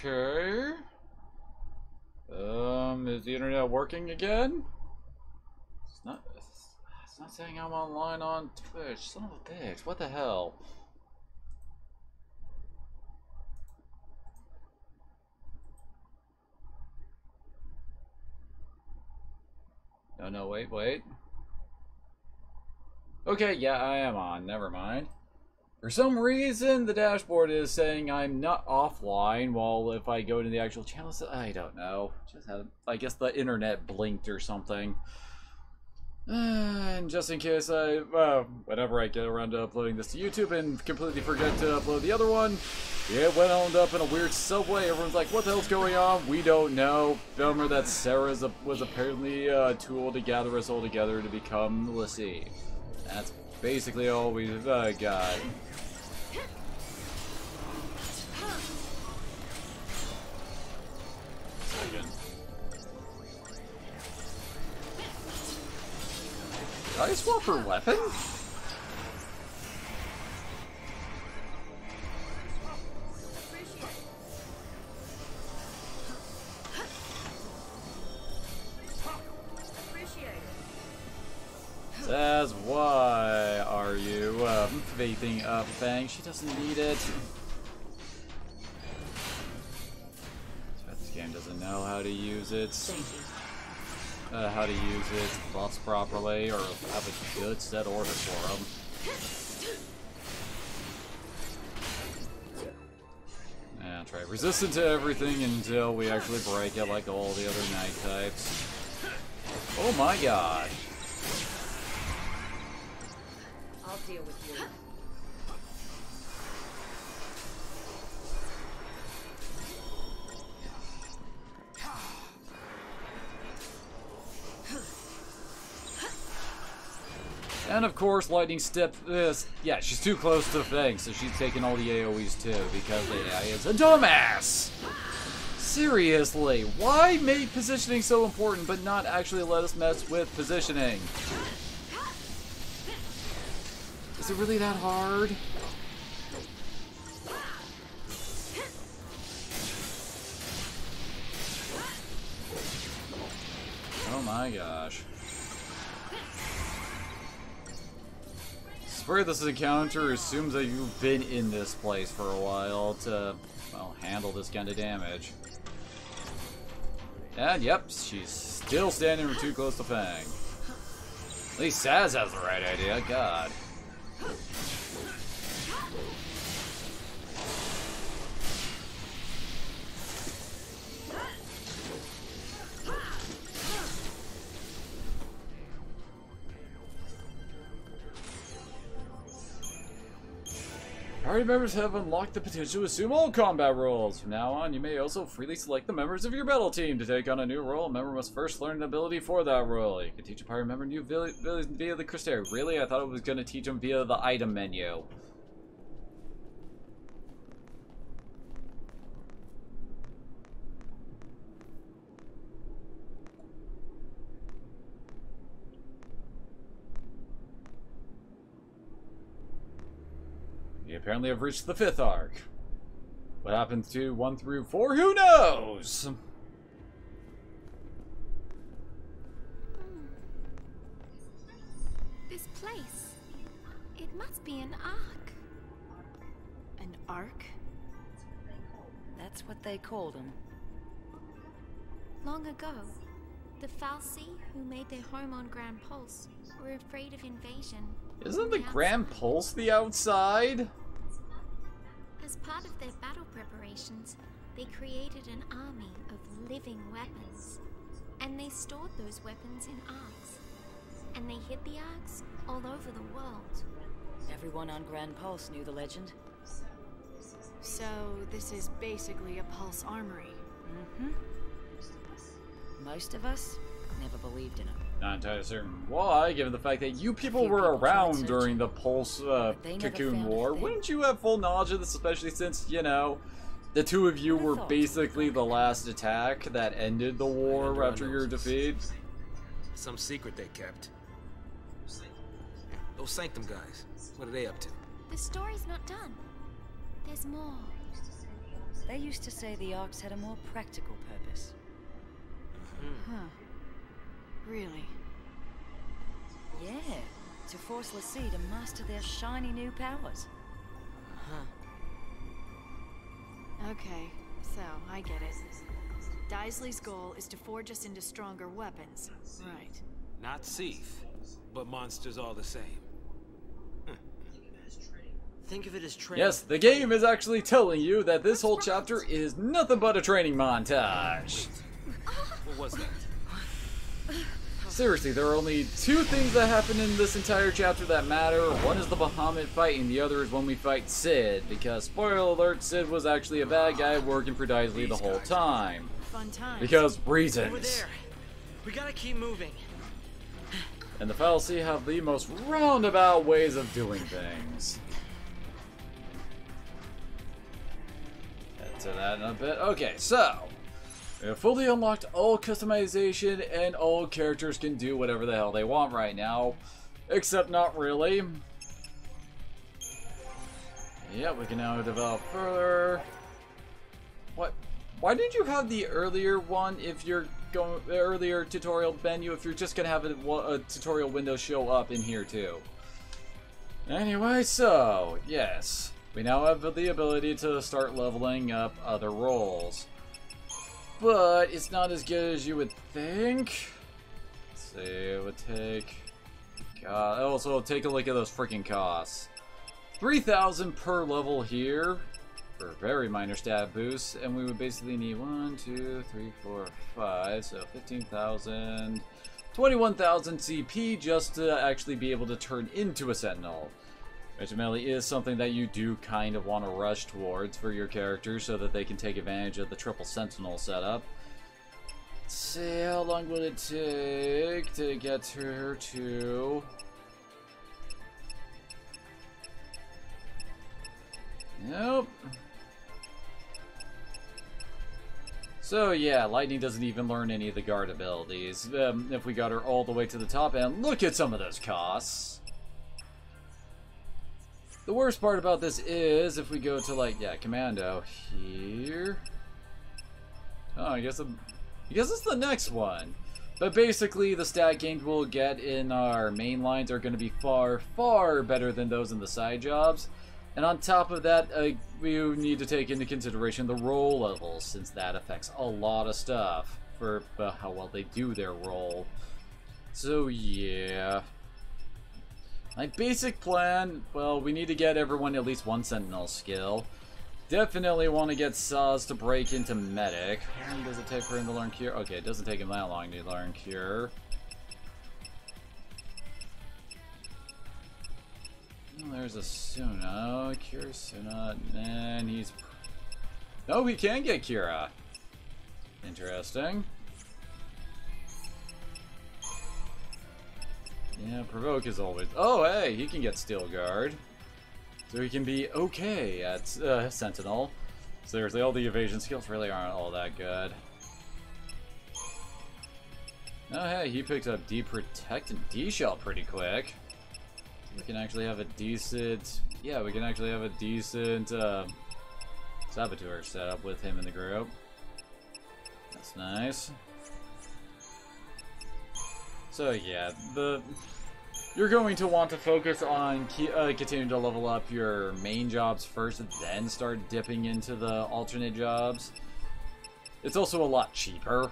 Okay. Is the internet working again? It's not saying I'm online on Twitch. Son of a bitch. What the hell? No, wait. Okay, yeah, I am on. Never mind. For some reason, the dashboard is saying I'm not offline, while if I go to the actual channel, I don't know. I guess the internet blinked or something. And just in case whenever I get around to uploading this to YouTube and completely forget to upload the other one, it wound up in a weird subway. Everyone's like, what the hell's going on? We don't know. Remember that Sarah was apparently a tool to gather us all together to become Lassie. That's basically all we've got. Did I swap her weapon? Says, why are you vaping up, Fang? She doesn't need it. This game doesn't know how to use it. How to use its buffs properly, or have a good set order for them. Yeah, try resistant to everything until we actually break it like all the other night types. Oh my god. I'll deal with you. And of course, Lightning Step this. Yeah, she's too close to Fang, so she's taking all the AoEs too, because the AI is a dumbass! Seriously, why make positioning so important, but not actually let us mess with positioning? Is it really that hard? Oh my gosh. I swear this encounter assumes that you've been in this place for a while to, well, handle this kind of damage. And yep, she's still standing too close to Fang. At least Saz has the right idea, god. Party members have unlocked the potential to assume all combat roles. From now on, you may also freely select the members of your battle team. To take on a new role, a member must first learn an ability for that role. You can teach a party member new abilities via the criteria. Really? I thought it was going to teach them via the item menu. We apparently have reached the 5th arc. What happens to 1 through 4? Who knows? This place. It must be an ark. An ark? That's what they called them. Long ago, the Falsi, who made their home on Grand Pulse, were afraid of invasion. Isn't the Grand Pulse the outside? As part of their battle preparations, they created an army of living weapons. And they stored those weapons in arks. And they hid the arks all over the world. Everyone on Grand Pulse knew the legend. So, this is basically a Pulse armory. Mm-hmm. Most of us never believed in them. Not entirely certain why, given the fact that you people were around during the Pulse Cocoon War. Wouldn't you have full knowledge of this, especially since, you know, the two of you were basically the last attack that ended the war after your defeat? Some secret they kept. Those Sanctum guys, what are they up to? The story's not done. There's more. They used to say the arcs had a more practical purpose. Huh. Really? Yeah, to force l'Cie to master their shiny new powers. Okay, so I get it. Daisley's goal is to forge us into stronger weapons. Right. Not Seath, but monsters all the same. Think of it as training. Yes, the game is actually telling you that this whole chapter is nothing but a training montage. What was that? Seriously, there are only two things that happen in this entire chapter that matter. One is the Bahamut fight, and the other is when we fight Sid. Because, spoiler alert, Sid was actually a bad guy working for Daisley the whole time. Fun time. Because Over reasons. there. We gotta keep moving. And the Fantasy have the most roundabout ways of doing things. Get to that in a bit. Okay, so we have fully unlocked all customization, and all characters can do whatever the hell they want right now. Except not really. Yeah, we can now develop further. What? Why did you have the earlier one if you're going the earlier tutorial menu if you're just gonna have a tutorial window show up in here too? Anyway, so yes, we now have the ability to start leveling up other roles, but it's not as good as you would think. Let's see, it would take. God, also take a look at those freaking costs. 3,000 per level here. For very minor stat boosts, and we would basically need 1, 2, 3, 4, 5, so 15,000, 21,000 CP just to actually be able to turn into a Sentinel. Which admittedly is something that you do kind of want to rush towards for your characters so that they can take advantage of the triple Sentinel setup. Let's see, how long would it take to get to her to... Nope. So yeah, Lightning doesn't even learn any of the guard abilities. If we got her all the way to the top end, look at some of those costs. The worst part about this is if we go to like, yeah, Commando here. Oh, I guess it's the next one. But basically, the stat gains we'll get in our main lines are going to be far, far better than those in the side jobs. And on top of that, we need to take into consideration the role levels, since that affects a lot of stuff for how well they do their role. So yeah. My basic plan, well, we need to get everyone at least one Sentinel skill. Definitely want to get Saz to break into Medic. How long does it take for him to learn Cure? Okay, it doesn't take him that long to learn Cure. There's a Suna, Kira Suna, and he's... Oh, he can get Kira! Interesting. Yeah, Provoke is always... Oh, hey, he can get Steel Guard. So he can be okay at Sentinel. Seriously, all the evasion skills really aren't all that good. Oh, hey, he picked up D-Protect and D-Shell pretty quick. We can actually have a decent... Yeah, we can actually have a decent Saboteur set up with him in the group. That's nice. So yeah, you're going to want to focus on continuing to level up your main jobs first, and then start dipping into the alternate jobs. It's also a lot cheaper.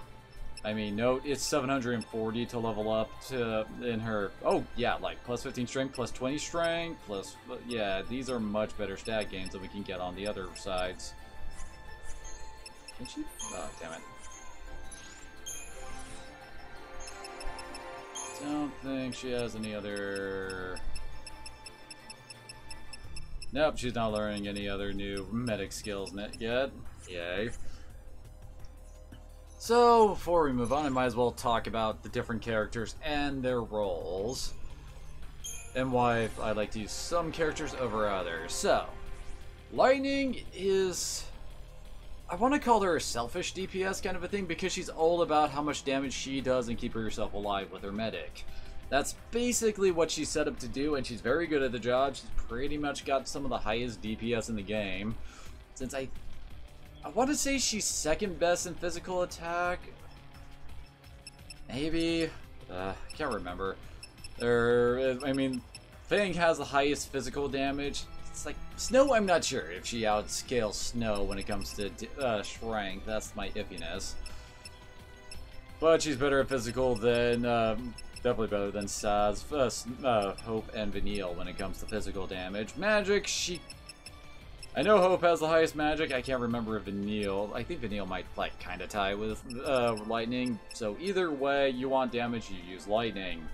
I mean, note, it's 740 to level up to in her... Oh, yeah, like, plus 15 strength, plus 20 strength, plus... Yeah, these are much better stat gains than we can get on the other sides. Can she... Oh, damn it. Don't think she has any other... Nope, she's not learning any other new medic skills yet. Yay. So, before we move on, I might as well talk about the different characters and their roles, and why I like to use some characters over others. So, Lightning is... I want to call her a selfish DPS kind of a thing, because she's all about how much damage she does and keep herself alive with her medic. That's basically what she's set up to do, and she's very good at the job. She's pretty much got some of the highest DPS in the game, since I I want to say she's second best in physical attack. Maybe. Can't remember. I mean, Fang has the highest physical damage. It's like, Snow, I'm not sure if she outscales Snow when it comes to strength. That's my iffiness. But she's better at physical than, definitely better than Saz, Hope, and Vanille when it comes to physical damage. Magic, I know Hope has the highest magic. I can't remember if Vanille. I think Vanille might, like, kind of tie with Lightning. So either way, you want damage, you use Lightning.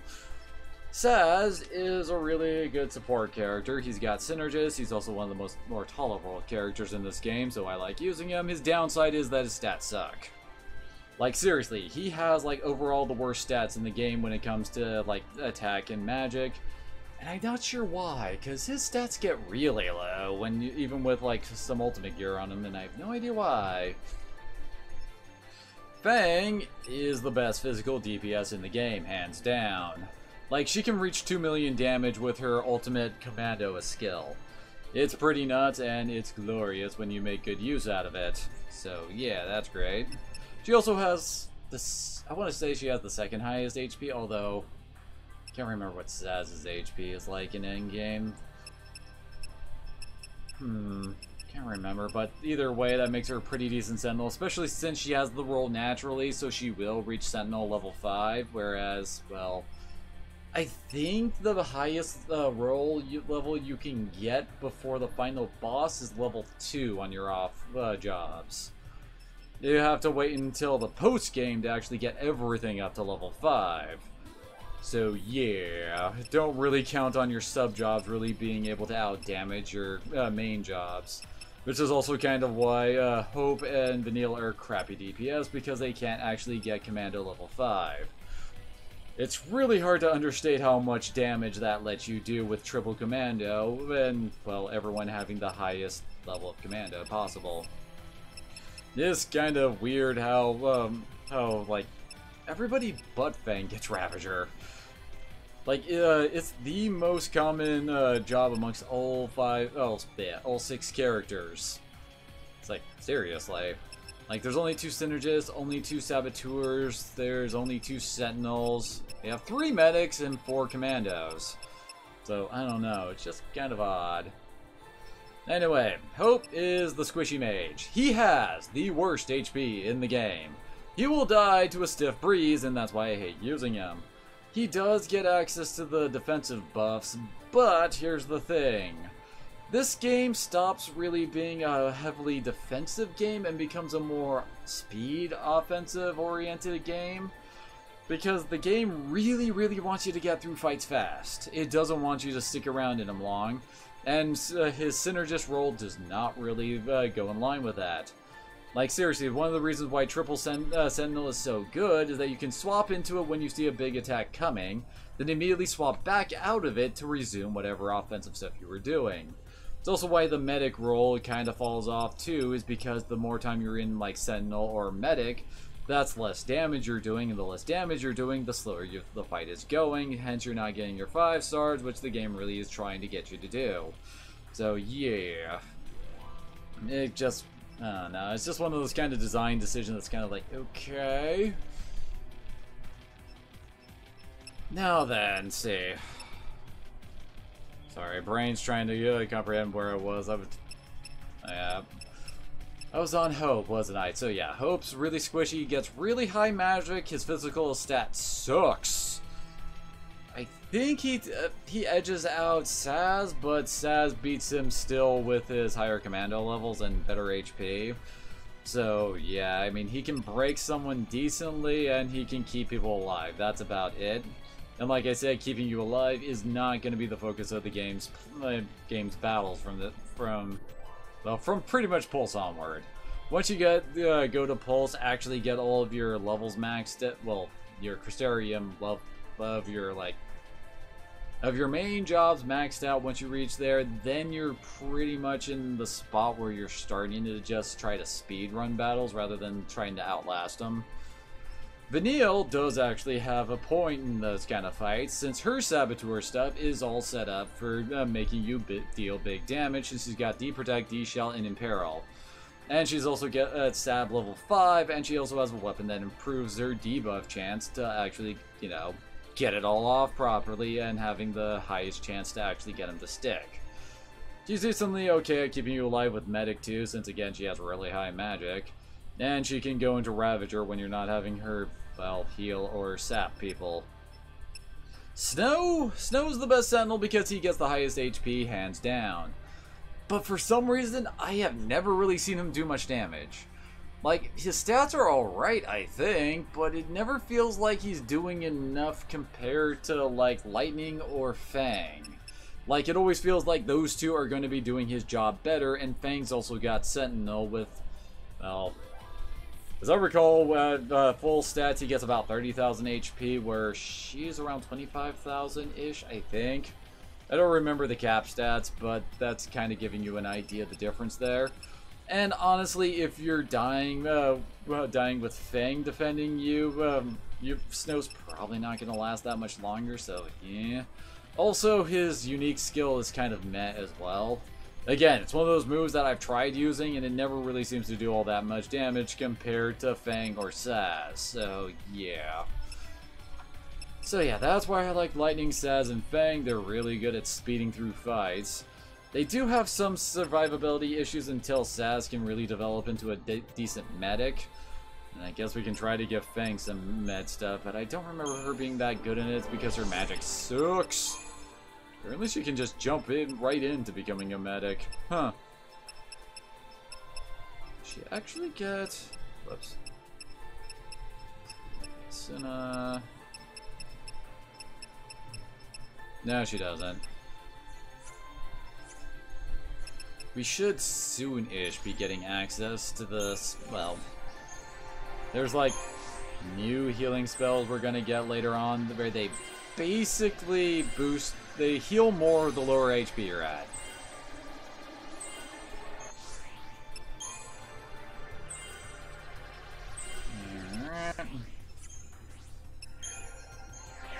Saz is a really good support character. He's got synergists. He's also one of the more tolerable characters in this game, so I like using him. His downside is that his stats suck. Like, seriously, he has, like, overall the worst stats in the game when it comes to, like, attack and magic. And I'm not sure why, because his stats get really low, even with, like, some ultimate gear on him, and I have no idea why. Fang is the best physical DPS in the game, hands down. Like, she can reach 2 million damage with her ultimate commando skill. It's pretty nuts, and it's glorious when you make good use out of it. So, yeah, that's great. She also has this, I want to say she has the second highest HP, although I can't remember what Saz's HP is like in endgame. Can't remember, but either way, that makes her a pretty decent Sentinel, especially since she has the role naturally, so she will reach Sentinel level 5, whereas, well, I think the highest role level you can get before the final boss is level 2 on your off jobs. You have to wait until the post-game to actually get everything up to level 5. So yeah, don't really count on your sub-jobs really being able to out-damage your main jobs. Which is also kind of why Hope and Vanille are crappy DPS, because they can't actually get Commando level 5. It's really hard to understate how much damage that lets you do with triple Commando, and, well, everyone having the highest level of Commando possible. It's kind of weird how, like, everybody but Fang gets Ravager. Like, it's the most common job amongst all 6 characters. It's like, seriously. Like, there's only 2 Synergists, only 2 Saboteurs, there's only 2 Sentinels. They have 3 Medics and 4 Commandos. So, I don't know, it's just kind of odd. Anyway, Hope is the squishy mage. He has the worst HP in the game. He will die to a stiff breeze, and that's why I hate using him. He does get access to the defensive buffs, but here's the thing. This game stops really being a heavily defensive game and becomes a more speed offensive oriented game. Because the game really, really wants you to get through fights fast. It doesn't want you to stick around in them long. And his Synergist role does not really go in line with that. Like, seriously, one of the reasons why Triple Sentinel is so good is that you can swap into it when you see a big attack coming, then immediately swap back out of it to resume whatever offensive stuff you were doing. It's also why the Medic role kind of falls off too, is because the more time you're in, like, Sentinel or Medic, that's less damage you're doing, and the less damage you're doing, the slower the fight is going, hence you're not getting your 5 stars, which the game really is trying to get you to do. So, yeah. It just, I don't know, it's just one of those kind of design decisions that's kind of like, okay. Now then, see. Sorry, brain's trying to comprehend where I was. I was on Hope, wasn't I? So yeah, Hope's really squishy, gets really high magic, his physical stat sucks. I think he edges out Saz, but Saz beats him still with his higher commando levels and better HP. So yeah, I mean, he can break someone decently and he can keep people alive. That's about it. And like I said, keeping you alive is not going to be the focus of the game's battles from pretty much Pulse onward. Once you get go to Pulse, actually get all of your levels maxed, well, your Crystarium level of your main jobs maxed out. Once you reach there, then you're pretty much in the spot where you're starting to just try to speed run battles rather than trying to outlast them. Vanille does actually have a point in those kind of fights, since her Saboteur stuff is all set up for making you deal big damage, since she's got D-Protect, D-Shell, and Imperil. And she's also at stab level 5, and she also has a weapon that improves her debuff chance to actually, you know, get it all off properly and having the highest chance to actually get him to stick. She's decently okay at keeping you alive with Medic too, since again she has really high magic. And she can go into Ravager when you're not having her, well, heal or sap people. Snow's the best Sentinel because he gets the highest HP, hands down. But for some reason, I have never really seen him do much damage. Like, his stats are alright, I think, but it never feels like he's doing enough compared to, like, Lightning or Fang. Like, it always feels like those two are going to be doing his job better, and Fang's also got Sentinel with, well, as I recall, at full stats he gets about 30,000 HP, where she's around 25,000-ish, I think. I don't remember the cap stats, but that's kind of giving you an idea of the difference there. And honestly, if you're dying with Fang defending you, Snow's probably not going to last that much longer, so yeah. Also, his unique skill is kind of meh as well. Again, it's one of those moves that I've tried using, and it never really seems to do all that much damage compared to Fang or Saz, so yeah. So yeah, that's why I like Lightning, Saz, and Fang. They're really good at speeding through fights. They do have some survivability issues until Saz can really develop into a decent medic. And I guess we can try to give Fang some med stuff, but I don't remember her being that good in it because her magic sucks. Or at least she can just jump right into becoming a medic. Huh. She actually get... Whoops. Cinna... No, she doesn't. We should soon-ish be getting access to this, well... There's like new healing spells we're gonna get later on where they basically boost, they heal more the lower HP you're at. Alright.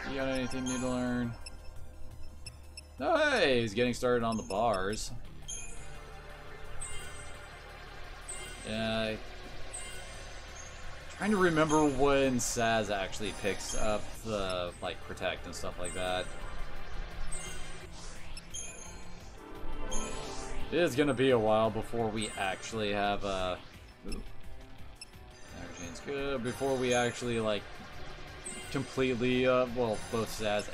You got anything new to learn? Oh hey, he's getting started on the bars. Yeah. Trying to remember when Saz actually picks up the, like, protect and stuff like that. It is gonna be a while before we actually have, Ooh. Everything's good. Before we actually, like, completely, well, both Saz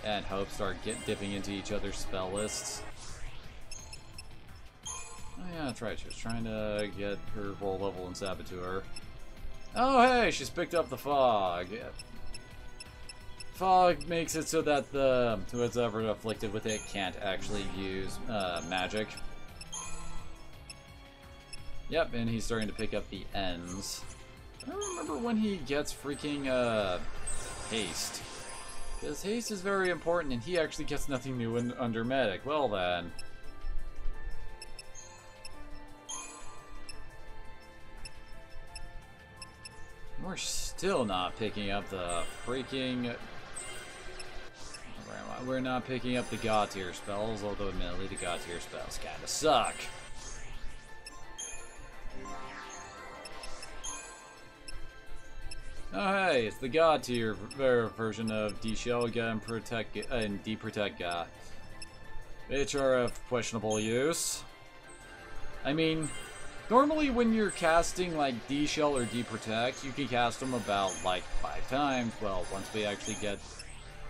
and Hope start dipping into each other's spell lists. Oh yeah, that's right, she was trying to get her roll level in Saboteur. Oh hey, she's picked up the Fog. Fog makes it so that whoever's ever afflicted with it can't actually use magic. Yep, and he's starting to pick up the ends. I don't remember when he gets freaking haste. Because haste is very important and he actually gets nothing new under medic. Well then. We're still not picking up the freaking... We're not picking up the God tier spells, although admittedly the God tier spells kinda suck. Oh hey, it's the God tier version of D-Shelga and D-Protect God, which are of questionable use. I mean... Normally when you're casting like D-Shell or D-Protect, you can cast them about like 5 times. Well, once we actually get...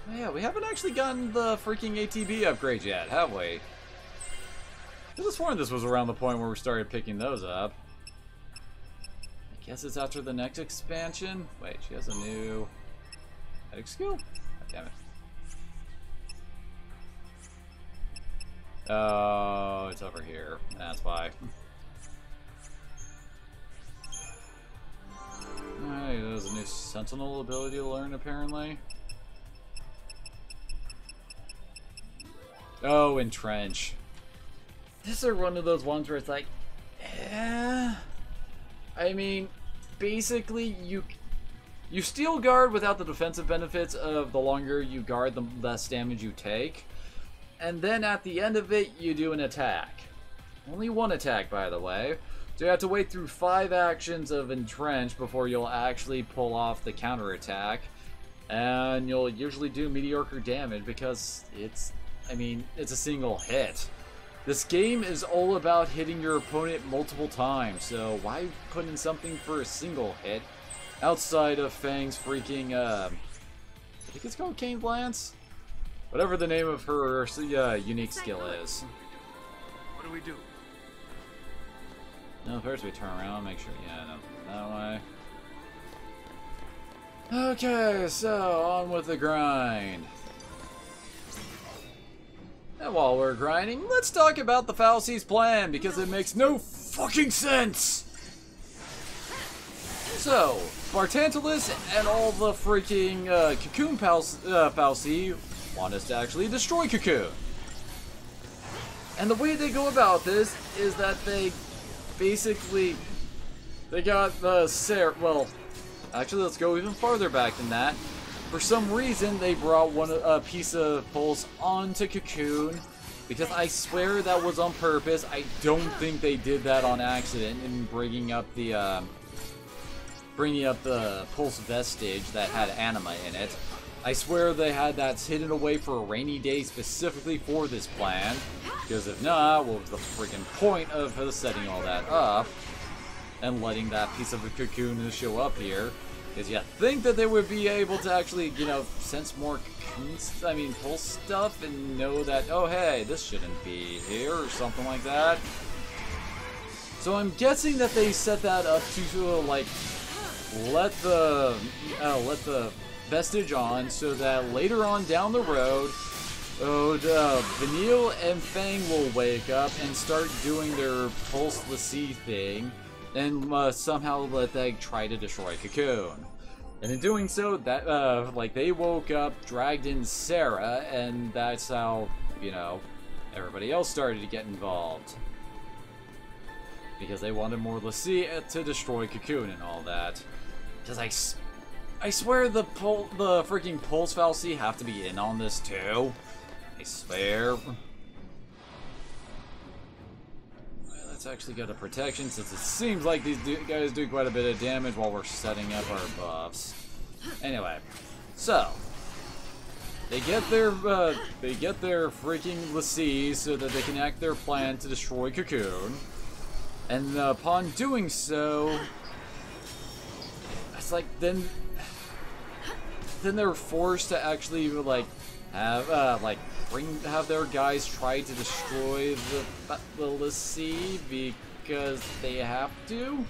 Oh, yeah, we haven't actually gotten the freaking ATB upgrade yet, have we? I could have sworn this was around the point where we started picking those up. I guess it's after the next expansion? Wait, she has a new... medic skill? God damn it. Oh, it's over here. That's why. Alright, there's a new Sentinel ability to learn, apparently. Oh, Entrench. These are one of those ones where it's like, eh. I mean, basically, you steal guard without the defensive benefits of the longer you guard, the less damage you take. And then at the end of it, you do an attack. Only one attack, by the way. So you have to wait through 5 actions of Entrench before you'll actually pull off the counterattack. And you'll usually do mediocre damage because it's a single hit. This game is all about hitting your opponent multiple times, so why put in something for a single hit outside of Fang's freaking, I think it's called Cane Lance? Whatever the name of her unique skill is. What do we do? No, first we turn around, make sure, yeah, no, that way. Okay, so on with the grind. And while we're grinding, let's talk about the Fallacy's plan, because it makes no fucking sense! So, Bartantalus and all the freaking Cocoon Fallacy want us to actually destroy Cocoon. And the way they go about this is that they got the well, actually let's go even farther back than that. For some reason, they brought a piece of Pulse onto Cocoon, because I swear that was on purpose. I don't think they did that on accident in bringing up the Pulse Vestige that had Anima in it. I swear they had that hidden away for a rainy day specifically for this plan, because if not, what was the freaking point of setting all that up and letting that piece of the Cocoon show up here? Is you think that they would be able to actually, you know, sense more Pulse stuff and know that, oh hey, this shouldn't be here or something like that. So I'm guessing that they set that up to like let the Vestige on so that later on down the road, Vanille and Fang will wake up and start doing their Pulse Lassie thing, and somehow let them try to destroy Cocoon. And in doing so, that like they woke up, dragged in Sarah, and that's how, you know, everybody else started to get involved. Because they wanted more Lassie to destroy Cocoon and all that. Because I swear the freaking Pulse Fallacy have to be in on this too. I swear. Let's actually get a protection, since it seems like these guys do quite a bit of damage while we're setting up our buffs. Anyway, so they get their freaking Lassie so that they can act their plan to destroy Cocoon, and upon doing so, it's like then they're forced to actually like have their guys try to destroy the Lassie because they have to.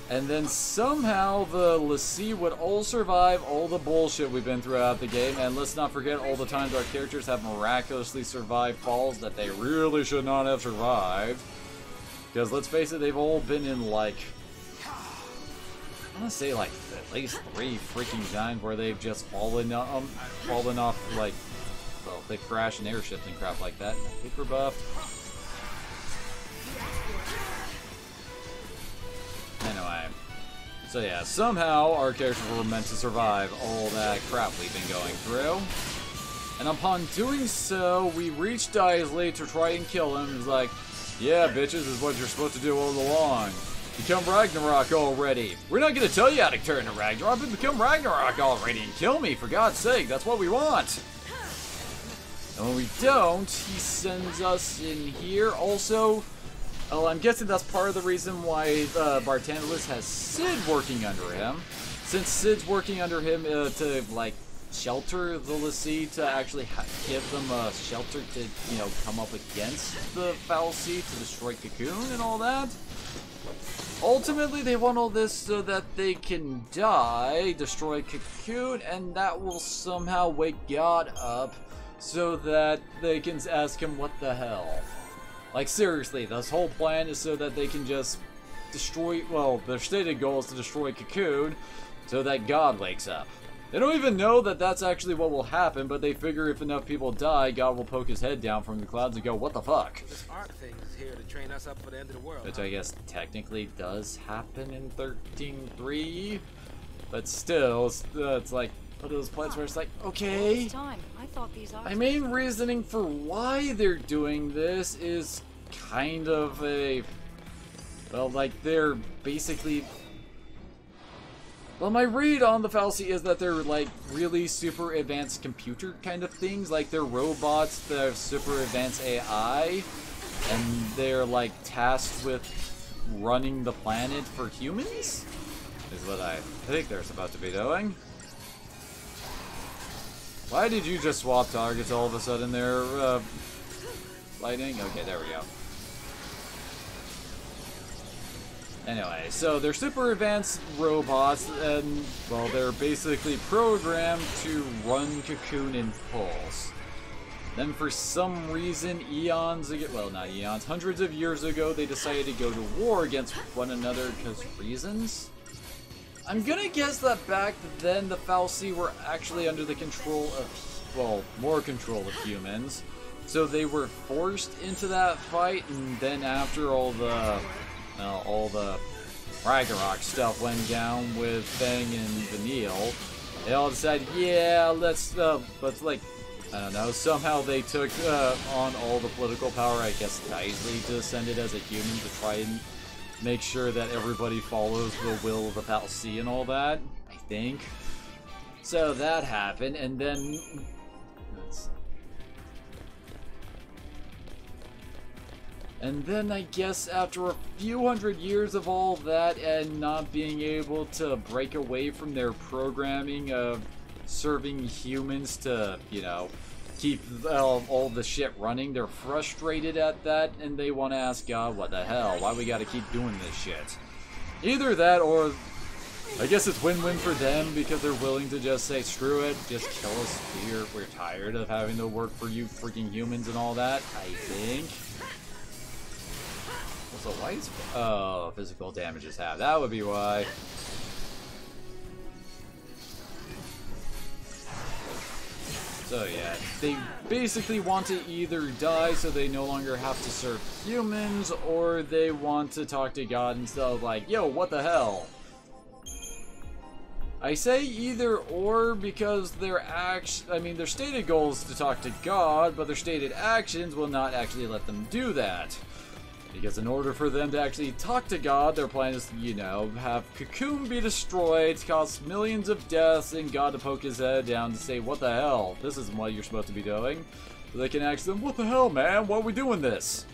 And then somehow the Lassie would all survive all the bullshit we've been throughout the game, and let's not forget all the times our characters have miraculously survived falls that they really should not have survived. Because let's face it, they've all been in like, I want to say like at least 3 freaking times where they've just fallen off, like, well, they crash in airships and crap like that. Super buff. Anyway, so yeah, somehow our characters were meant to survive all that crap we've been going through. And upon doing so, we reached Daisley to try and kill him. He's like, yeah, bitches, this is what you're supposed to do all along. Become Ragnarok already. We're not going to tell you how to turn to Ragnarok, but become Ragnarok already and kill me, for God's sake. That's what we want. And when we don't, he sends us in here. Also, oh, I'm guessing that's part of the reason why Bartantalus has Sid working under him. Since Sid's working under him to, like, shelter the Lassie, to actually give them a shelter to, you know, come up against the Fallacy to destroy Cocoon and all that. Ultimately, they want all this so that they can die, destroy Cocoon, and that will somehow wake God up so that they can ask him what the hell. Like, seriously, this whole plan is so that they can just destroy, well, their stated goal is to destroy Cocoon so that God wakes up. They don't even know that that's actually what will happen, but they figure if enough people die, God will poke his head down from the clouds and go, what the fuck? This art thing is here to train us up for the end of the world. Which I guess technically does happen in 13.3, but still, it's like, But those planets where it's like, All okay. this time, I thought these My main reasoning for why they're doing this is kind of a... Well, like, they're basically... Well, my read on the fallacy is that they're, like, really super advanced computer kind of things. Like, they're robots that have super advanced AI, and they're, like, tasked with running the planet for humans? Is what I think they're supposed to be doing. Why did you just swap targets all of a sudden there, Lightning? Okay, there we go. Anyway, so they're super advanced robots, and, well, they're basically programmed to run Cocoon in pulse. Then for some reason, eons ago, well, not eons, hundreds of years ago, they decided to go to war against one another because reasons? I'm gonna guess that back then the Fal'Cie were actually under the control of, well, more control of humans. So they were forced into that fight, and then after all the Ragnarok stuff went down with Fang and Vanille, they all decided, yeah, let's like, I don't know, somehow they took on all the political power. I guess Daisley descended as a human to try and make sure that everybody follows the will of the Fal'Cie and all that, I think. So that happened, and then... And then I guess after a few hundred years of all that and not being able to break away from their programming of serving humans to, you know, keep all the shit running, they're frustrated at that and they want to ask God, what the hell, why we gotta keep doing this shit? Either that or I guess it's win-win for them because they're willing to just say, screw it, just kill us, we're tired of having to work for you freaking humans and all that, I think. So why is physical damages have? That would be why. So yeah, they basically want to either die so they no longer have to serve humans, or they want to talk to God instead of like, yo, what the hell? I say either or because their their stated goal is to talk to God, but their stated actions will not actually let them do that. Because in order for them to actually talk to God, their plan is to, you know, have Cocoon be destroyed, cause millions of deaths, and God to poke his head down to say, what the hell? This isn't what you're supposed to be doing. So they can ask them, what the hell, man? Why are we doing this?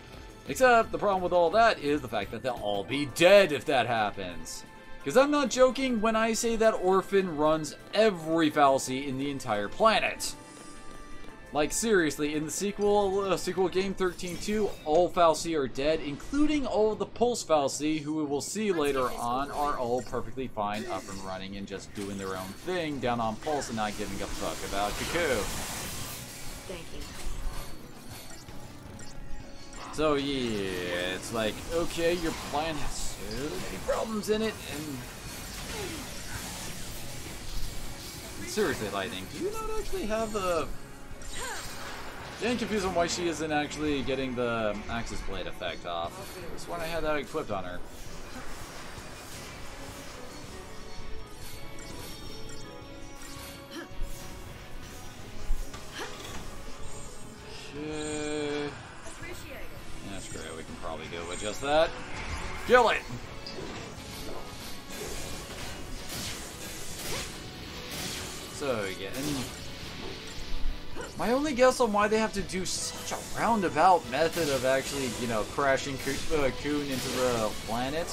Except the problem with all that is the fact that they'll all be dead if that happens. Because I'm not joking when I say that Orphan runs every Fal'Cie in the entire planet. Like, seriously, in the sequel game 13-2, all Fal'Cie are dead, including all of the Pulse Fal'Cie, who we will see later on, are all perfectly fine, up and running, and just doing their own thing down on Pulse and not giving a fuck about Cocoon. Thank you. So, yeah, it's like, okay, your plan has so many problems in it, and... Seriously, Lightning, do you not actually have a... Getting confused on why she isn't actually getting the Axis Blade effect off. I just when I had that equipped on her. Okay. Yeah, screw it. We can probably go with just that. Kill it! So, yeah, and... my only guess on why they have to do such a roundabout method of actually, you know, crashing Cocoon into the planet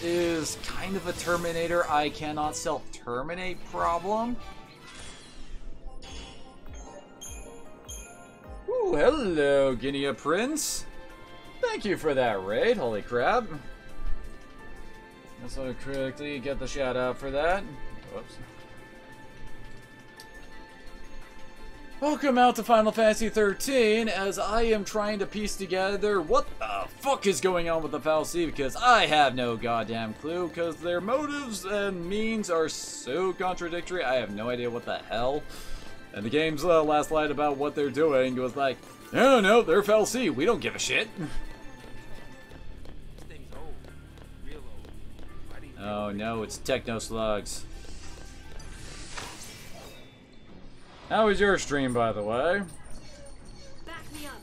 is kind of a Terminator I cannot self-terminate problem. Ooh, hello, Guinea Prince. Thank you for that raid, holy crap. Let's quickly get the shout out for that. Whoops. Welcome out to Final Fantasy 13, as I am trying to piece together what the fuck is going on with the Fal'Cie, because I have no goddamn clue, because their motives and means are so contradictory, I have no idea what the hell. And the game's last line about what they're doing was like, no, they're Fal'Cie, we don't give a shit. This thing's old. Real old. Why do you Oh no, it's Techno Slugs. How was your stream, by the way? Back me up.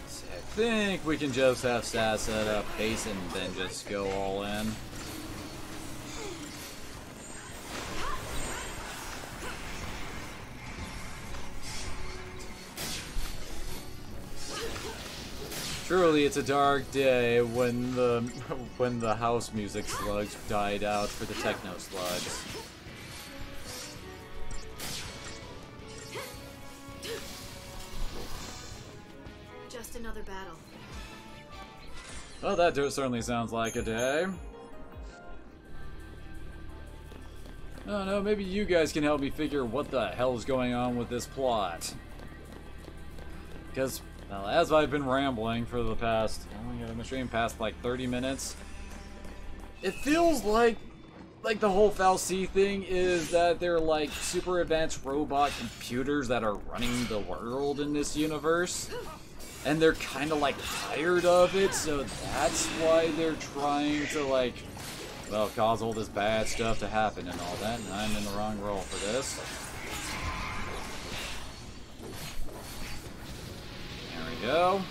So I think we can just have stats set up pace and then just go all in. Truly, it's a dark day when the house music slugs died out for the techno slugs. Just another battle. Well, that certainly sounds like a day. I don't know, maybe you guys can help me figure what the hell is going on with this plot. Because, well, as I've been rambling for the past, I'm stream past like 30 minutes, it feels like the whole Fal'Cie thing is that they're like super advanced robot computers that are running the world in this universe. And they're kind of like tired of it, so that's why they're trying to like, well, cause all this bad stuff to happen and all that, and I'm in the wrong role for this. There we go.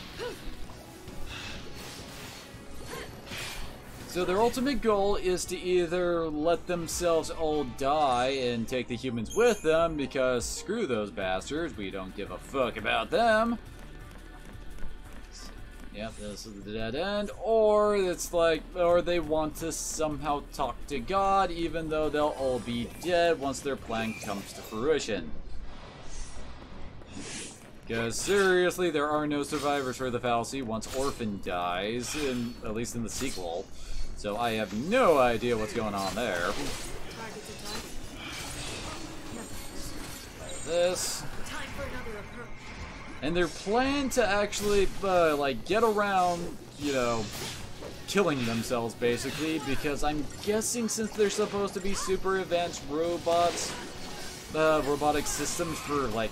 So their ultimate goal is to either let themselves all die and take the humans with them, because screw those bastards, we don't give a fuck about them. Yep, this is the dead end. Or it's like, or they want to somehow talk to God, even though they'll all be dead once their plan comes to fruition. Because seriously, there are no survivors for the Fal'Cie once Orphan dies, at least in the sequel. So I have no idea what's going on there. This. Time for another approach. And their plan to actually, like, get around, you know, killing themselves, basically, because I'm guessing since they're supposed to be super advanced robots, robotic systems for, like,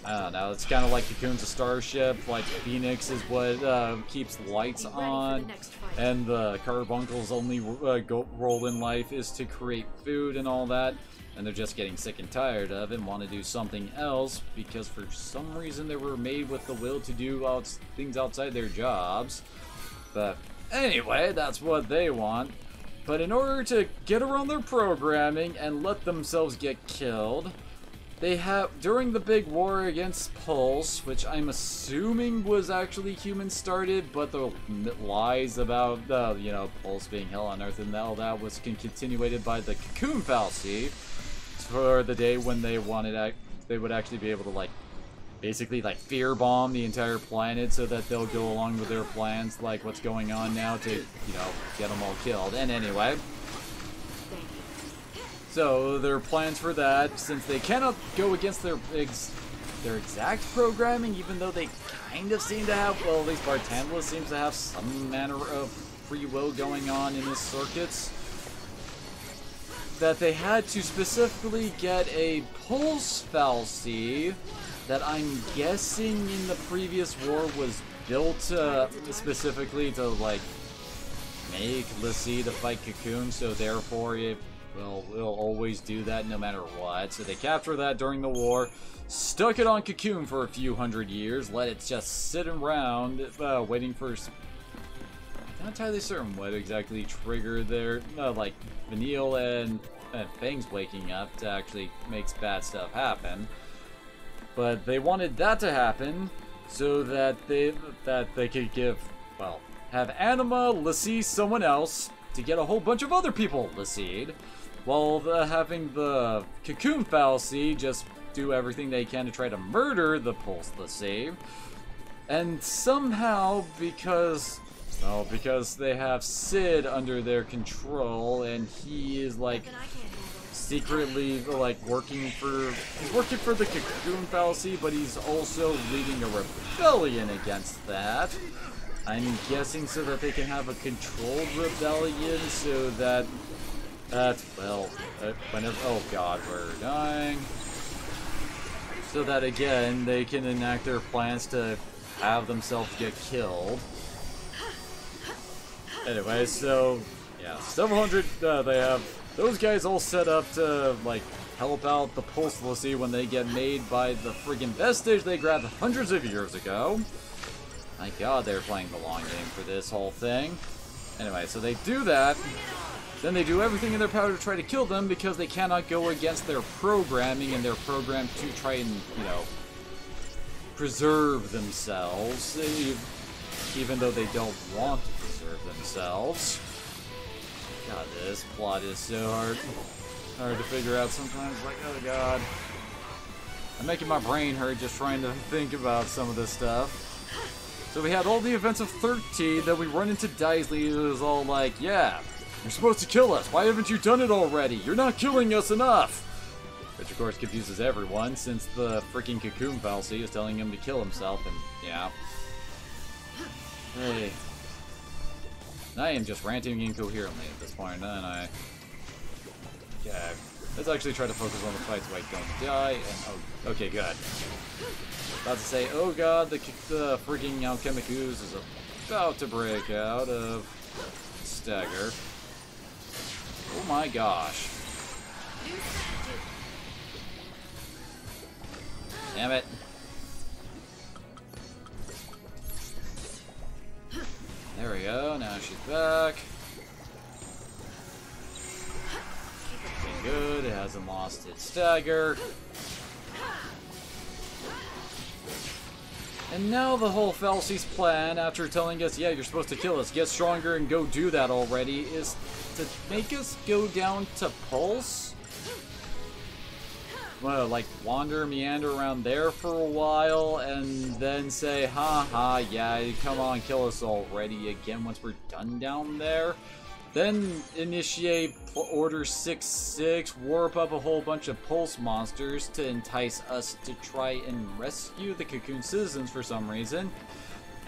I don't know, it's kind of like Cocoon's a starship, like Phoenix is what keeps lights on, and the Carbuncle's only role in life is to create food and all that. And they're just getting sick and tired of it and want to do something else because for some reason they were made with the will to do things outside their jobs. But anyway, that's what they want. But in order to get around their programming and let themselves get killed, they have, during the big war against Pulse, which I'm assuming was actually human started, but the lies about, you know, Pulse being hell on Earth and all that was continuated by the Cocoon Fal'Cie. For the day when they wanted, they would actually be able to, like, basically, like, fear bomb the entire planet so that they'll go along with their plans, like what's going on now to, you know, get them all killed. And anyway, so their plans for that, since they cannot go against their exact programming, even though they kind of seem to have, well, at least Bartandla seems to have some manner of free will going on in his circuits, that they had to specifically get a Pulse Fal'Cie that I'm guessing in the previous war was built specifically to, like, make l'Cie to fight Cocoon, so therefore it will always do that no matter what. So they captured that during the war, stuck it on Cocoon for a few hundred years, let it just sit around, waiting for... I'm not entirely certain what exactly triggered their, like, Vanille and Fang's waking up to actually makes bad stuff happen. But they wanted that to happen so that they could give, well, have Anima l'Cie someone else to get a whole bunch of other people l'Ci'd, while having the Cocoon Fal'Cie just do everything they can to try to murder the Pulse l'Cie. And somehow, because they have Sid under their control, and he is, like, secretly, like, he's working for the Cocoon Fal'Cie, but he's also leading a rebellion against that. I'm guessing so that they can have a controlled rebellion, so that, whenever, oh god, we're dying. So that, again, they can enact their plans to have themselves get killed. Anyway, so Yeah, several hundred, they have those guys all set up to, like, help out the Pulse when they get made by the friggin' vestige they grabbed hundreds of years ago. My god, they're playing the long game for this whole thing. Anyway, so they do that. Then they do everything in their power to try to kill them because they cannot go against their programming, and they're programmed to try and, you know, preserve themselves, even though they don't want to preserve themselves. God, this plot is so hard to figure out sometimes. Like, oh god. I'm making my brain hurt just trying to think about some of this stuff. So we had all the events of 13, then we run into Daisley, who is all like, yeah, you're supposed to kill us. Why haven't you done it already? You're not killing us enough. Which of course confuses everyone, since the freaking cocoon fallacy is telling him to kill himself, and yeah. Hey. I am just ranting incoherently at this point, aren't I? Okay. Let's actually try to focus on the fight so I don't die, and oh, okay, good. About to say, oh god, the freaking alchemic ooze is about to break out of stagger. Oh my gosh. Damn it. There we go, now she's back. Okay, good, it hasn't lost its stagger. And now the whole Falsi's plan, after telling us, yeah, you're supposed to kill us, get stronger and go do that already, is to make us go down to Pulse? Well, like, meander around there for a while, and then say, haha, yeah, come on, kill us already again once we're done down there. Then initiate Order 6-6, warp up a whole bunch of Pulse monsters to entice us to try and rescue the Cocoon citizens for some reason.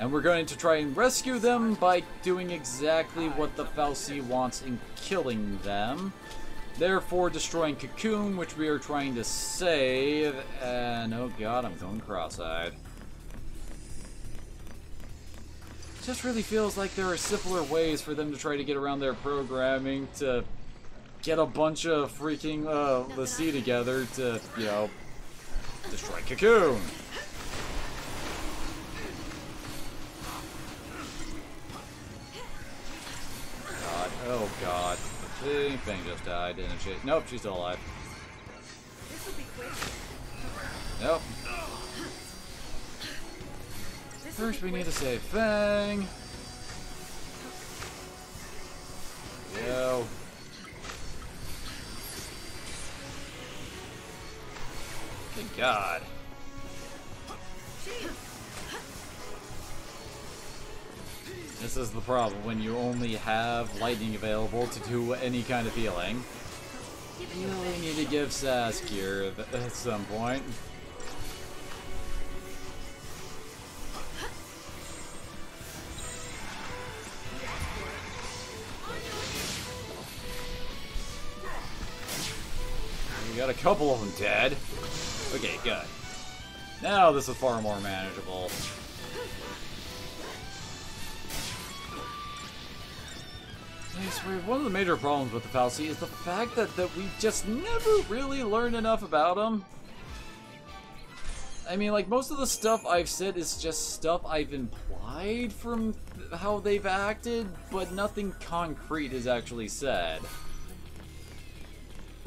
And we're going to try and rescue them by doing exactly what the Falsi wants in killing them. Therefore destroying Cocoon, which we are trying to save, and oh god, I'm going cross-eyed. It just really feels like there are simpler ways for them to try to get around their programming to get a bunch of freaking Lassie together to, you know, destroy Cocoon. God, oh god. The thing just died, didn't she? Nope, she's still alive. Nope. First we need to save Fang. Yo. Good god. This is the problem when you only have lightning available to do any kind of healing. You really need to give Sass cure at some point. We got a couple of them dead. Okay, good. Now this is far more manageable. One of the major problems with the Falsi is the fact that we just never really learn enough about them. I mean, like, most of the stuff I've said is just stuff I've implied from how they've acted, but nothing concrete is actually said.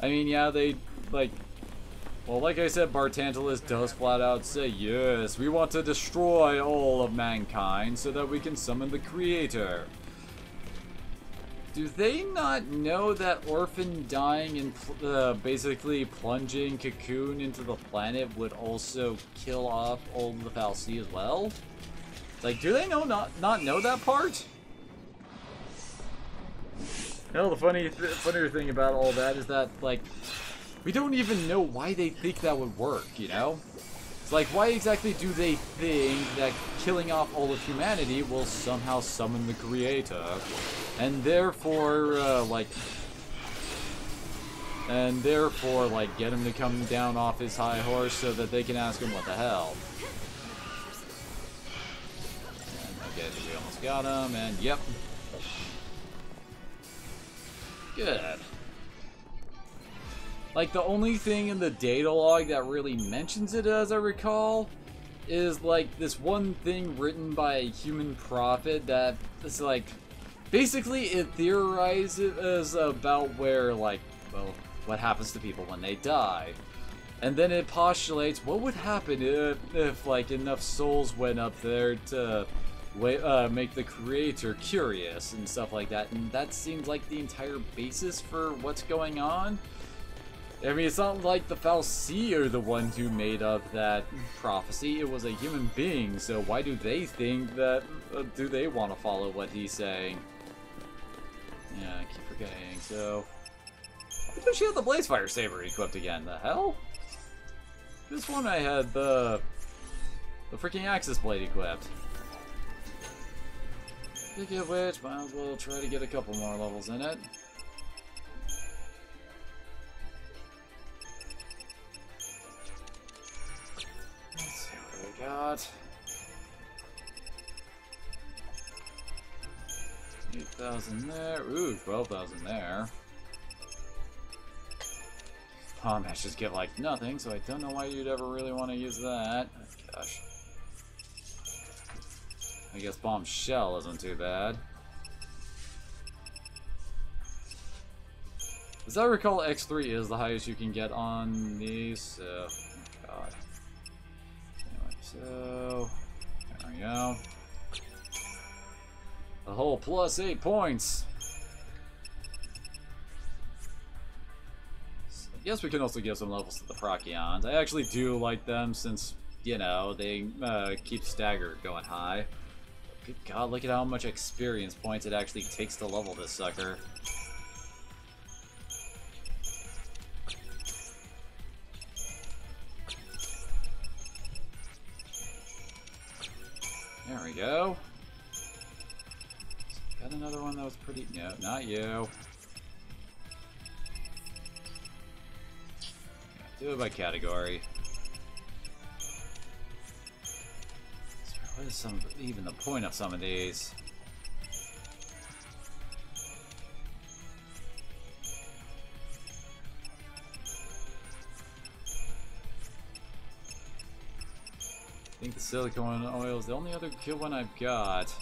I mean, yeah, they, like... Well, like I said, Bartantalus does flat out say, yes, we want to destroy all of mankind so that we can summon the Creator. Do they not know that Orphan dying and basically plunging Cocoon into the planet would also kill off all of the Falsi as well? Like, do they not know that part? Hell, the funnier thing about all that is that, like, we don't even know why they think that would work, you know? It's like, why exactly do they think that killing off all of humanity will somehow summon the Creator? And therefore, like, get him to come down off his high horse so that they can ask him what the hell. And, okay, so we almost got him, and yep. Good. Like, the only thing in the data log that really mentions it, as I recall, is like this one thing written by a human prophet that is like, basically it theorizes about where, like, well, what happens to people when they die. And then it postulates what would happen if like enough souls went up there to make the creator curious and stuff like that. And that seems like the entire basis for what's going on. I mean, it's not like the Fal'Cie are the ones who made up that prophecy. It was a human being, so why do they think that... do they want to follow what he's saying? Yeah, I keep forgetting, so... Why does she have the Blazefire Saber equipped again? The hell? This one I had the freaking Axis Blade equipped. Speaking of which, might as well try to get a couple more levels in it. Got 8,000 there. Ooh, 12,000 there. Palm matches give like nothing, so I don't know why you'd ever really want to use that. Oh, gosh. I guess Bomb Shell isn't too bad. As I recall, X3 is the highest you can get on these, so... God. So, there we go. A whole plus 8 points. So I guess we can also give some levels to the Procyon. I actually do like them since, you know, they keep stagger going high. Good God, look at how much experience points it actually takes to level this sucker. There we go. Got another one that was pretty... No, not you. Yeah, do it by category. What is even the point of some of these? I think the silicone oil is the only other good one I've got.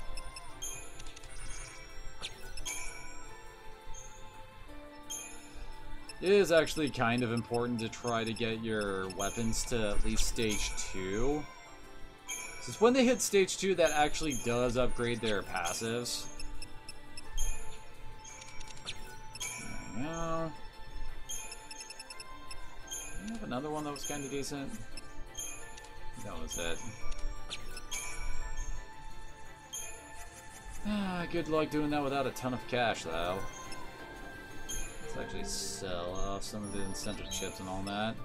It is actually kind of important to try to get your weapons to at least stage 2. Since when they hit stage 2, that actually does upgrade their passives. There we go. Do you have another one that was kind of decent? That was it. Good luck doing that without a ton of cash, though. Let's actually sell off some of the incentive chips and all that.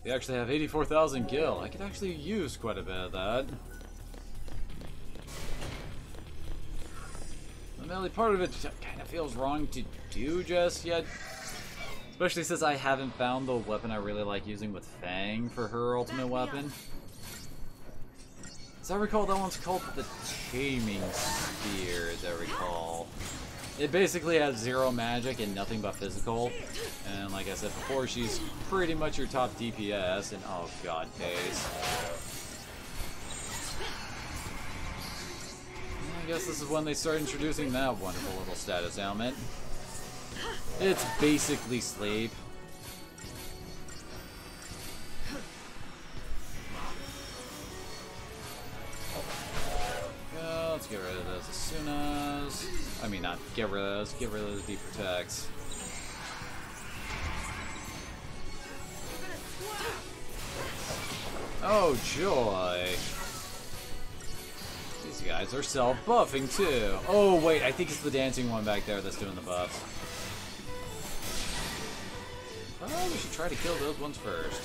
They actually have 84,000 gil. I could actually use quite a bit of that. Really, part of it kind of feels wrong to do just yet. Especially since I haven't found the weapon I really like using with Fang for her ultimate weapon. As I recall, that one's called the Taming Spear, as I recall. It basically has 0 magic and nothing but physical. And like I said before, she's pretty much your top DPS, and oh god, Days. I guess this is when they start introducing that wonderful little status ailment. It's basically sleep. Let's get rid of those as soon as... I mean, not get rid of those, get rid of those deep protects. Oh, joy. These guys are self-buffing, too. Oh, wait, I think it's the dancing one back there that's doing the buffs. Oh, we should try to kill those ones first.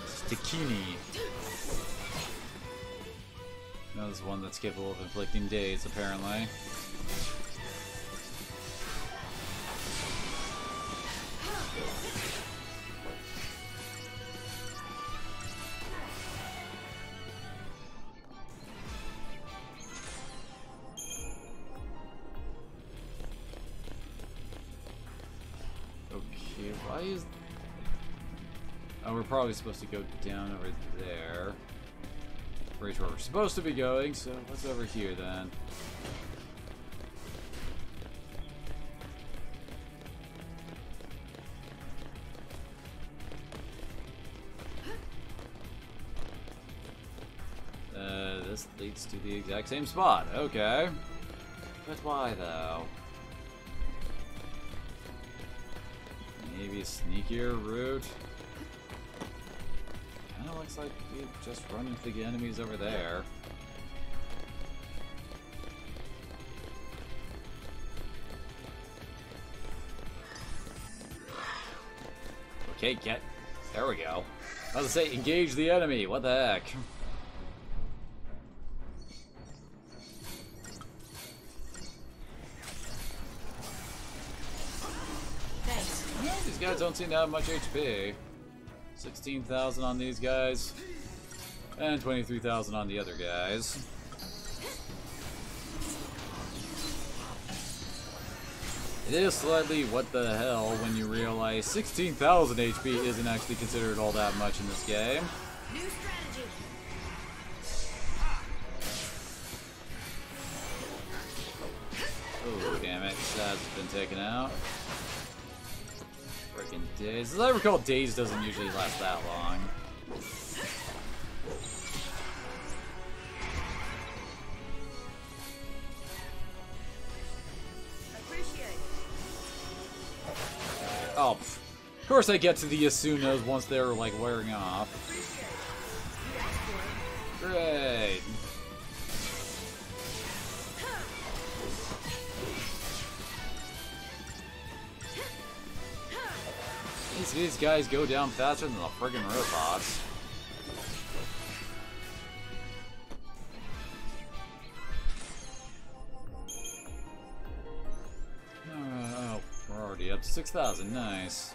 Stikini. That was one that's capable of inflicting daze, apparently. Why is... Oh, we're probably supposed to go down over there. Right where we're supposed to be going, so what's over here then? This leads to the exact same spot. Okay. But why though? Maybe a sneakier route? Kinda looks like we just run into the enemies over there. Okay, get... There we go. I was gonna say, engage the enemy. What the heck? These guys don't seem to have much HP. 16,000 on these guys. And 23,000 on the other guys. It is slightly what the hell when you realize 16,000 HP isn't actually considered all that much in this game. New strategy. Oh, damn it. That's been taken out. Freaking Daze. As I recall, Daze doesn't usually last that long. Oh, of course I get to the Yasunas once they're like wearing off. Great. These guys go down faster than the friggin' robots. Oh, we're already up to 6,000. Nice.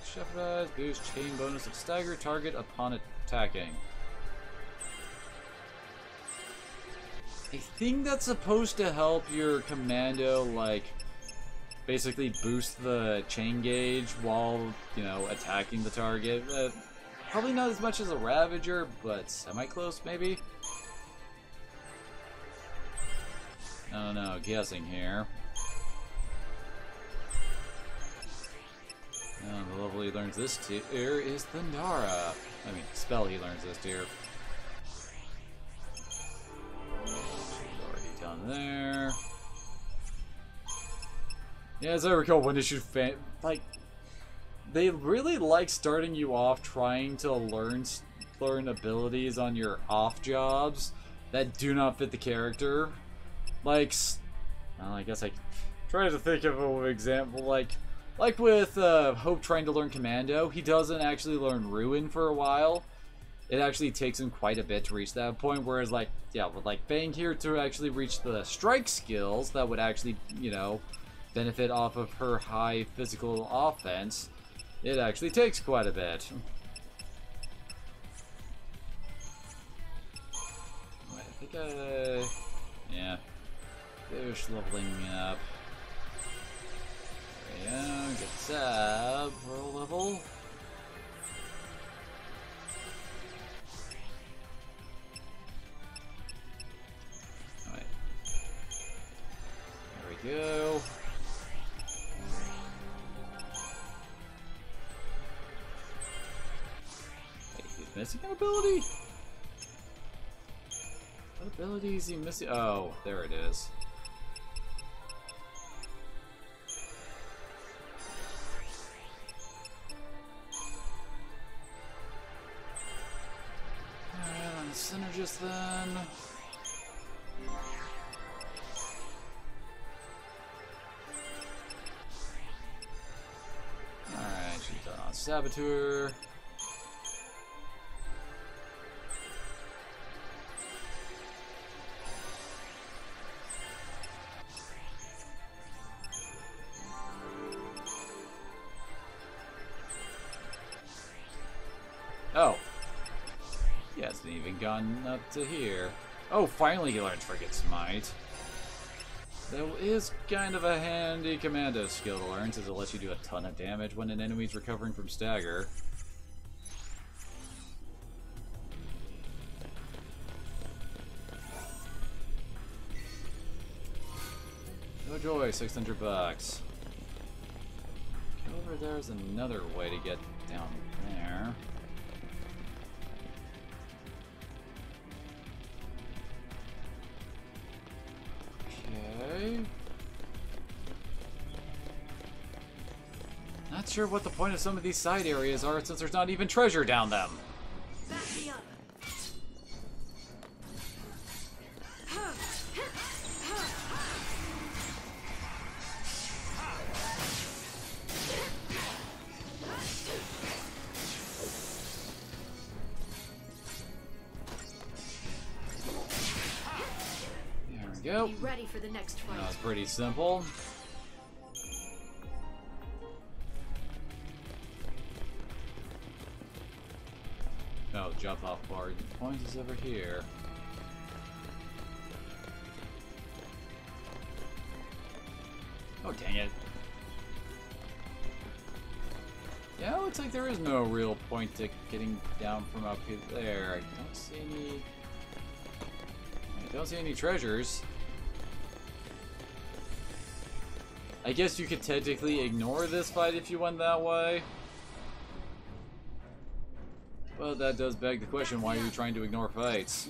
Shepherd boost chain bonus of stagger target upon attacking. I think that's supposed to help your commando, like, basically boost the chain gauge while, you know, attacking the target. Probably not as much as a Ravager, but semi-close, maybe? I don't know, guessing here. The level he learns this tier is the Nara. I mean, spell he learns this tier. Already done there. Yeah, as I recall, one issue like, they really like starting you off trying to learn abilities on your off jobs that do not fit the character. Like, well, I guess I try to think of an example, like with Hope trying to learn Commando, he doesn't actually learn Ruin for a while. It actually takes him quite a bit to reach that point, whereas, like, yeah, with, like, Fang here to actually reach the strike skills that would actually, you know, benefit off of her high physical offense, it actually takes quite a bit. I think yeah, finish leveling up. There we go, get Sab for a level. Alright. There we go. Missing an ability? What ability is he missing? Oh, there it is. Alright, on the Synergist then. Alright, she's done on Saboteur. Oh. He hasn't even gotten up to here. Oh, finally he learned Frigate Smite. That is kind of a handy commando skill to learn, since it lets you do a ton of damage when an enemy's recovering from stagger. No joy, 600 bucks. Over there's another way to get down there. Okay. Not sure what the point of some of these side areas are, since there's not even treasure down them. Back me up. Go. Be ready for the next fight. That was pretty simple. Oh, jump off bar. The point is over here. Oh, dang it. Yeah, it looks like there is no real point to getting down from up here. There. I don't see any... I don't see any treasures. I guess you could technically ignore this fight if you went that way. Well, that does beg the question, why are you trying to ignore fights?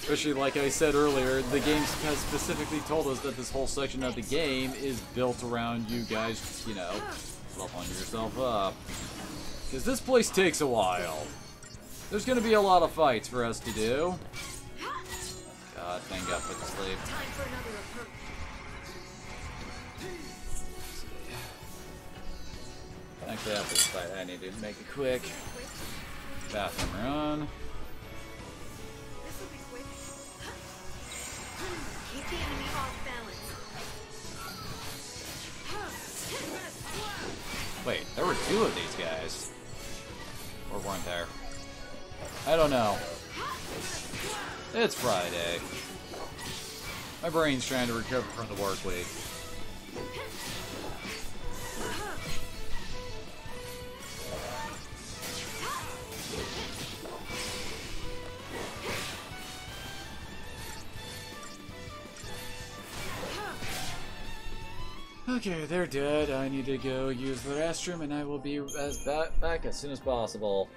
Especially like I said earlier, the game has specifically told us that this whole section of the game is built around you guys, you know, leveling yourself up. Because this place takes a while. There's going to be a lot of fights for us to do. God, thank God put to sleep. Time for another approach. Actually, after this fight, I need to make a quick bathroom run. This will be quick. Keep the enemy off balance. Wait, there were two of these guys. Or weren't there? I don't know. It's Friday. My brain's trying to recover from the work week. Okay, they're dead. I need to go use the restroom, and I will be back as soon as possible.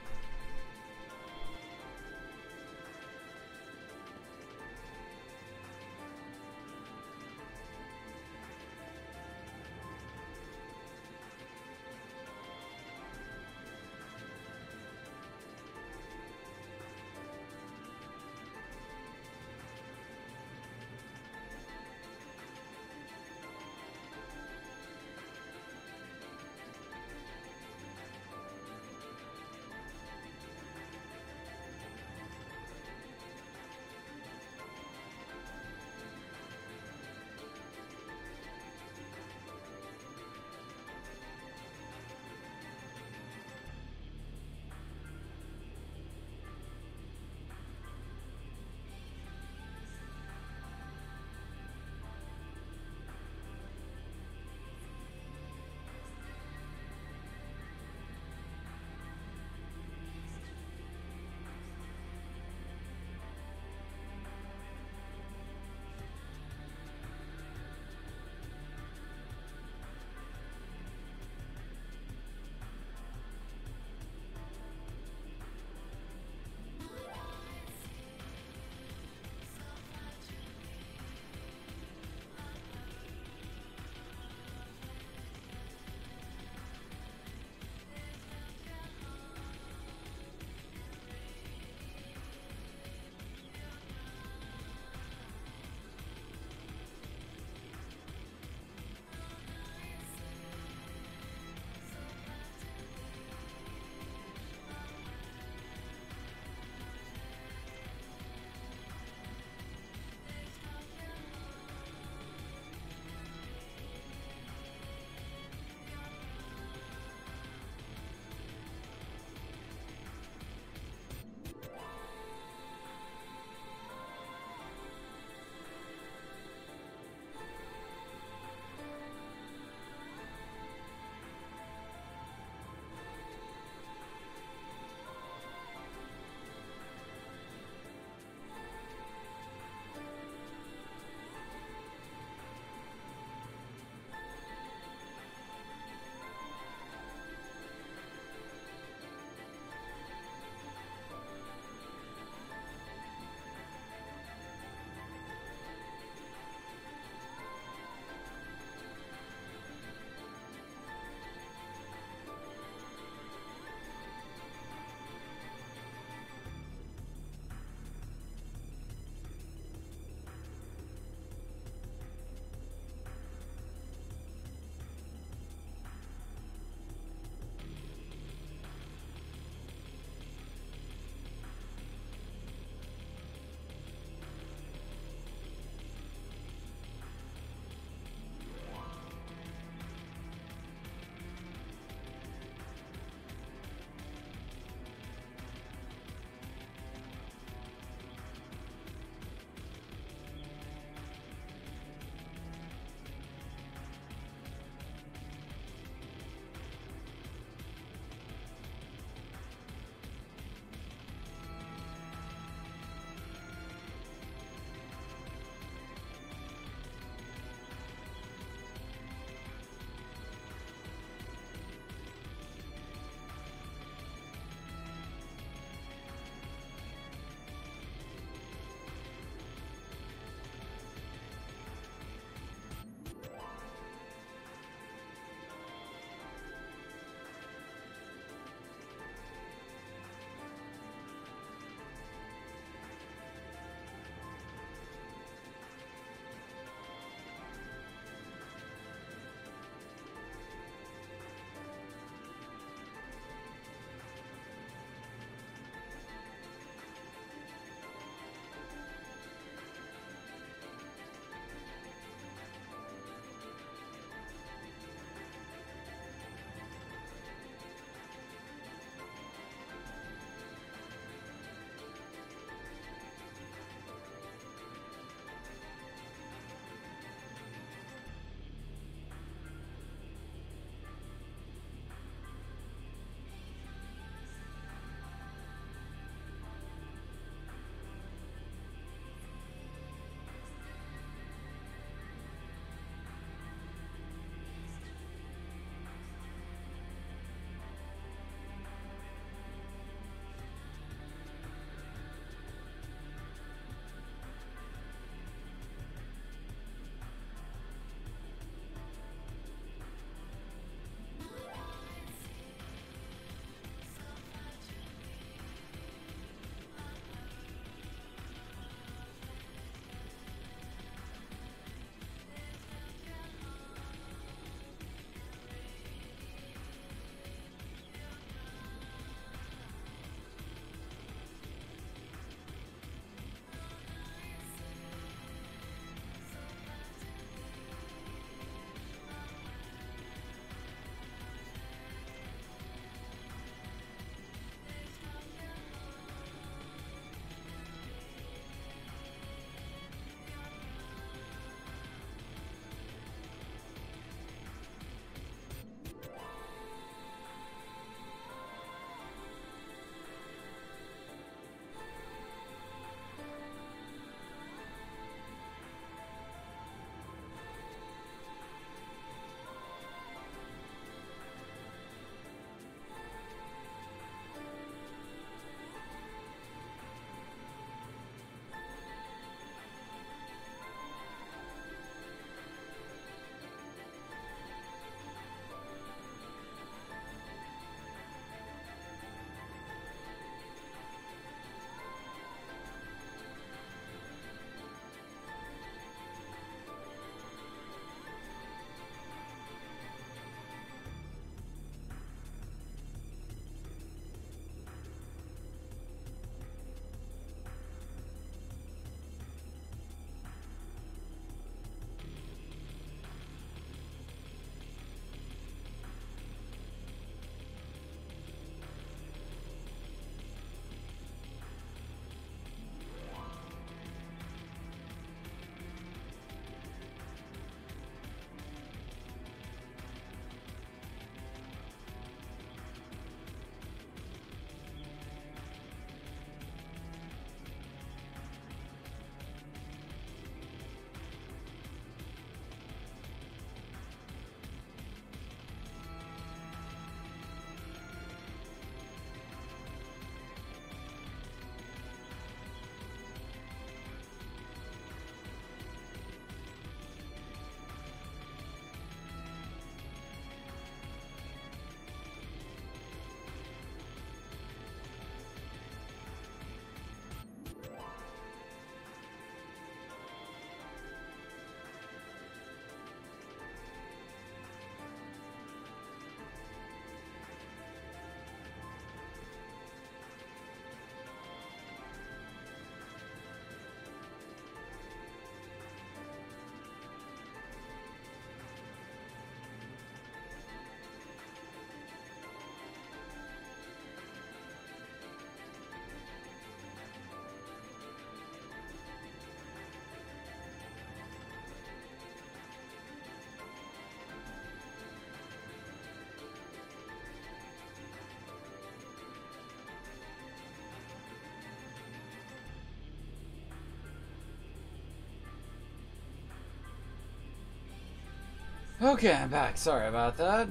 Okay, I'm back. Sorry about that.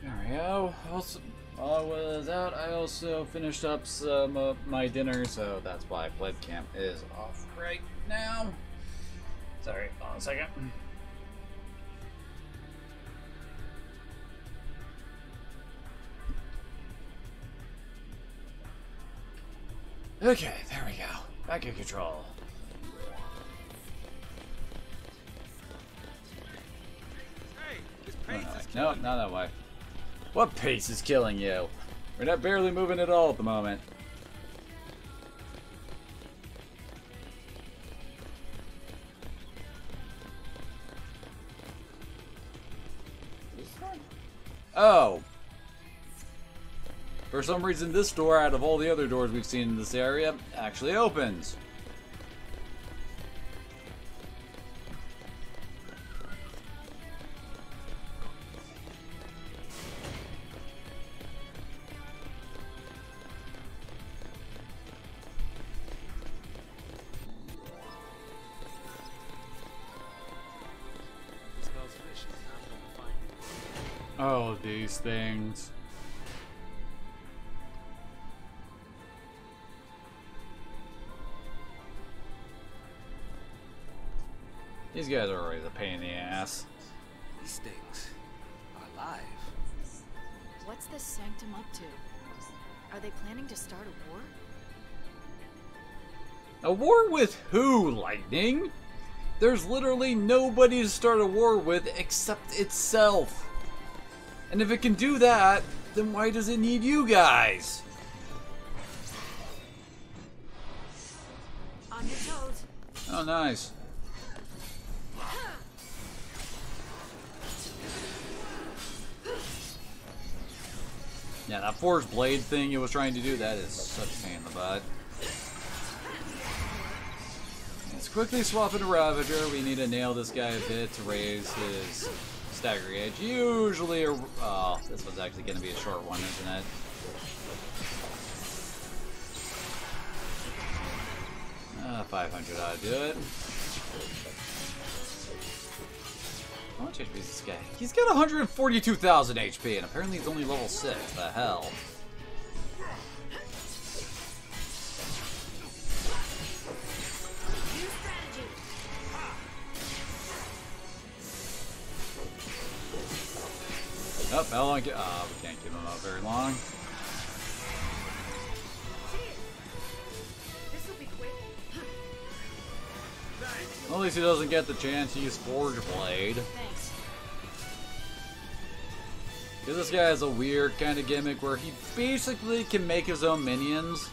There we go. Also, while I was out, I also finished up some of my dinner, so that's why webcam is off right now. Sorry, hold on a second. Okay, there we go. Back in control. Hey, this Oh, pace no, is no, not that way. What pace is killing you? We're not barely moving at all at the moment. Oh. For some reason, this door, out of all the other doors we've seen in this area, actually opens. smells fishy. I'm gonna find it. Oh, these things. These guys are always a pain in the ass. These things are alive. What's this sanctum up to? Are they planning to start a war? A war with who, Lightning? There's literally nobody to start a war with except itself. And if it can do that, then why does it need you guys? On your toes. Oh, nice. Yeah, that forged blade thing it was trying to do, that is such a pain in the butt. Let's quickly swap into Ravager. We need to nail this guy a bit to raise his stagger gauge. Usually, oh, this one's actually going to be a short one, isn't it? Ah, 500 ought to do it. How much HP is this guy? He's got 142,000 HP, and apparently he's only level 6. The hell? Oh, how long? We can't keep him up very long. At least he doesn't get the chance to use Forge Blade. Thanks. Because this guy has a weird kind of gimmick where he basically can make his own minions.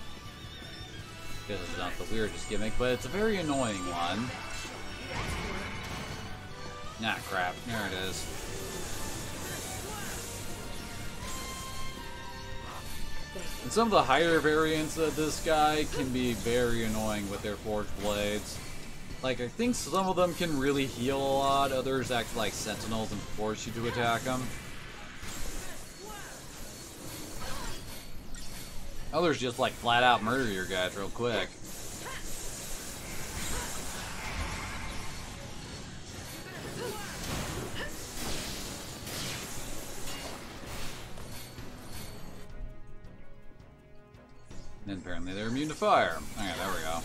Because it's not the weirdest gimmick, but it's a very annoying one. Nah, crap. There it is. And some of the higher variants of this guy can be very annoying with their Forged Blades. Like, I think some of them can really heal a lot, others act like sentinels and force you to attack them. Others just, like, flat out murder your guys real quick. And apparently they're immune to fire. Okay, there we go.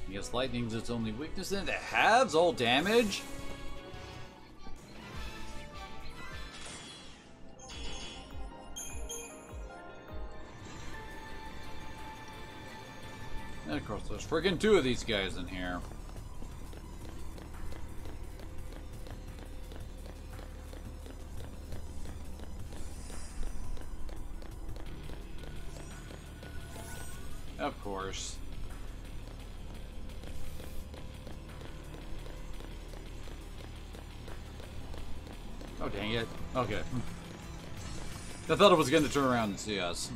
I guess lightning's its only weakness, and it halves all damage? And of course, there's friggin' two of these guys in here. Of course. Oh, dang it. Okay. I thought it was going to turn around and see us.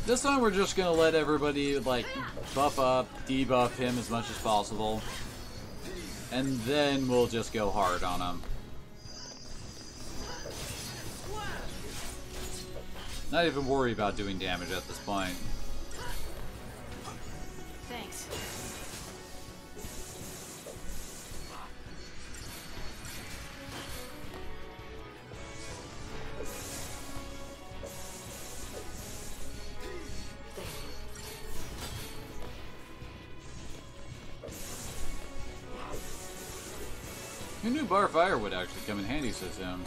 This time we're just gonna let everybody, like, buff up, debuff him as much as possible. And then we'll just go hard on him. Not even worry about doing damage at this point. Thanks. Who knew bar fire would actually come in handy, says him.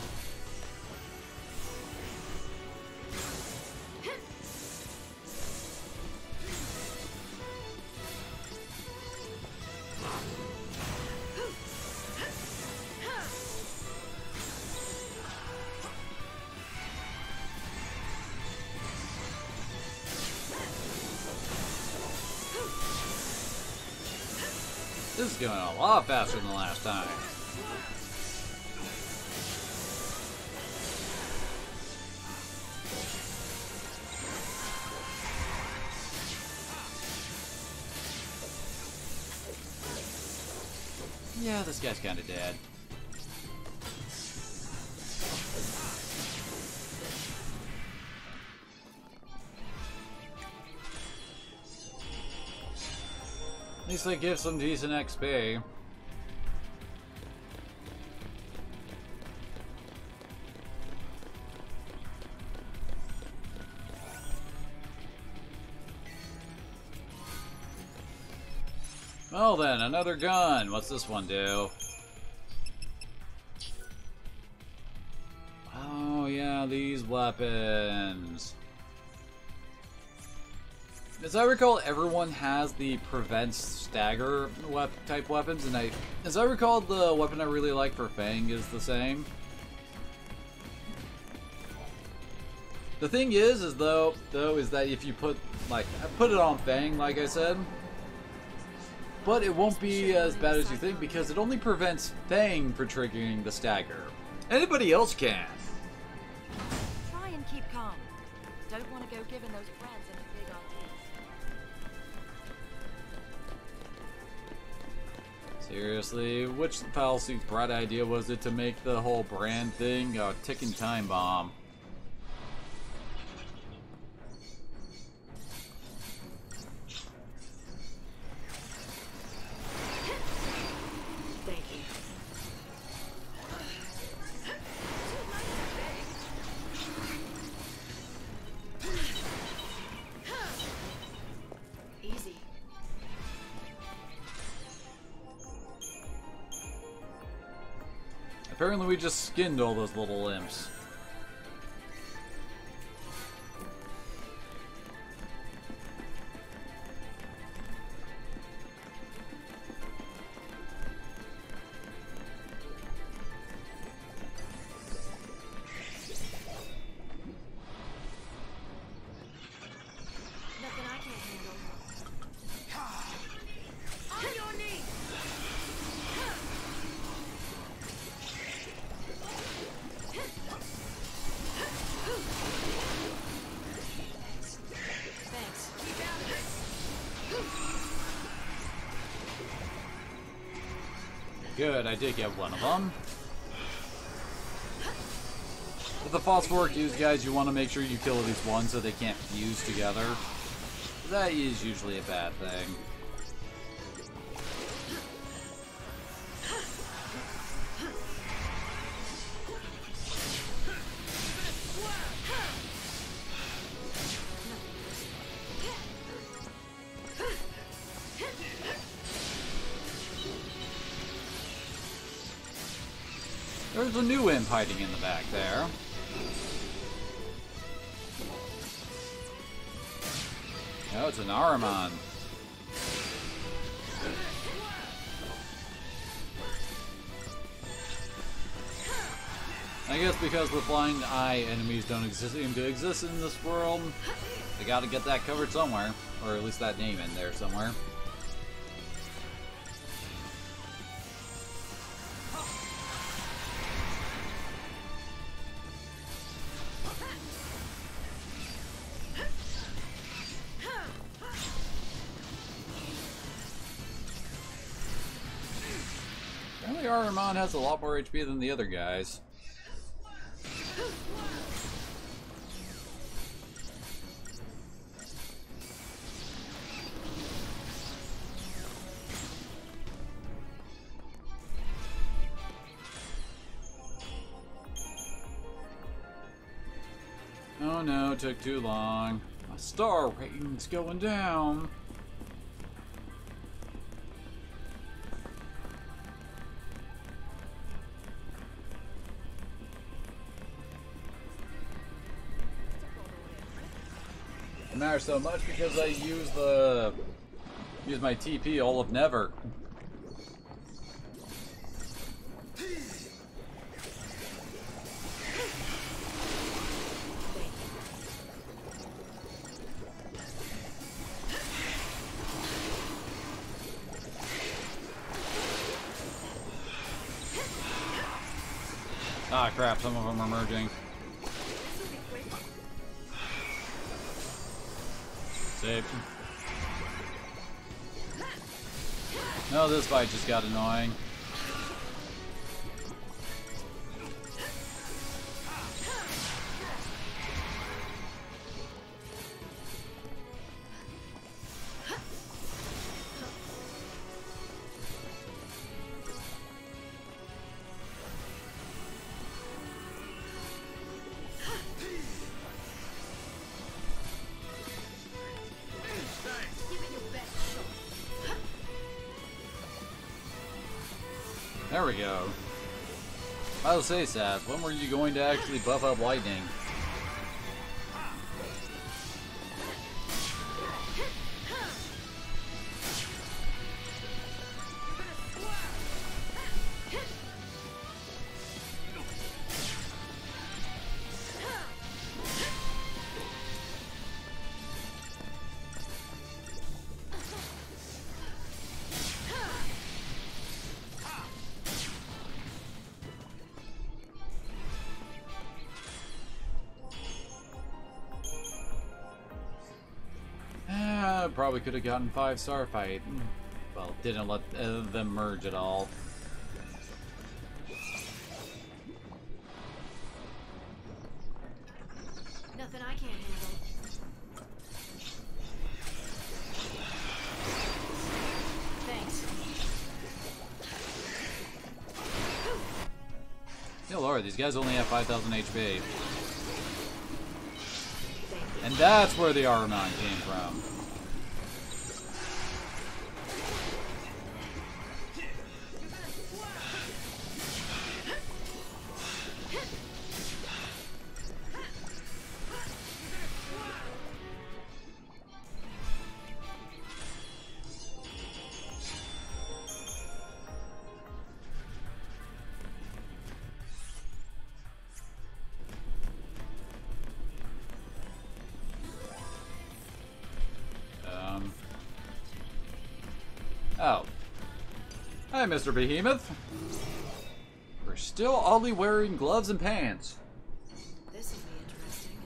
This is going a lot faster than the last time. Yeah, this guy's kinda dead. At least they give some decent XP. Well then, another gun. What's this one do? Oh yeah, these weapons. As I recall, everyone has the prevents stagger type weapons, and as I recall, the weapon I really like for Fang is the same. The thing is that if you put, like, I put it on Fang, like I said, but it won't be as bad as you think because it only prevents Fang for triggering the stagger. Anybody else can. Try and keep calm. Don't want to go giving those brands any big ideas. Seriously, which Foulsuit's bright idea was it to make the whole brand thing a ticking time bomb? Thank you. Easy. Apparently we just skinned all those little imps. Nothing I can't handle. On your knees! Thanks. Good, I did get one of them. With the phosphoric fuse, guys, you want to make sure you kill at least one so they can't fuse together. That is usually a bad thing. There's a new imp hiding in the back there. Oh, it's an Ahriman. I guess because the flying eye enemies don't seem to exist in this world, They gotta get that covered somewhere. Or at least that name in there somewhere. Apparently Aramon has a lot more HP than the other guys. Oh no, it took too long. My star rating's going down. It matters so much because I use my TP all of never. Ah crap, some of them are merging. Saved. No, this fight just got annoying. There we go. I'll say, Seth, when were you going to actually buff up lightning? Probably could have gotten 5-star fight. Well, didn't let them merge at all. Nothing I can't handle. Thanks. Yeah, Lord, these guys only have 5,000 HP. And that's where the Aramon came from. Oh. Hi, Mr. Behemoth. We're still oddly wearing gloves and pants. This will be interesting.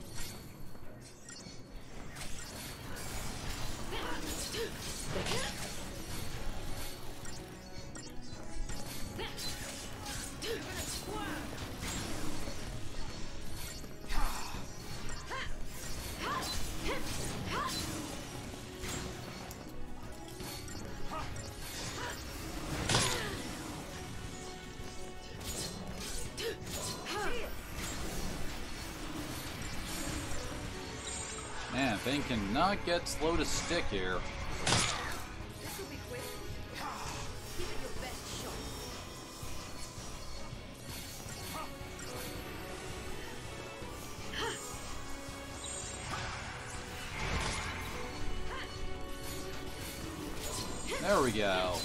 Man, Fang cannot get slow to stick here. There we go.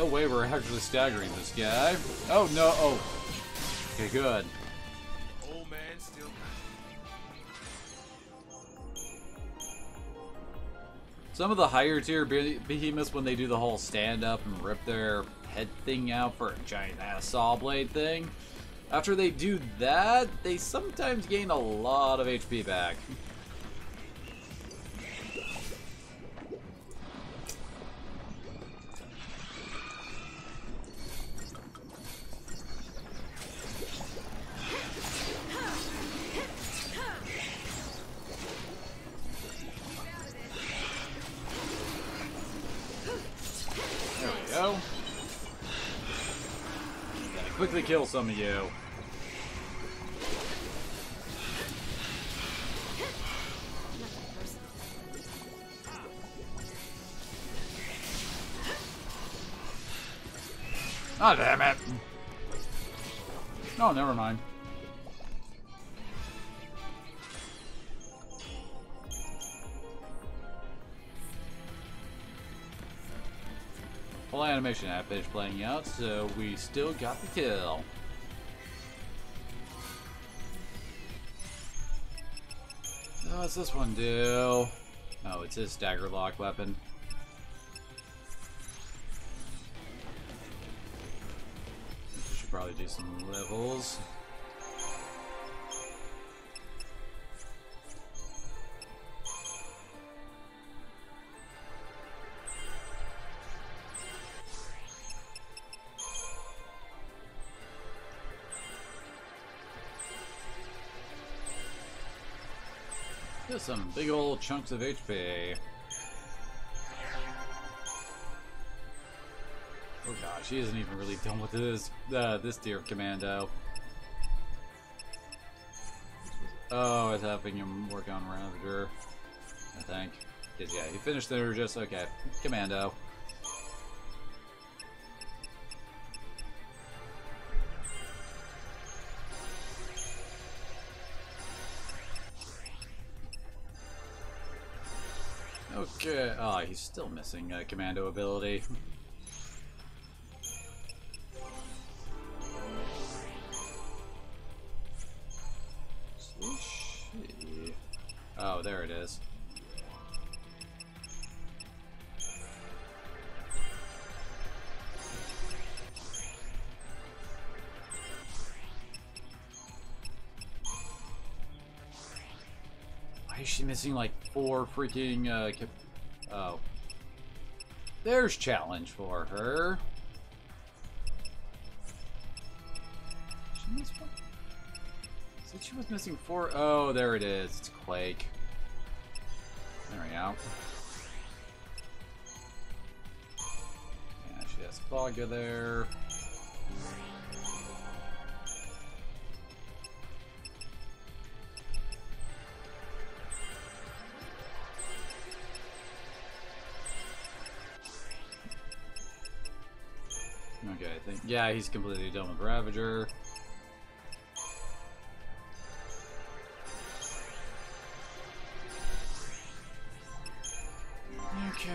way we're actually staggering this guy. Oh, no. Oh. Okay, good. Old man still got Some of the higher tier behemoths, when they do the whole stand up and rip their head thing out for a giant ass saw blade thing, after they do that, they sometimes gain a lot of HP back. Quickly kill some of you. Oh, damn it. Oh, never mind. Full animation app finished playing out, so we still got the kill. Oh, what's this one do? Oh, it's his stagger lock weapon. We should probably do some levels. Just some big old chunks of HP. Oh gosh, he isn't even really done with this tier of commando. Oh, it's having him work on Ravager, I think. Because yeah, he finished there just okay. Commando. Okay, oh, he's still missing commando ability. Oh, there it is. Why is she missing like 4 freaking oh. There's challenge for her. She missed one? Said she was missing 4. Oh, there it is. It's Quake. There we go. Yeah, she has Fogga there. Okay, I think, yeah, he's completely done with Ravager. Okay.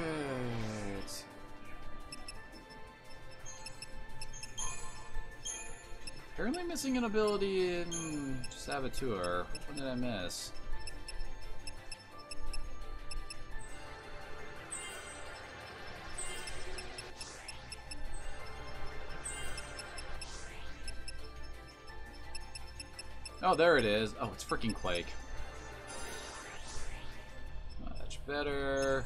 Apparently missing an ability in Saboteur. Which one did I miss? Oh, there it is. Oh, it's freaking Quake. Much better.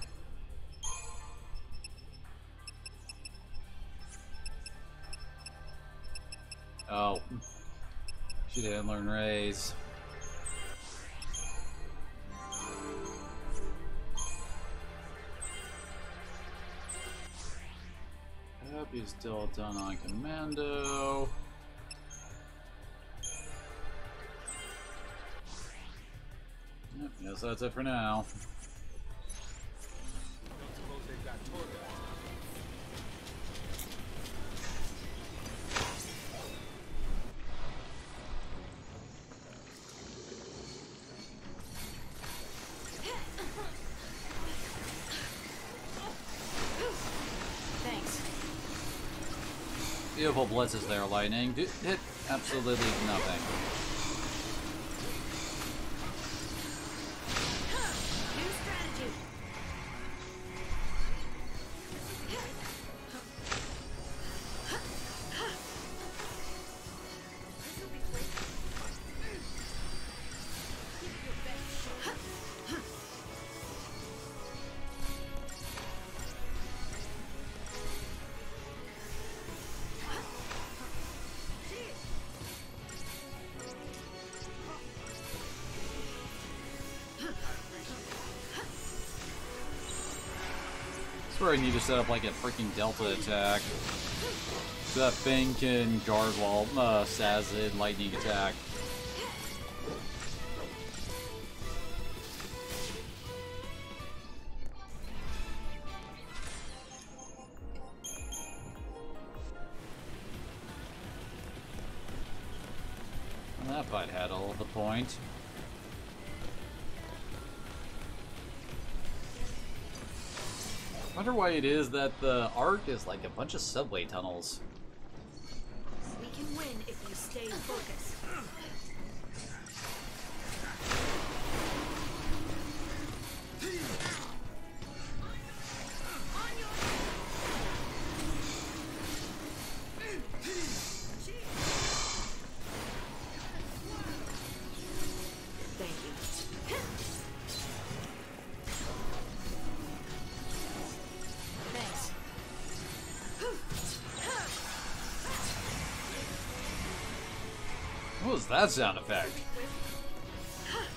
Oh. She didn't learn Raise. Yep, he's still done on Commando. Yep, guess that's it for now. Beautiful blitzes there, lightning. Hit absolutely nothing. New strategy. That's where I need to set up like a freaking Delta attack. So that thing can guard while Sazid lightning attack. Well, that fight had all of the point. I wonder why it is that the arc is like a bunch of subway tunnels. We can win if you stay focused. Thank you. Thanks. What was that sound effect?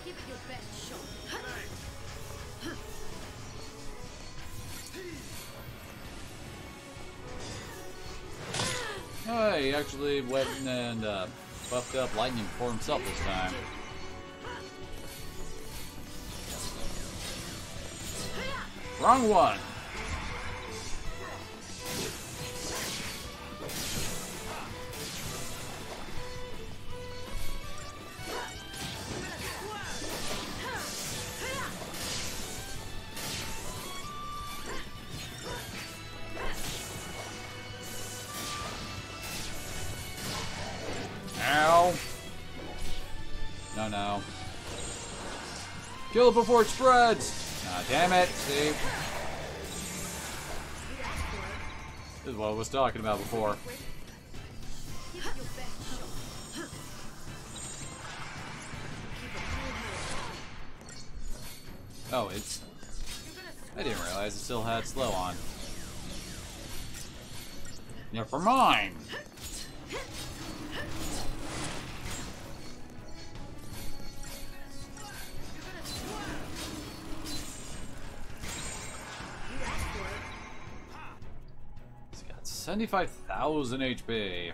Give it your best shot. Oh, he actually went and buffed up lightning for himself this time. Wrong one! Ow! No, no. Kill it before it spreads! Ah, damn it, see? This is what I was talking about before. Give it your best shot. Oh, it's... I didn't realize it still had slow on. Never mind! It's got 75,000 HP.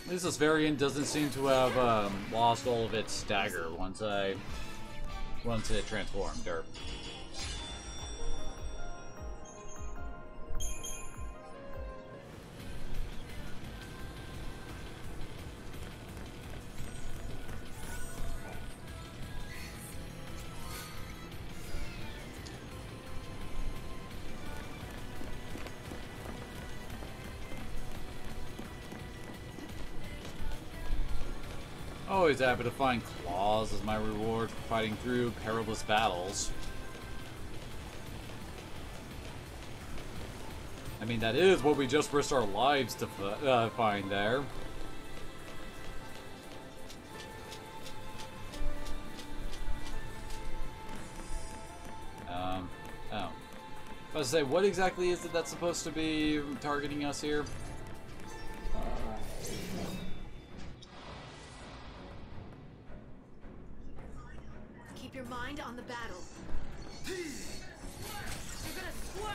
At least this variant doesn't seem to have lost all of its stagger once it transformed. Or always happy to find claws as my reward for fighting through perilous battles. I mean, that is what we just risked our lives to find there. Oh. I was to say, what exactly is it that's supposed to be targeting us here? Keep your mind on the battle. You're gonna squirm.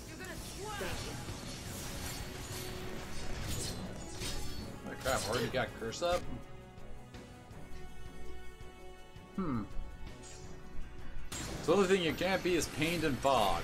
You're gonna squirm. Oh crap, already got curse up? So the only thing you can't be is pained and fogged.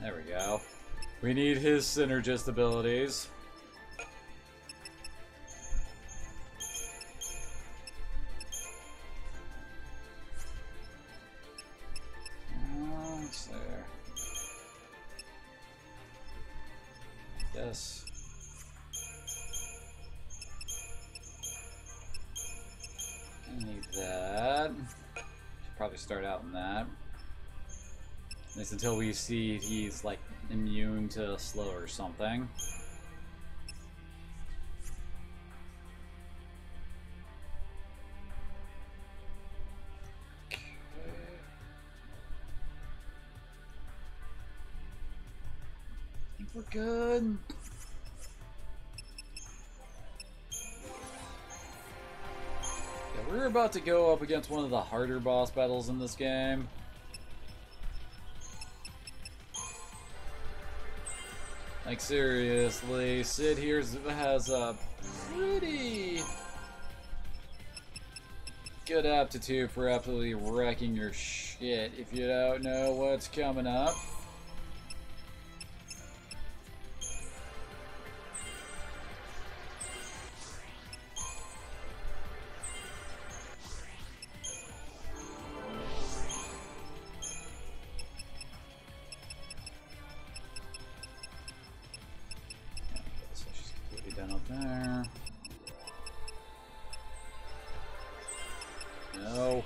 There we go. We need his synergist abilities. What's there? Yes. I need that. Should probably start out in that. At least until we see he's like immune to slow or something. Okay. I think we're good. Yeah, we're about to go up against one of the harder boss battles in this game. Like, seriously, Sid here has a pretty good aptitude for absolutely wrecking your shit if you don't know what's coming up. Down up there. No.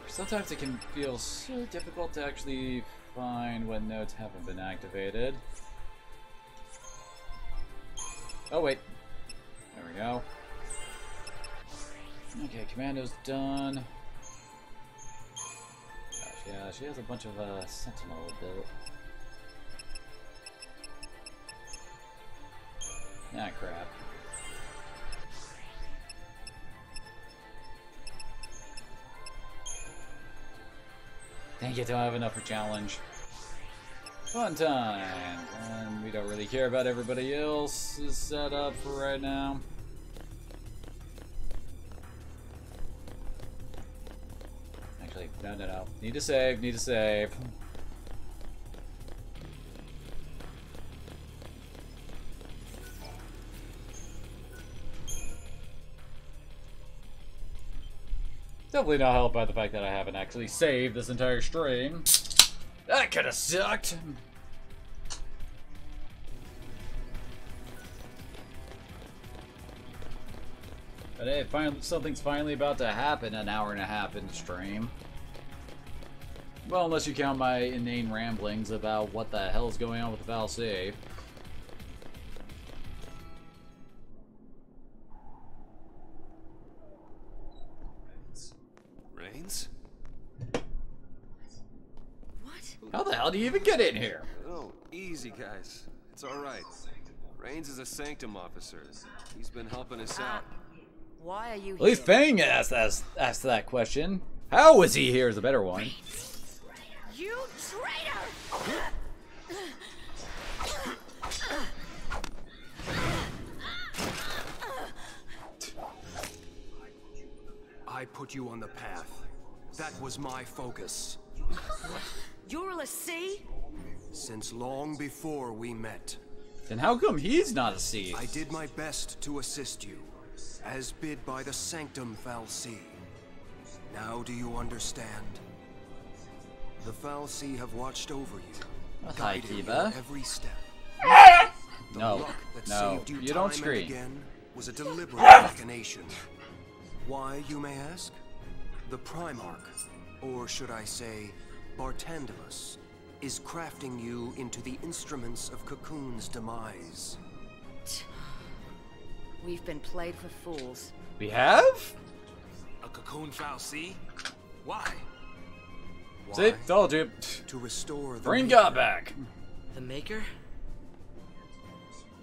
Sometimes it can feel so difficult to actually find when notes haven't been activated. Oh wait. There we go. Okay, commando's done. Gosh, yeah, she has a bunch of sentinel built. Ah, crap. Dang it, don't have enough for challenge. Fun time! And we don't really care about everybody else's setup for right now. Actually, no. Need to save. Definitely not helped by the fact that I haven't actually saved this entire stream. That could have sucked. But hey, something's finally about to happen an hour and a half in the stream. Well, unless you count my inane ramblings about what the hell is going on with the Val C. How the hell do you even get in here? Oh, easy, guys. It's all right. Raines is a Sanctum officer. He's been helping us out. Why are you At least Fang asked that question. How is he here is a better one. You traitor! I put you on the path. That was my focus. You're a Lassie? Since long before we met. Then how come he's not a C? I did my best to assist you, as bid by the Sanctum Fal'Cie. Now do you understand? The Fal'Cie have watched over you, guided you at every step. The luck that saved you don't time scream. and again was a deliberate machination. Why, you may ask? The Primarch, or should I say, Bartandalus, is crafting you into the instruments of Cocoon's demise. We've been played for fools. We have? A Cocoon Fal'Cie? Why? See, told you. To restore the Bring God back. The Maker?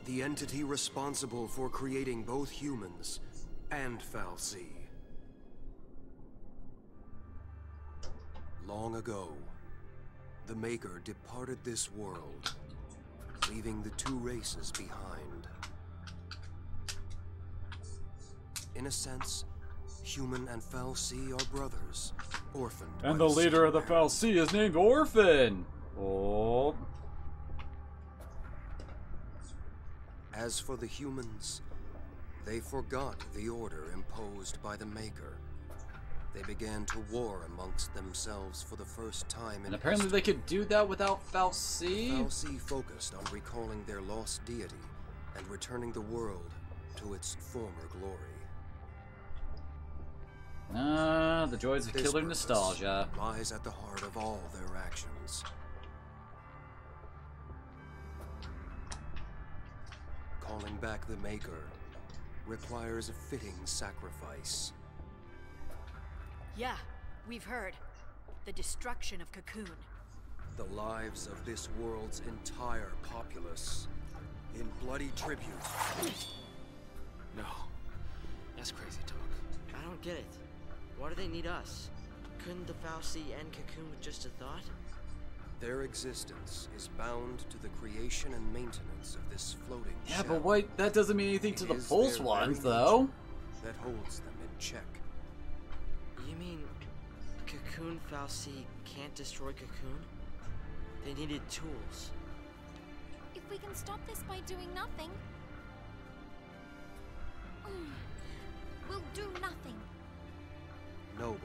The entity responsible for creating both humans and Fal'Cie. Long ago, the Maker departed this world, leaving the two races behind. In a sense, human and Fal'Cie are brothers, orphaned. And by the leader of the city Foul Sea is named Orphan. Oh. As for the humans, they forgot the order imposed by the Maker. They began to war amongst themselves for the first time in And apparently they could do that without Foul Sea? Foul Sea focused on recalling their lost deity and returning the world to its former glory. Ah, the joys of This killer purpose nostalgia. lies at the heart of all their actions. Calling back the Maker requires a fitting sacrifice. Yeah, we've heard. The destruction of Cocoon. The lives of this world's entire populace in bloody tribute. No. That's crazy talk. I don't get it. Why do they need us? Couldn't the Foul Sea end Cocoon with just a thought? Their existence is bound to the creation and maintenance of this floating Yeah, shell. but wait, that doesn't mean anything to It the is Pulse their ones, very though. nature that holds them in check. You mean Cocoon Foul Sea can't destroy Cocoon? They needed tools. If we can stop this by doing nothing, we'll do nothing. Noble.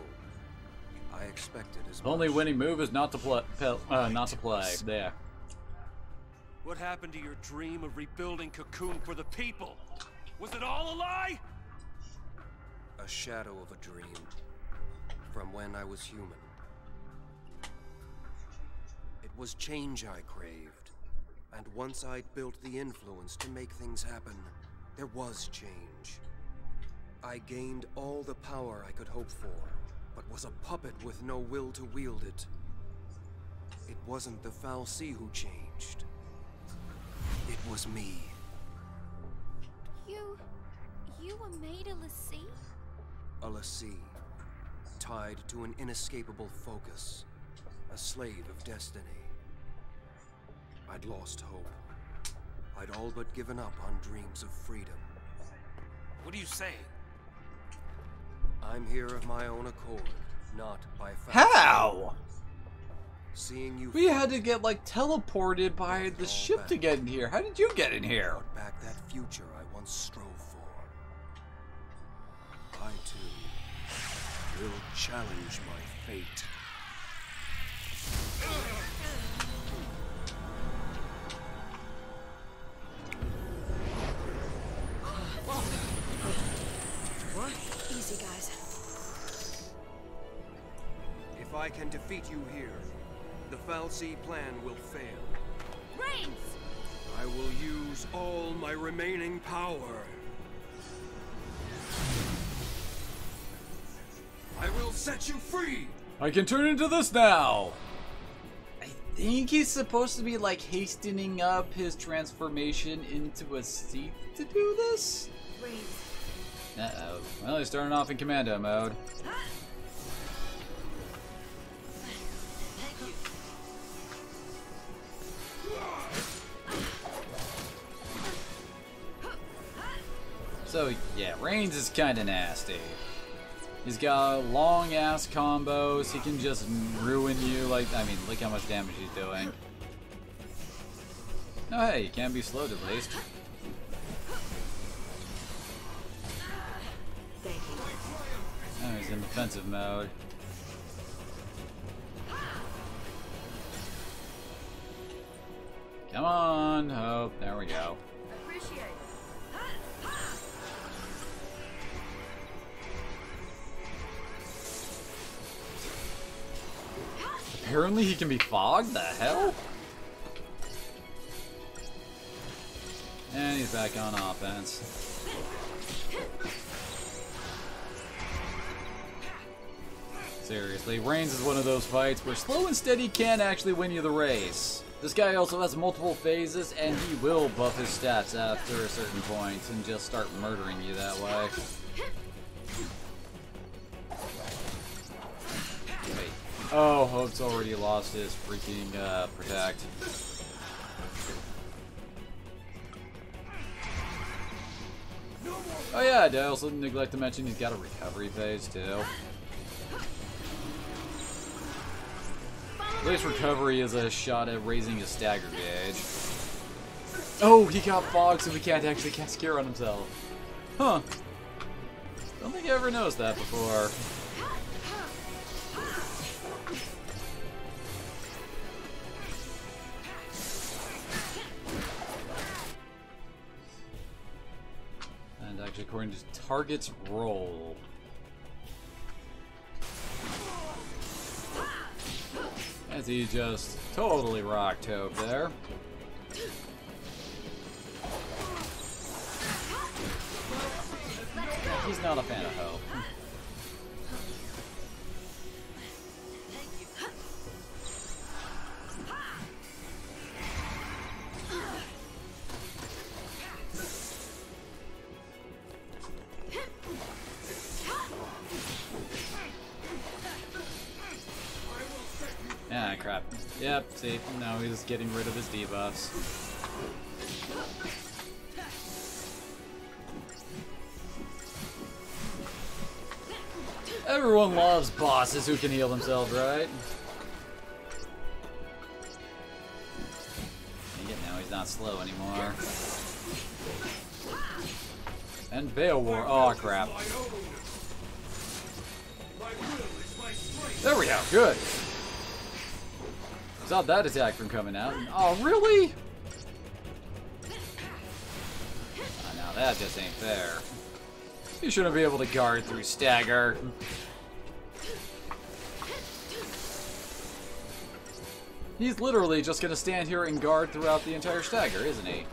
I expected as Only much. winning move is not to play. There. What happened to your dream of rebuilding Cocoon for the people? Was it all a lie? A shadow of a dream. From when I was human. It was change I craved. And once I'd built the influence to make things happen, there was change. I gained all the power I could hope for, but was a puppet with no will to wield it. It wasn't the Foul Sea who changed. It was me. You were made a lassie? A lassie, tied to an inescapable focus, a slave of destiny. I'd lost hope. I'd all but given up on dreams of freedom. What are you saying? I'm here of my own accord, not by Foul How? Sea. Seeing you We fight had to get, like, teleported by the ship to get in here. How did you get in here? brought back that future I once strove for. I, too, will challenge my fate. Easy, guys. If I can defeat you here, the Foul Sea plan will fail. Reigns! I will use all my remaining power. I will set you free! I can turn into this now! I think he's supposed to be, like, hastening up his transformation into a Seath to do this? Reigns. Uh-oh. Well, he's starting off in commando mode. So, yeah, Reigns is kinda nasty. He's got long-ass combos, he can just ruin you, like, I mean, look how much damage he's doing. Oh, hey, you can't be slowed at least. Thank you. Oh, he's in defensive mode. Come on! Oh, there we go. Appreciate it. Apparently he can be fogged? The hell? And he's back on offense. Seriously, Reigns is one of those fights where slow and steady can actually win you the race. This guy also has multiple phases, and he will buff his stats after a certain point and just start murdering you that way. Wait. Oh, Hope's already lost his freaking protect. Oh yeah, did I also neglect to mention he's got a recovery phase too? At least recovery is a shot at raising his stagger gauge. Oh, he got fogged, so he can't actually cast Cure on himself. Huh. Don't think I ever noticed that before. And actually, according to target's roll. As he just totally rocked Hope there. He's not a fan of Hope. Ah, crap. Yep, see, now he's getting rid of his debuffs. Everyone loves bosses who can heal themselves, right? Now he's not slow anymore. And Beowar. Oh, crap. There we go, good. Stop that attack from coming out. Oh, really? Oh, now that just ain't fair. You shouldn't be able to guard through stagger. He's literally just gonna stand here and guard throughout the entire stagger, isn't he?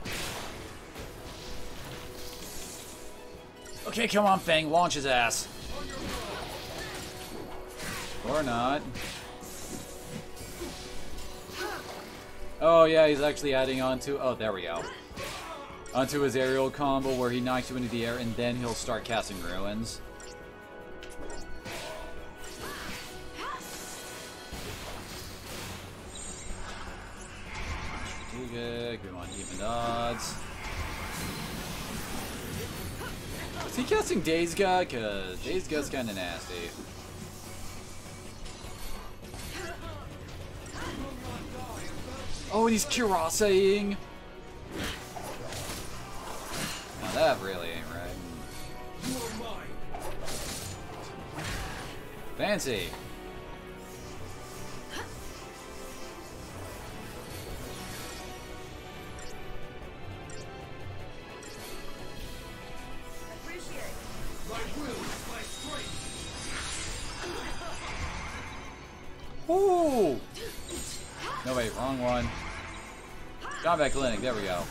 Okay, come on, Fang, launch his ass. Or not. Oh yeah, he's actually adding on to... Oh, there we go. Onto his aerial combo where he knocks you into the air and then he'll start casting ruins. Strategic, we want even odds. Is he casting Daze God? Cause Daze God's kinda nasty. Oh, and he's Kirasaing. Now that really ain't right. Fancy. Ooh! No, wait, wrong one. Combat Clinic, there we go.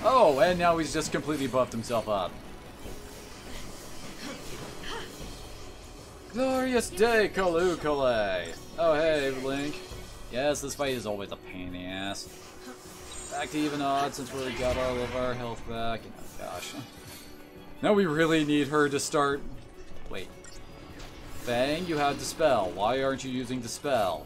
Oh, and now he's just completely buffed himself up. Glorious day, Kalukale! Oh, hey, Link. Yes, this fight is always a pain in the ass. Back to even odds since we got all of our health back. Oh, gosh. Now we really need her to start... Wait. Fang, you have Dispel. Why aren't you using Dispel?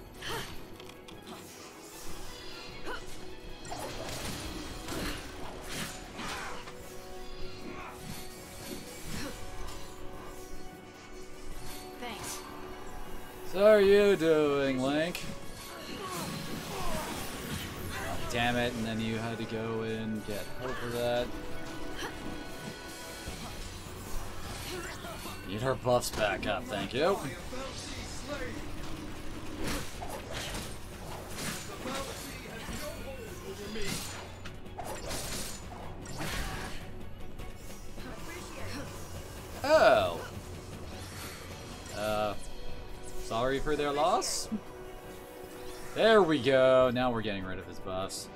Thanks. So are you doing, Link? Damn it, and then you had to go and get help for that. Need her buffs back up, thank you. Oh. Sorry for their loss? There we go. Now we're getting rid of his buffs.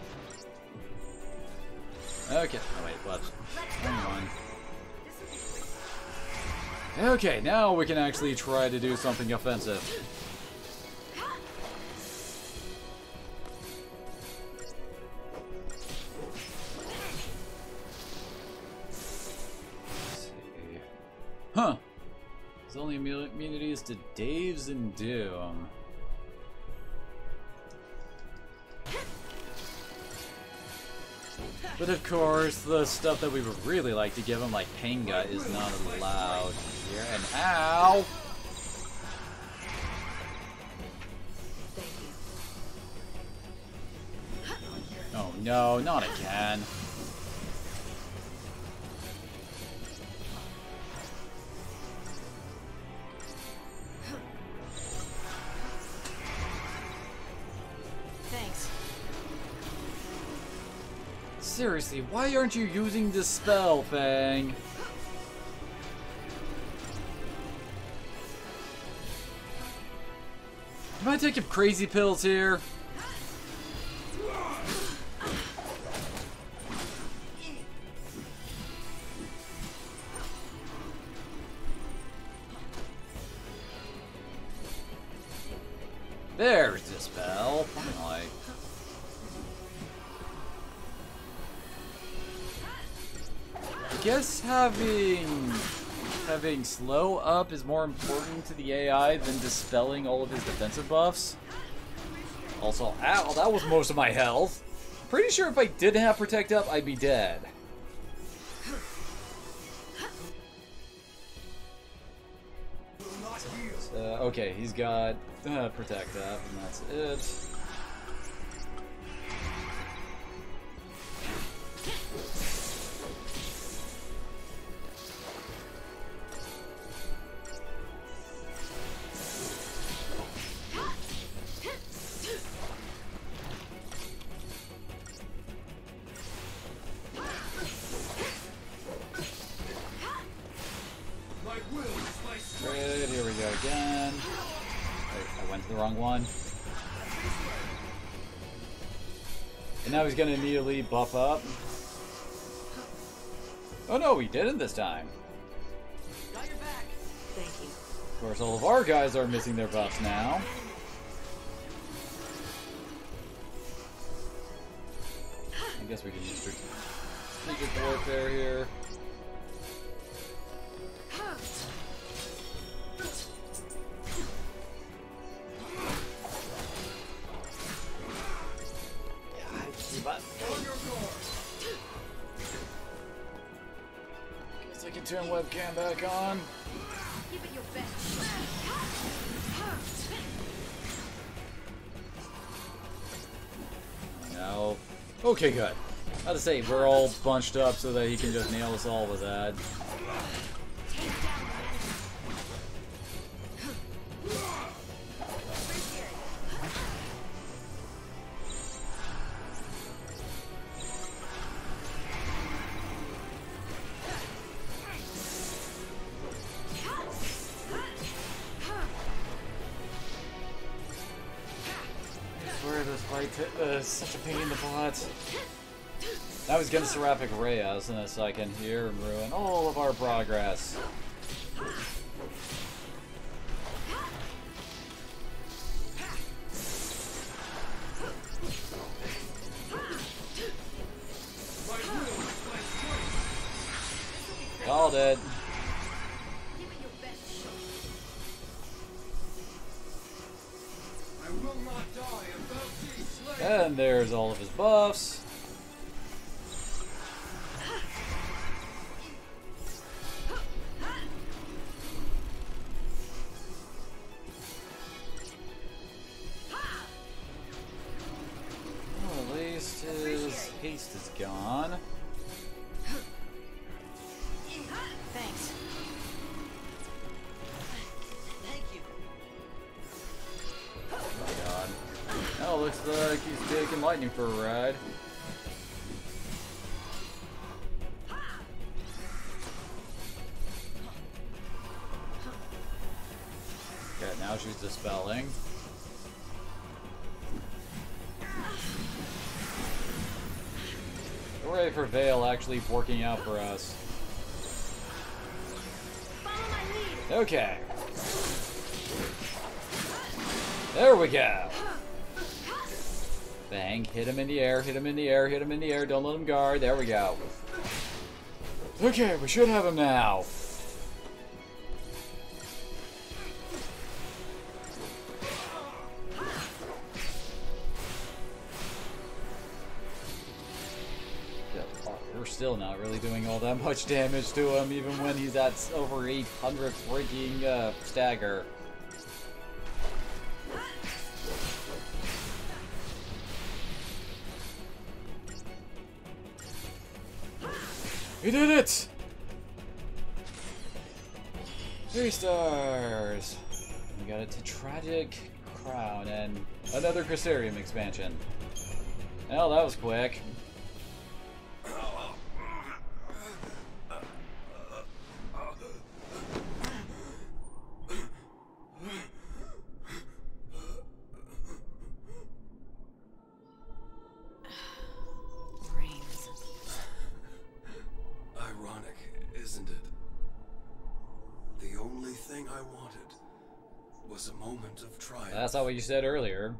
Okay. Oh wait, what? Hang on. Okay, now we can actually try to do something offensive. Let's see. Huh. There's only immunities to Daves and Doom. But of course, the stuff that we would really like to give him, like Pain Gut, is not allowed here. And ow! Thank you. Oh no, not again. Thanks. Seriously, why aren't you using this spell, Fang? Am I taking crazy pills here? There's the spell. Finally. I guess having slow up is more important to the AI than dispelling all of his defensive buffs. Also, ow, that was most of my health. Pretty sure if I didn't have protect up, I'd be dead. Okay, he's got protect up, and that's it. Good, here we go again. Wait, I went to the wrong one. And now he's gonna immediately buff up. Oh no, he didn't this time. Got your back. Thank you. Of course, all of our guys are missing their buffs now. I guess we can use strategic warfare here. Guess I can turn webcam back on. Give it your best. No. Okay, good. I have to say, we're all bunched up so that he can just nail us all with that. Such a pain in the butt. Now he's getting Seraphic Reyes in a second here and ruin all of our progress. Called it. And there's all of his buffs. Well, at least his haste is gone. Thanks. Thank you. Oh my god. Oh, looks like he's taking lightning for a ride. Okay, now she's dispelling. Hooray for Vale actually working out for us. Okay. There we go. Bang, hit him in the air, hit him in the air, hit him in the air, don't let him guard. There we go. Okay, we should have him now. We're still not really doing all that much damage to him, even when he's at over 800 freaking stagger. We did it! 3 stars. We got a Tragic Crown and another Crystarium expansion. Well, that was quick. Was a moment of triumph. That's not what you said earlier.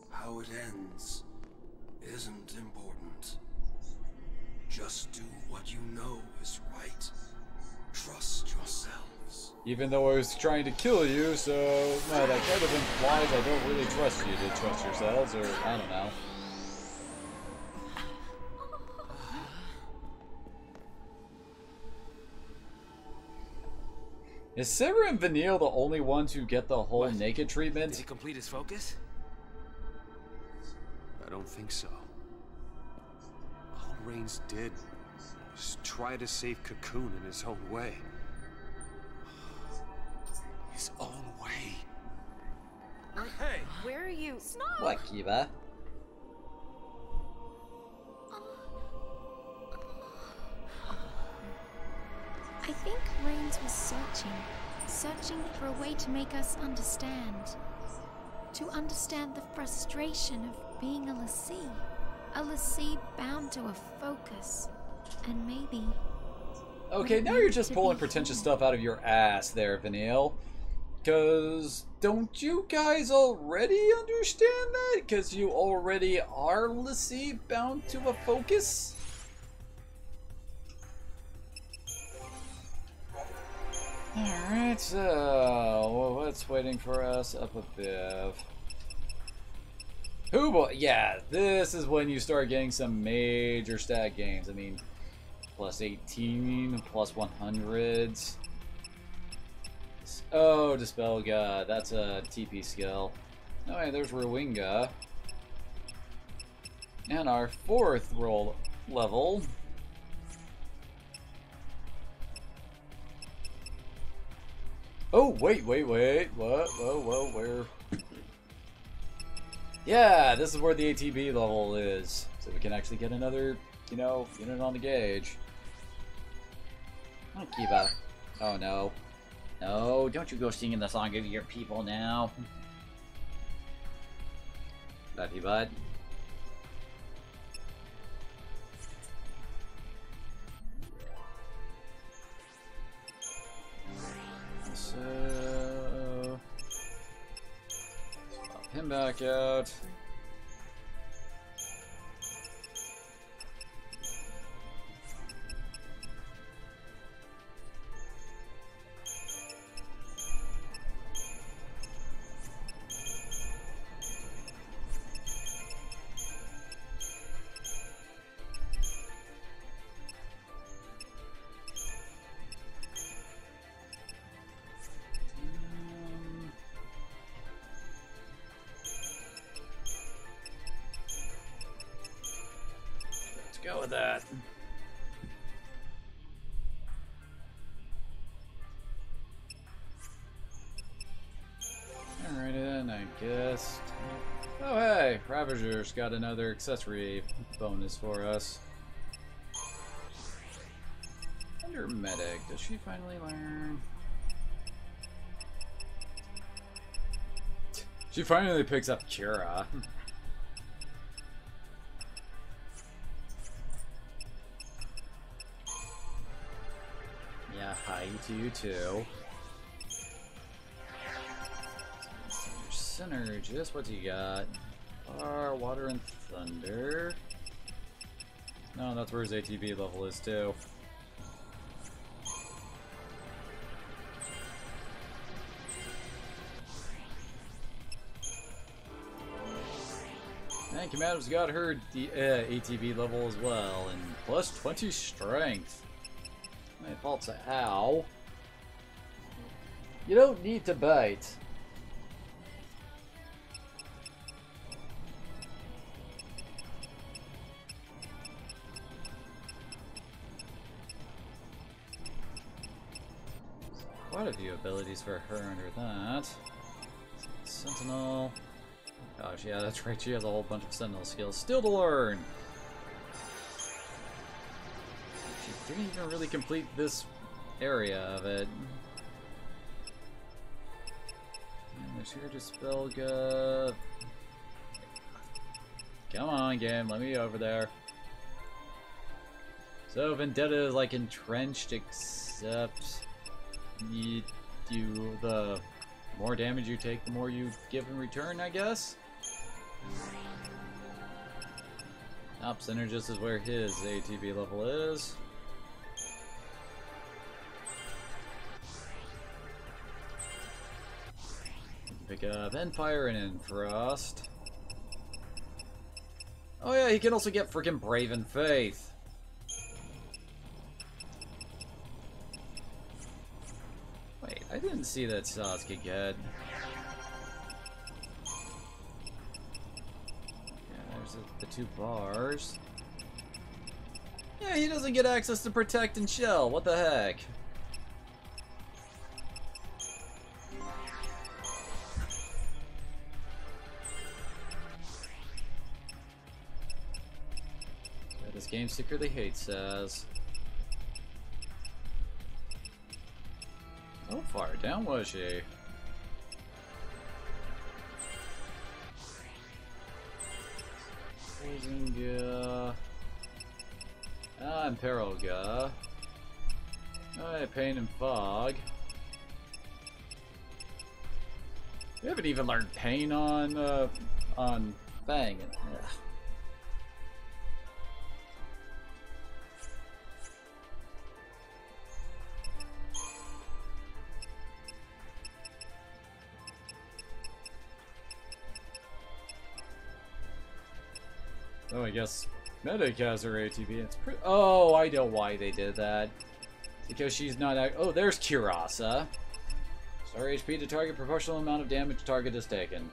How it ends isn't important. Just do what you know is right. Trust yourselves. Even though I was trying to kill you, so well, that kind of implies I don't really trust you to trust yourselves, or I don't know. Is Sivir and Vanille the only ones who get the whole naked treatment? Did he complete his focus? I don't think so. All Reigns did was try to save Cocoon in his own way. His own way. Hey! Where are you? What, Kiva? I think Reigns was searching for a way to make us understand. To understand the frustration of being a l'Cie bound to a focus, and maybe... Okay, now you're just pulling pretentious stuff out of your ass there, Vanille. Because don't you guys already understand that? Because you already are l'Cie bound to a focus? Alright, so what's waiting for us up above? Oh boy, yeah, this is when you start getting some major stat gains. I mean, plus 18, plus 100s. Oh, Dispel God, that's a TP skill. Oh, hey, there's Ruinga. And our 4th roll level. Oh, wait. What? Whoa, where? Yeah, this is where the ATB level is. So we can actually get another, unit on the gauge. Oh, Kiva. Oh, no. No, don't you go singing the song to your people now. Love you, bud. So, swap him back out. Go with that. Alright then, I guess. Oh hey, Ravager's got another accessory bonus for us. Under Medic, does she finally learn? She finally picks up Cura. Yeah, hi to you too. Synergist, what do you got? Fire, Water, and Thunder. No, that's where his ATB level is too. And Commando's got her ATB level as well, and plus 20 strength. My fault's a ow. You don't need to bite. quite a few abilities for her under that. Sentinel. Gosh, yeah, that's right. She has a whole bunch of Sentinel skills still to learn. She didn't even really complete this area of it. And there's here Dispelga. Come on, game, let me over there. So Vendetta is like entrenched, except the more damage you take, the more you give in return, I guess. Synergist is where his ATB level is. Pick up Empire and Infrost. Oh yeah, he can also get freaking Brave and Faith. Wait, I didn't see that Sasuke get. Yeah, there's the 2 bars. Yeah, he doesn't get access to Protect and Shell. What the heck? This game secretly hates Saz. How far down was she? Poisonga. Imperoga. Pain and Fog. We haven't even learned Pain on Fang. Ugh. Oh, I guess Medic has her ATB. It's oh, I know why they did that. Because she's not. Oh, there's Kurasa. Star HP to target, proportional amount of damage target is taken.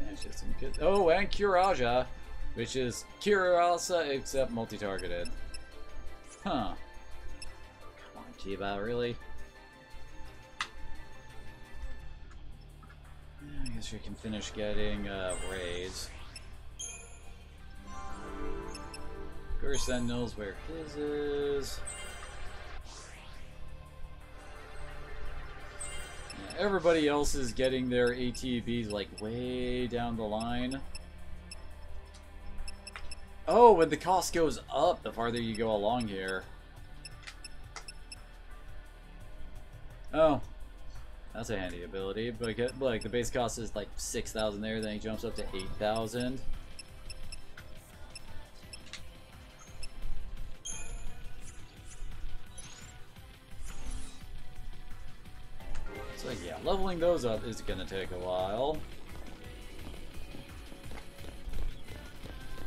Yeah, she has some good. Oh, and Kuraja, which is Kurasa except multi-targeted. Huh. Come on, Kiba, really? I guess we can finish getting raids. Guru Sentinels where his is. Yeah, everybody else is getting their ATBs like way down the line. Oh, and the cost goes up the farther you go along here. Oh. That's a handy ability, but like the base cost is like 6,000 there, then he jumps up to 8,000. So yeah, leveling those up is gonna take a while.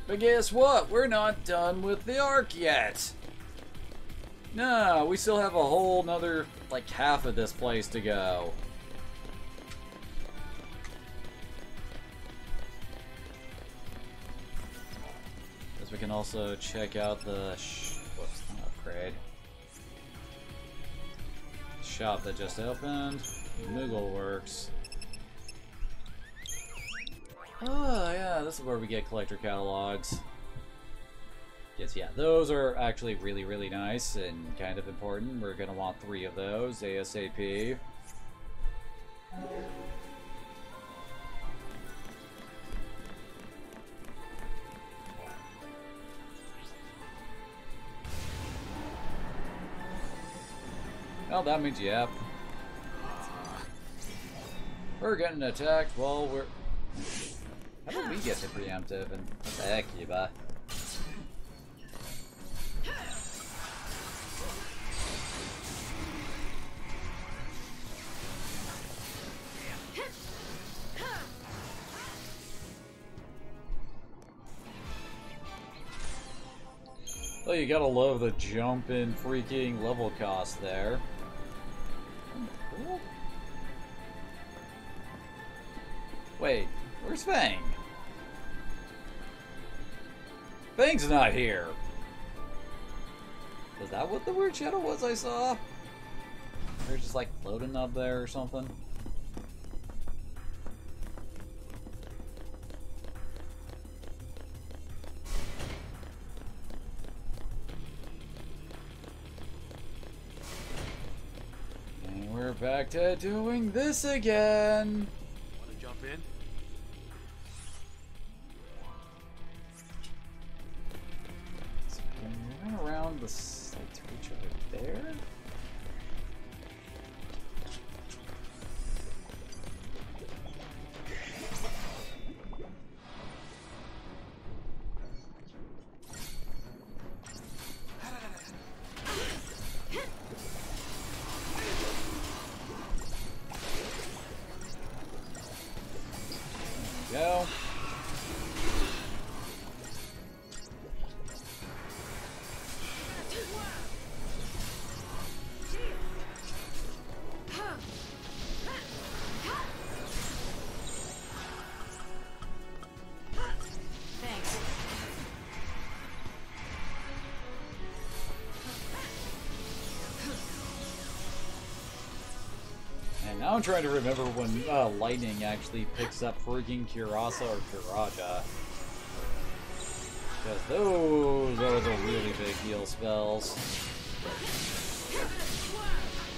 But guess what? We're not done with the arc yet. No, we still have a whole nother, like, half of this place to go. Guess we can also check out the whoops, not upgrade. Shop that just opened. Moogle Works. Oh yeah, this is where we get collector catalogs. Yes, yeah, those are actually really, really nice and kind of important. We're gonna want 3 of those ASAP. Well, that means yep. We're getting attacked while we're. How did we get to preemptive and what the heck, Yuba? Oh, you gotta love the jump in freaking level cost there. Cool. Wait, where's Fang? Fang's not here. Is that what the weird shadow was I saw? They're just like floating up there or something. And we're back to doing this again. Want to jump in? So can we run around the site to reach over there? Go. Thanks. And now I'm trying to remember when lightning actually picks up freaking Kurasa or Kuraja. Because those are the really big deal spells.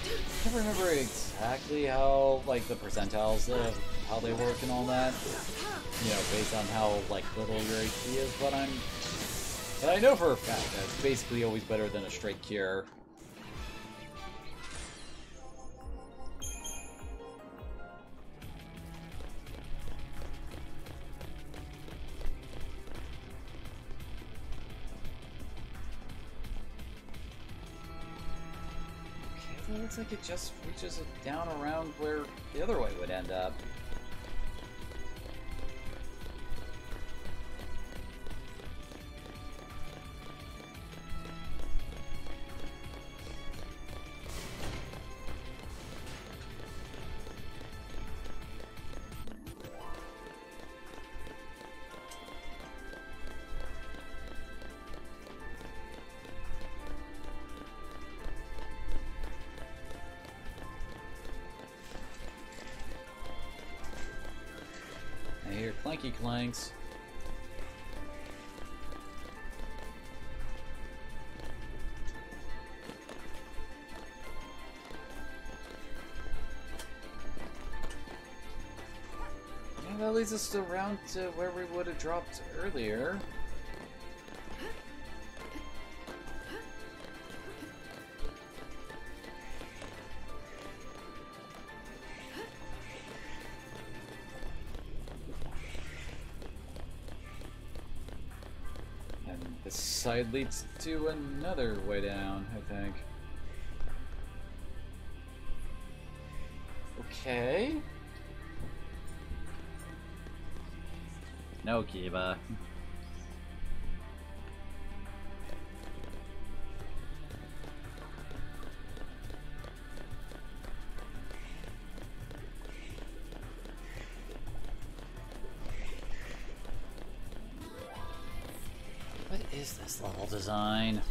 I can't remember exactly how, like, the percentiles of how they work and all that. You know, based on how, like, little your HP is, but I know for a fact that it's basically always better than a straight cure. It looks like it just reaches it down around where the other way would end up. I hear clanky clanks. Yeah, that leads us around to where we would have dropped earlier. This side leads to another way down, I think. Okay. No, Kiba. What is this level design?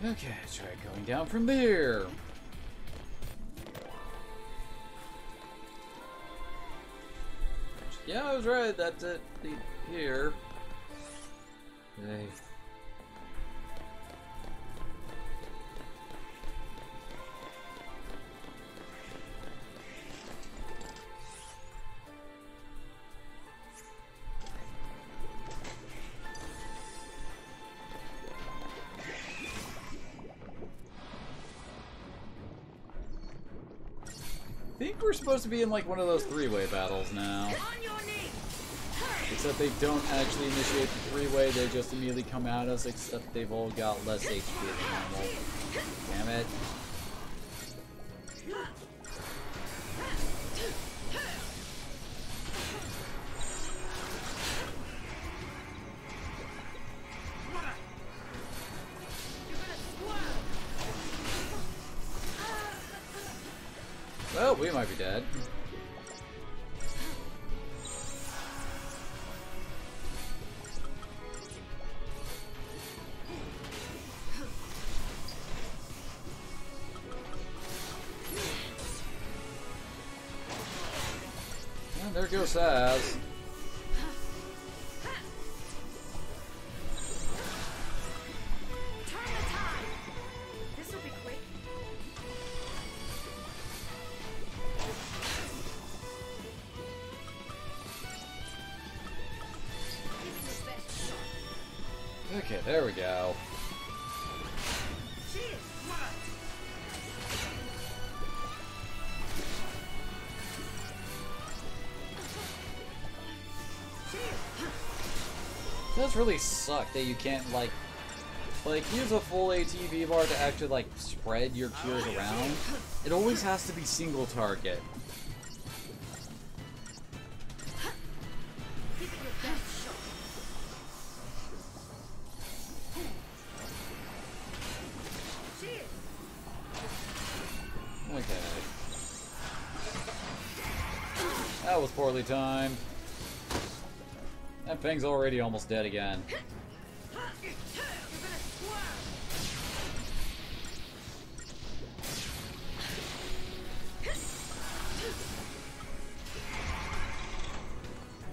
Okay, try going down from there. Yeah, I was right. That's it. Here. Okay. I think we're supposed to be in like one of those three-way battles now. On your knees! Except they don't actually initiate the three-way, they just immediately come at us, except they've all got less HP than normal. Damn it. Well, we might be dead. And there goes Saz. Okay, there we go. It does really suck that you can't like use a full ATB bar to actually like spread your cures around. It always has to be single target. Okay. That was poorly timed. That thing's already almost dead again.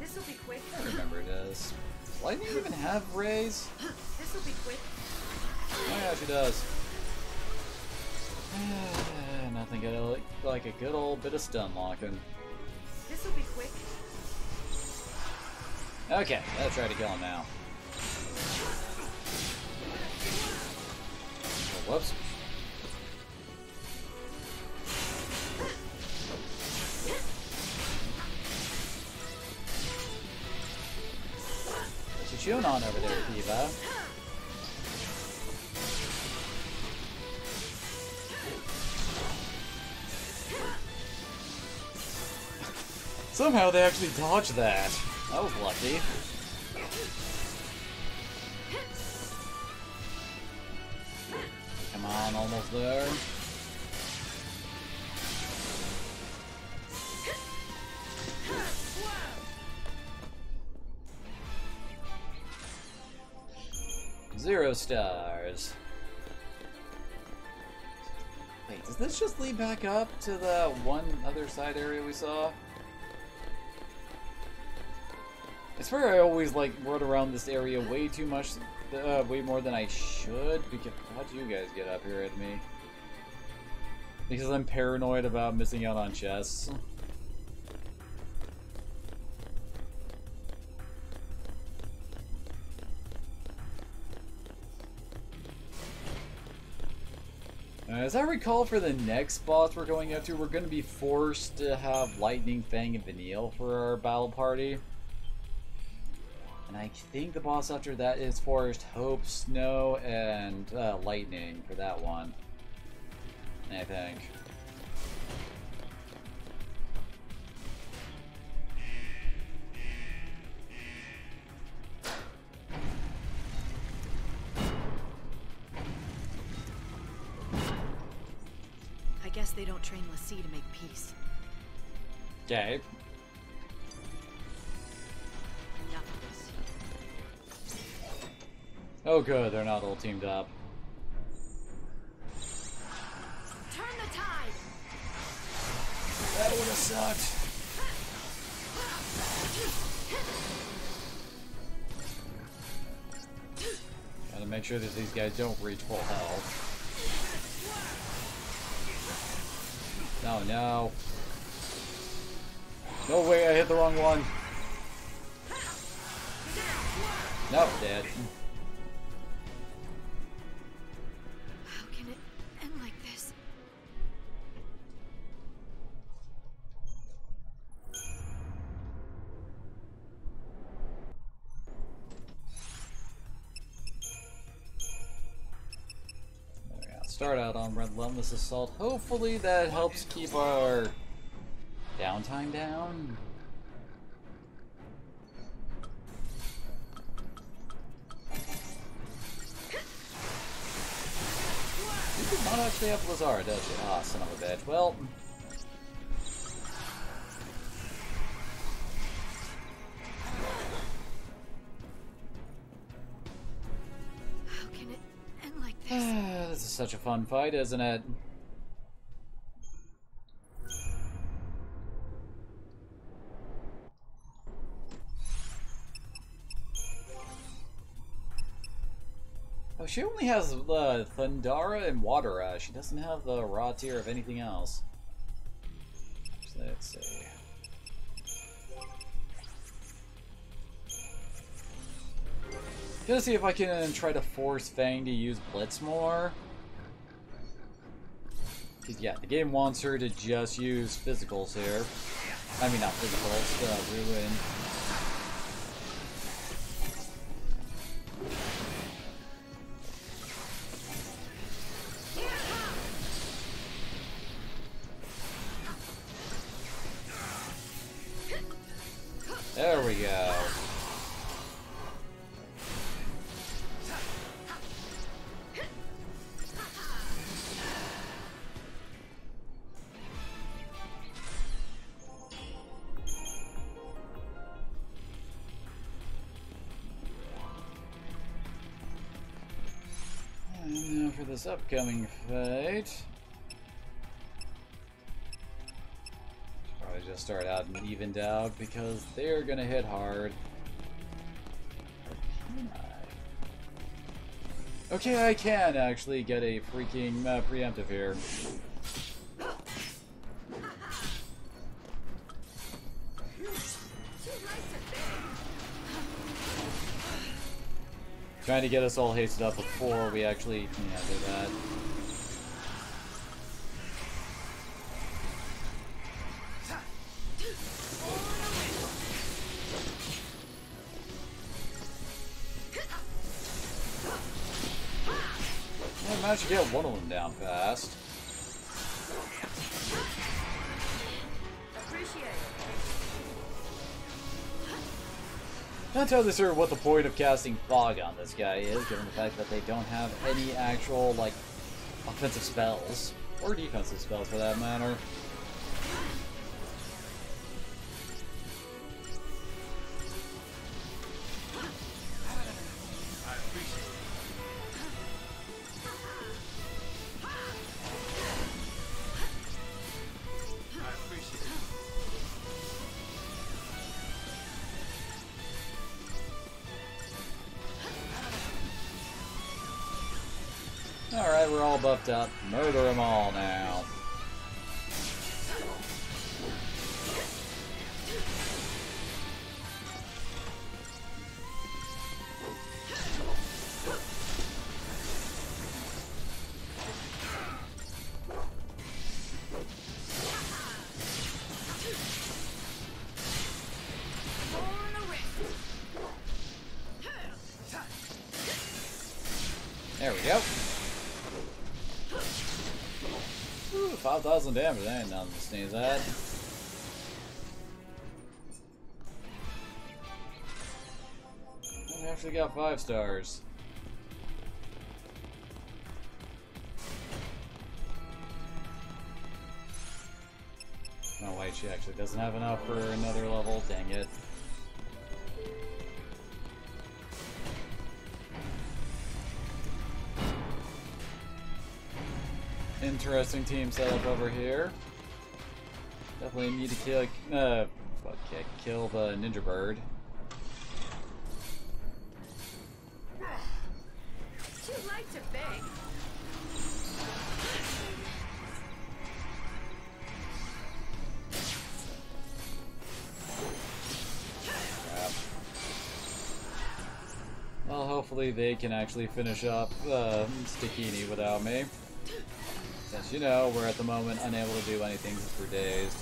This'll be quick. I remember this. Does Lightning even have rays? This'll be quick. Oh yeah, she does. Nothing like a good old bit of stun locking. This'll be quick. Okay, let's try to kill him now. Oh, whoops. What you chewing on over there, Diva? Somehow they actually dodged that. That was lucky. Come on, almost there. Zero stars. Wait, does this just lead back up to the one other side area we saw? I swear I always like run around this area way too much, way more than I should, because how'd you guys get up here at me? Because I'm paranoid about missing out on chests. As I recall, for the next boss we're going up to, we're going to be forced to have Lightning, Fang, and Vanille for our battle party. And I think the boss after that is Forest, Hope, Snow, and Lightning for that one. I think. I guess they don't train Lassie to make peace. Okay. Enough of this. Oh good, they're not all teamed up. Turn the tide. That would have sucked. Gotta make sure that these guys don't reach full health. No, no. No way, I hit the wrong one. Nope, dead. How can it end like this? start out on Relentless Assault. Hopefully that helps keep our downtime down. You did not actually have Lazar, does you? Ah, son of a bitch. Well... How can it end like this? This is such a fun fight, isn't it? Oh, she only has Thundara and Water. She doesn't have the raw tier of anything else. So let's see. Gonna see if I can try to force Fang to use Blitz more. Cause yeah, the game wants her to just use physicals here. I mean, not physicals, Ruin. There we go. And now for this upcoming fight. Probably just start out and evened out because they're gonna hit hard. Or can I? Okay, I can actually get a freaking preemptive here. Trying to get us all hasted up before we actually do that. I managed to get one of them down fast. Not entirely sure what the point of casting Fog on this guy is, given the fact that they don't have any actual, like, offensive spells. Or defensive spells, for that matter. Alright, we're all buffed up. Murder them all now. There we go. 5,000 damage, that ain't nothing to sneeze at. We actually got 5 stars. Oh wait, she actually doesn't have enough for another level, dang it. Interesting team setup over here. Definitely need to kill, kill the Ninja Bird. Too late to beg. Crap. Well, hopefully they can actually finish up Stikini without me. Since, you know, we're at the moment unable to do anything since we're dazed.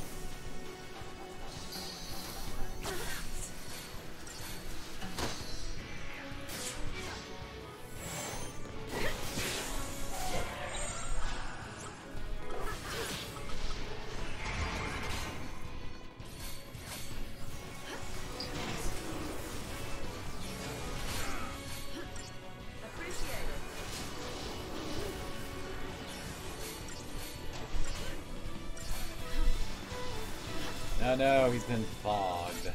Oh no, he's been fogged.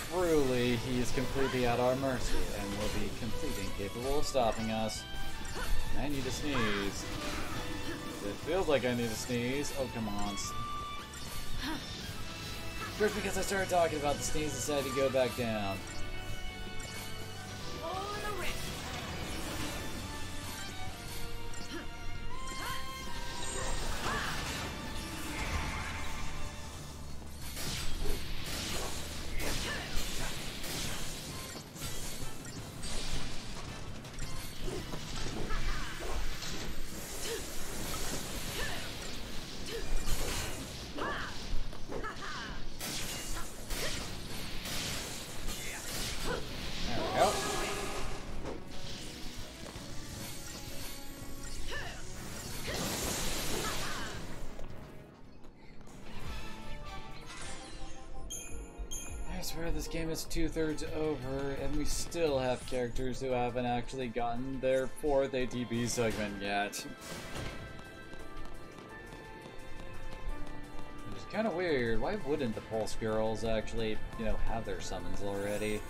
Truly, he is completely at our mercy and will be completely incapable of stopping us. I need to sneeze. It feels like I need to sneeze. Oh, come on. First, because I started talking about the sneeze, decided to go back down. I swear this game is 2/3 over, and we still have characters who haven't actually gotten their 4th ATB segment yet. Which is kind of weird. Why wouldn't the Pulse Girls actually, you know, have their summons already?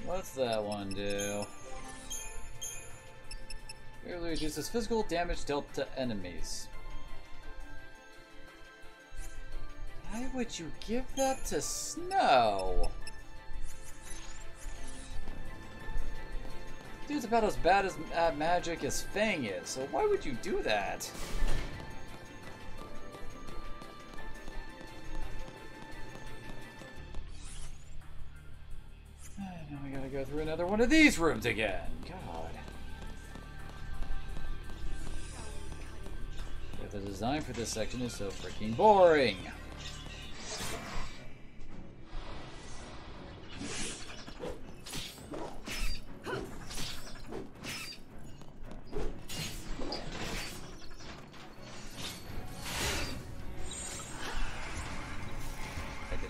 What's that one do? It reduces physical damage dealt to enemies. Why would you give that to Snow? Dude's about as bad as at magic as Fang is, so why would you do that? Now we gotta go through another one of these rooms again. God. The design for this section is so freaking boring.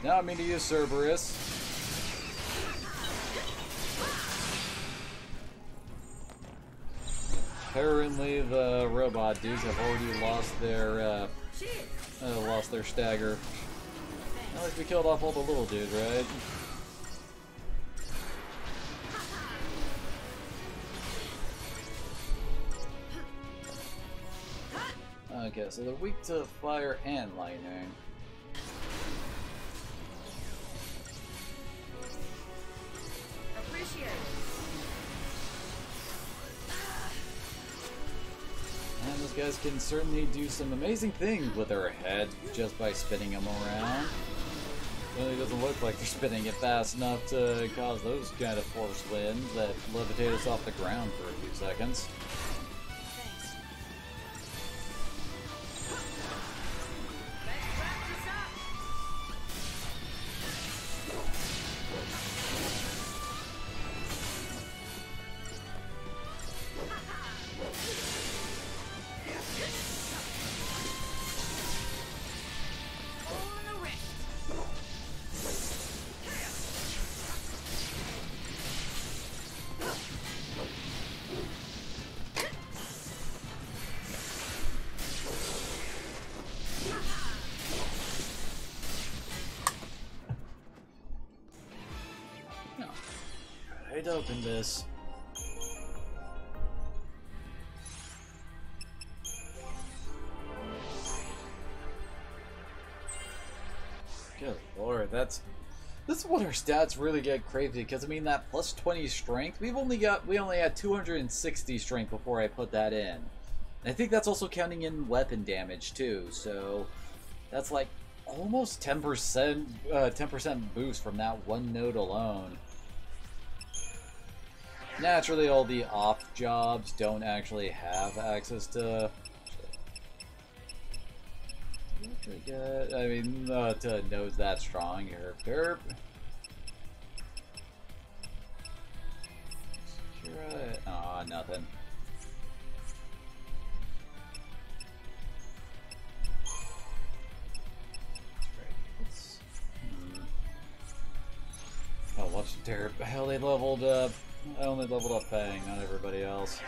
Not mean to use Cerberus. Apparently, the robot dudes have already lost their stagger. At least we killed off all the little dudes, right? Okay, so they're weak to fire and lightning. And those guys can certainly do some amazing things with their head just by spinning them around. It really doesn't look like they're spinning it fast enough to cause those kind of force winds that levitate us off the ground for a few seconds. I'd open this. Good lord, this is what our stats really get crazy, because I mean that plus 20 strength, we only had 260 strength before I put that in. And I think that's also counting in weapon damage too, so that's like almost 10% boost from that one node alone. Naturally, all the off jobs don't actually have access to. I mean, to nodes that strong, you're derp. Aw, nothing. Oh, what's derp? Hell, they leveled up. I only leveled up Fang, not everybody else.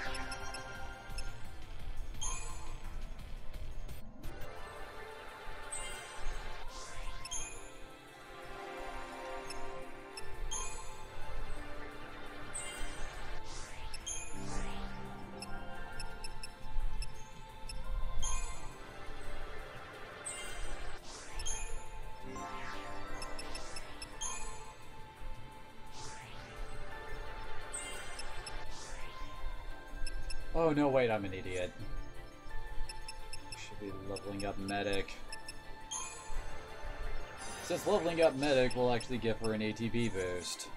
Oh no, wait, I'm an idiot. Should be leveling up medic. Since leveling up medic will actually give her an ATB boost.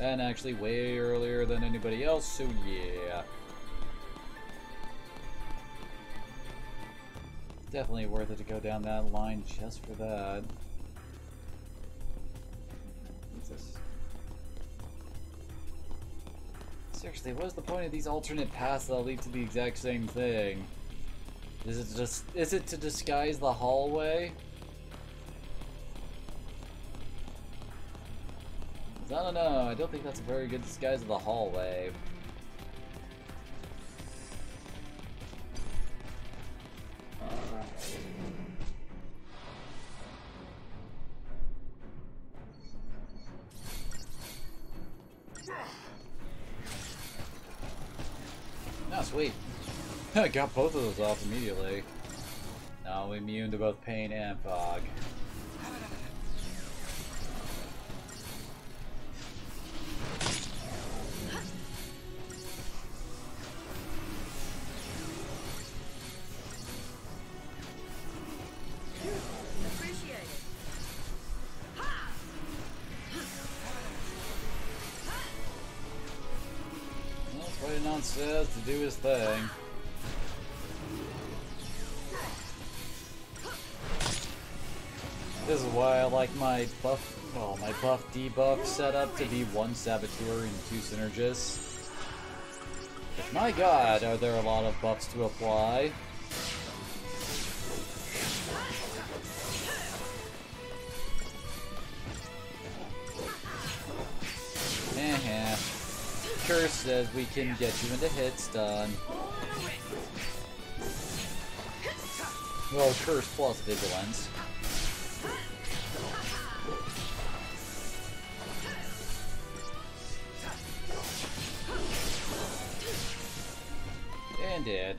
And actually way earlier than anybody else, so yeah. Definitely worth it to go down that line just for that. What's this? Seriously, what is the point of these alternate paths that'll lead to the exact same thing? Is it to disguise the hallway? I don't know, I don't think that's a very good disguise of the hallway. Oh, sweet. I got both of those off immediately. Now I'm immune to both pain and fog. Says to do his thing. This is why I like my buff, well, my buff debuff setup to be 1 Saboteur and 2 Synergists. But my god, are there a lot of buffs to apply. Curse says we can get you into hit stun. Well, curse plus vigilance. And dead.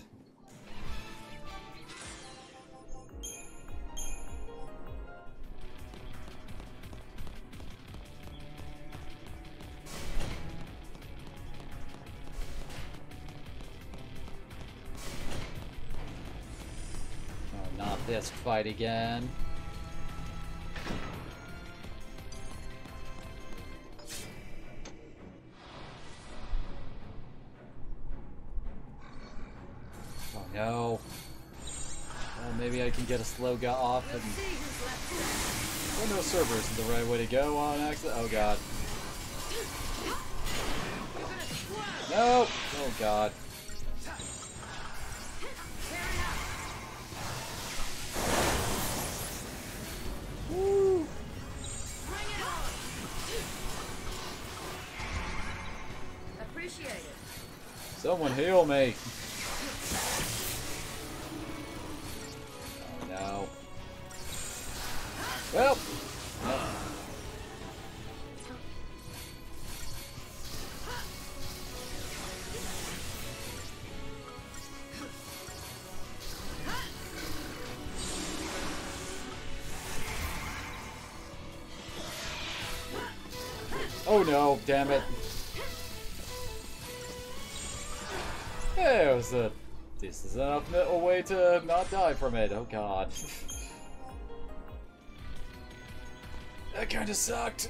This fight again. Oh no. Well, maybe I can get a slow guy off and... Oh no, servers is the right way to go on accident. Oh god. No! Oh god. Woo! Appreciate it. Someone heal me. Oh no. Well. No. Oh no, damn it. Hey, it was a decent enough a way to not die from it. Oh god. That kinda sucked.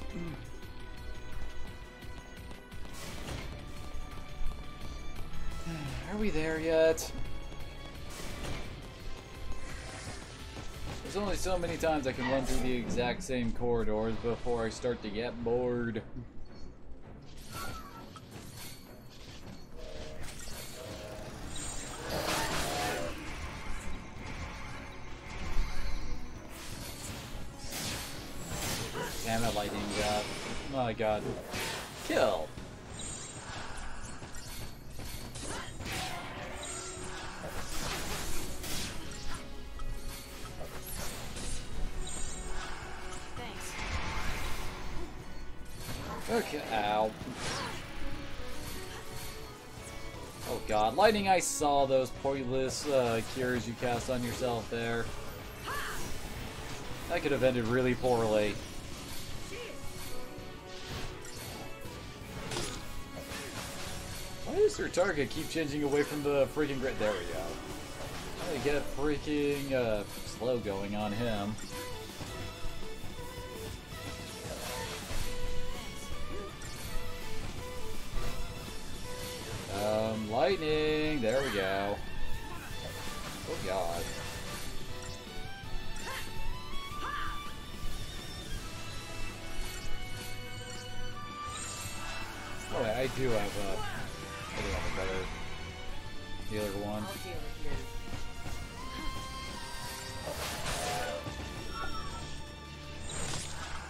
Are we there yet? There's only so many times I can run through the exact same corridors before I start to get bored. Damn it, lightning god. Oh my god. Kill! Okay, ow. Oh god, lightning, I saw those pointless cures you cast on yourself there. That could have ended really poorly. Why Why does their target keep changing away from the freaking grid? There we go. I get freaking slow going on him. Lightning. There we go. Oh god. Oh, wait, I do have a better healer one.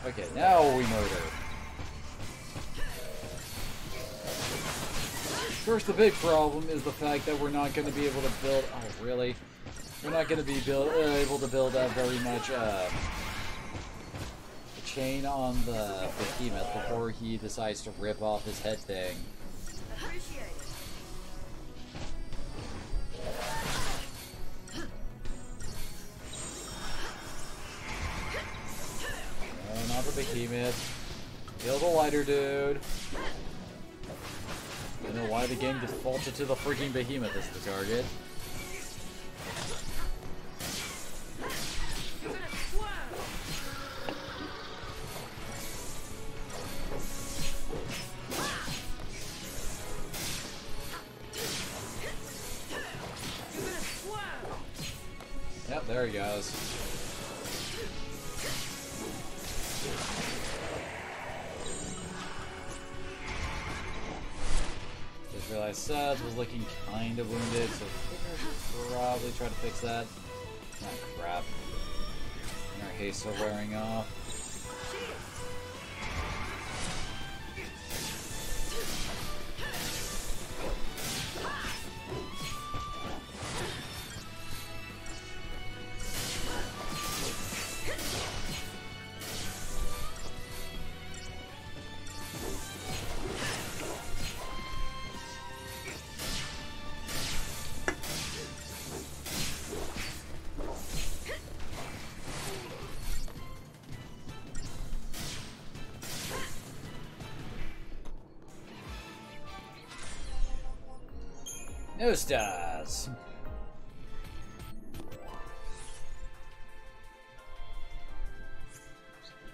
Okay, now we murder. Of course, the big problem is the fact that we're not going to be able to build. Oh, really? We're not going to be able to build up very much chain on the behemoth before he decides to rip off his head thing. No, not the behemoth. Kill the lighter dude. I don't know why the game defaulted to the freaking behemoth as the target. Yep, there he goes. Just realized Seth was looking kind of wounded, so I should probably try to fix that. Oh crap. And our haste are wearing off. No stars.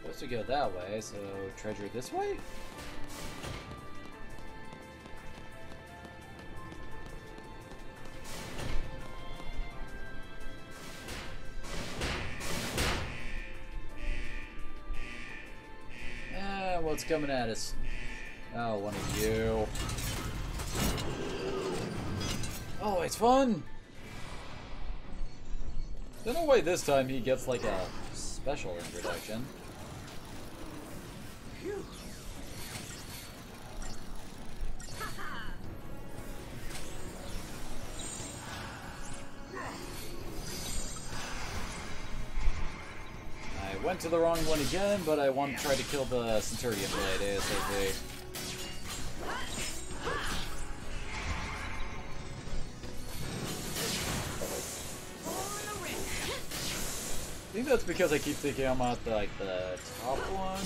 Supposed to go that way, so treasure this way? What's coming at us? Oh, one of you. Oh, it's fun! There's no way this time he gets like a special introduction. I went to the wrong one again, but I want to try to kill the Centurion Blade ASAP. I think that's because I keep thinking I'm at the top one.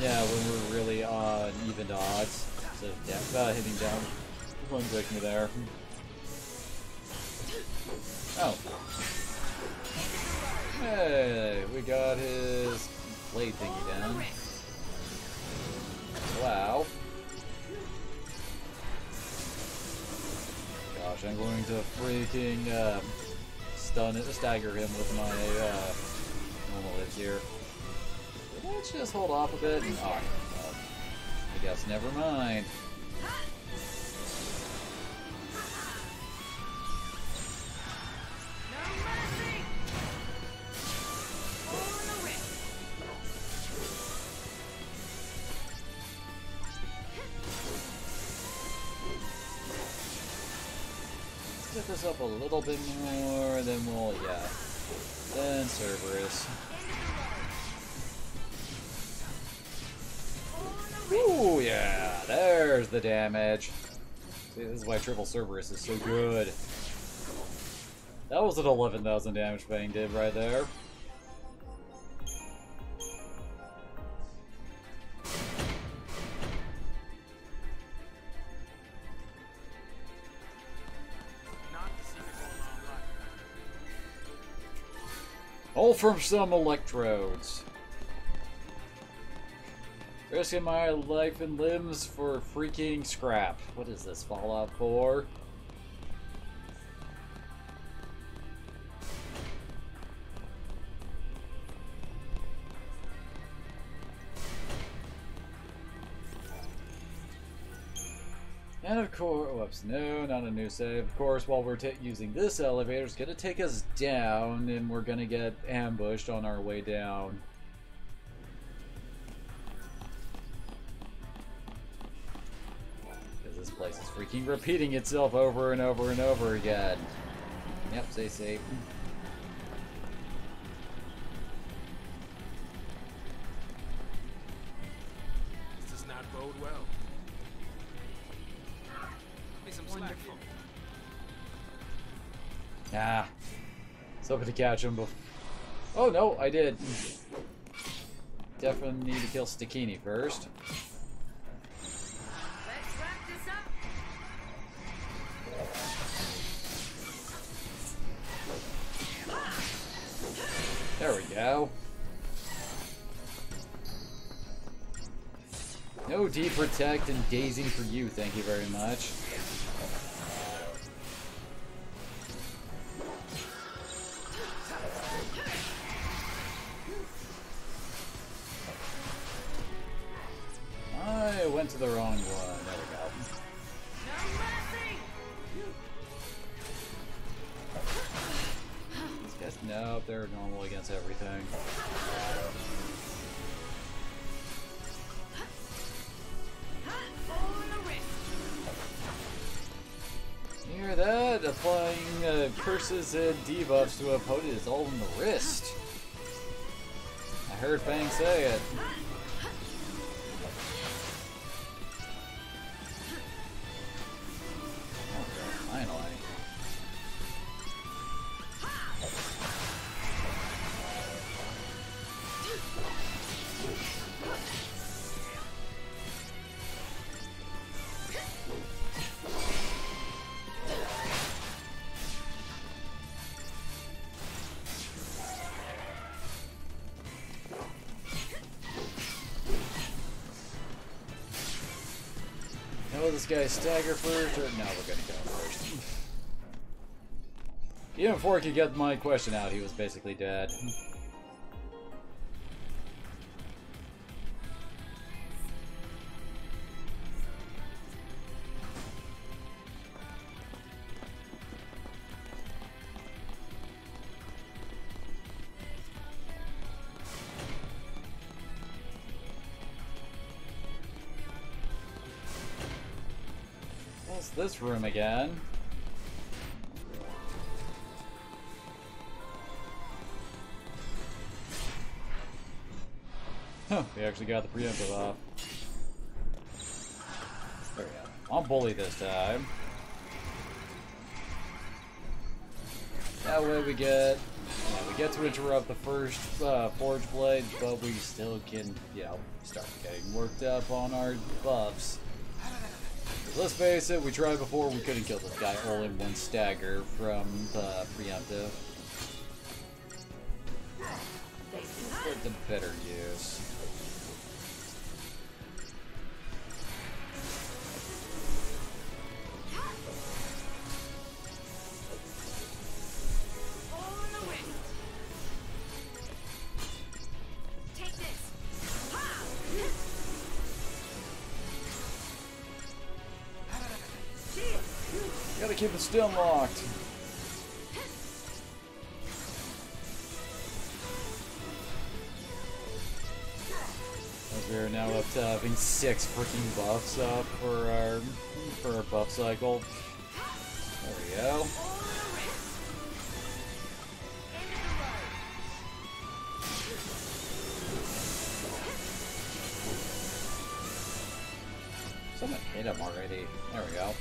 Yeah, when we're really on even odds. So yeah, hitting down. One break me there. Oh. Hey, we got his blade thingy down. Wow. Gosh, I'm going to freaking stagger him with my normal hits here. Let's just hold off a bit. And, oh, I guess never mind. Get this up a little bit more, then we'll, yeah. Then Cerberus. Ooh, yeah, there's the damage. See, this is why triple Cerberus is so good. That was an 11,000 damage Fang did right there. All from some electrodes. Risking my life and limbs for freaking scrap. What is this, Fallout 4? And of course, whoops, no, not a new save. Of course, while we're using this elevator, it's gonna take us down, and we're gonna get ambushed on our way down. Because this place is freaking repeating itself over and over and over again. Yep, stay safe. This does not bode well. Some slack. Ah. So hoping to catch him before. Oh no, I did. Definitely need to kill Stikini first. Let's wrap this up. There we go. No deprotect and dazing for you, thank you very much. I went to the wrong one. There we go. These guys, nope, they're normal against everything. You hear that? Applying curses and debuffs to a opponent is all in the wrist. I heard Fang say it. Finally. Will this guy stagger first, or no, we're gonna go first. Even before I could get my question out, he was basically dead. What's this room again? Huh, we actually got the preemptive off. There we go. I'll bully this time. That way we get to interrupt the first Forge Blade, but we still can, start getting worked up on our buffs. Let's face it, we tried before, we couldn't kill this guy all in one stagger from the preemptive. Put the better use. Gotta keep it still locked. As we are now up to having 6 freaking buffs up for our buff cycle. There we go. Someone hit him already. There we go.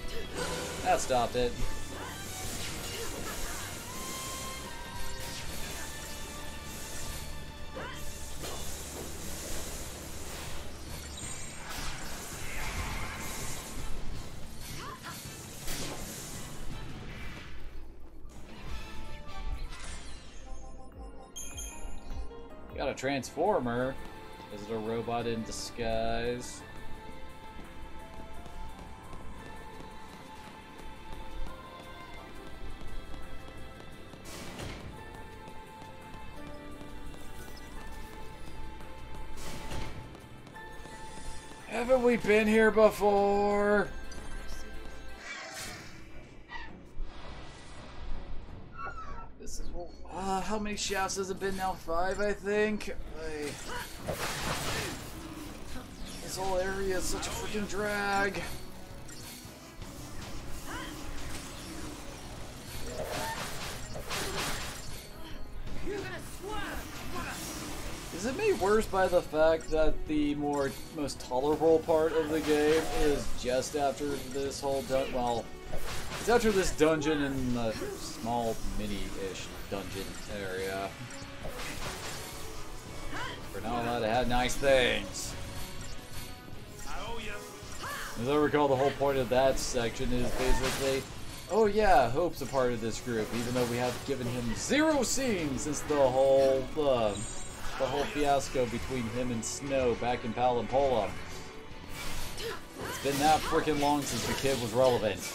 That stopped it. Got a transformer. Is it a robot in disguise? Haven't we been here before? This is how many shafts has it been now? 5, I think. This whole area is such a freaking drag. Is it made worse by the fact that the most tolerable part of the game is just after this whole well, it's after this dungeon in the small mini-ish dungeon area. We're not allowed to have nice things. As I recall, the whole point of that section is basically, oh yeah, Hope's a part of this group, even though we have given him 0 scenes since the whole fiasco between him and Snow back in Palampola. It's been that freaking long since the kid was relevant.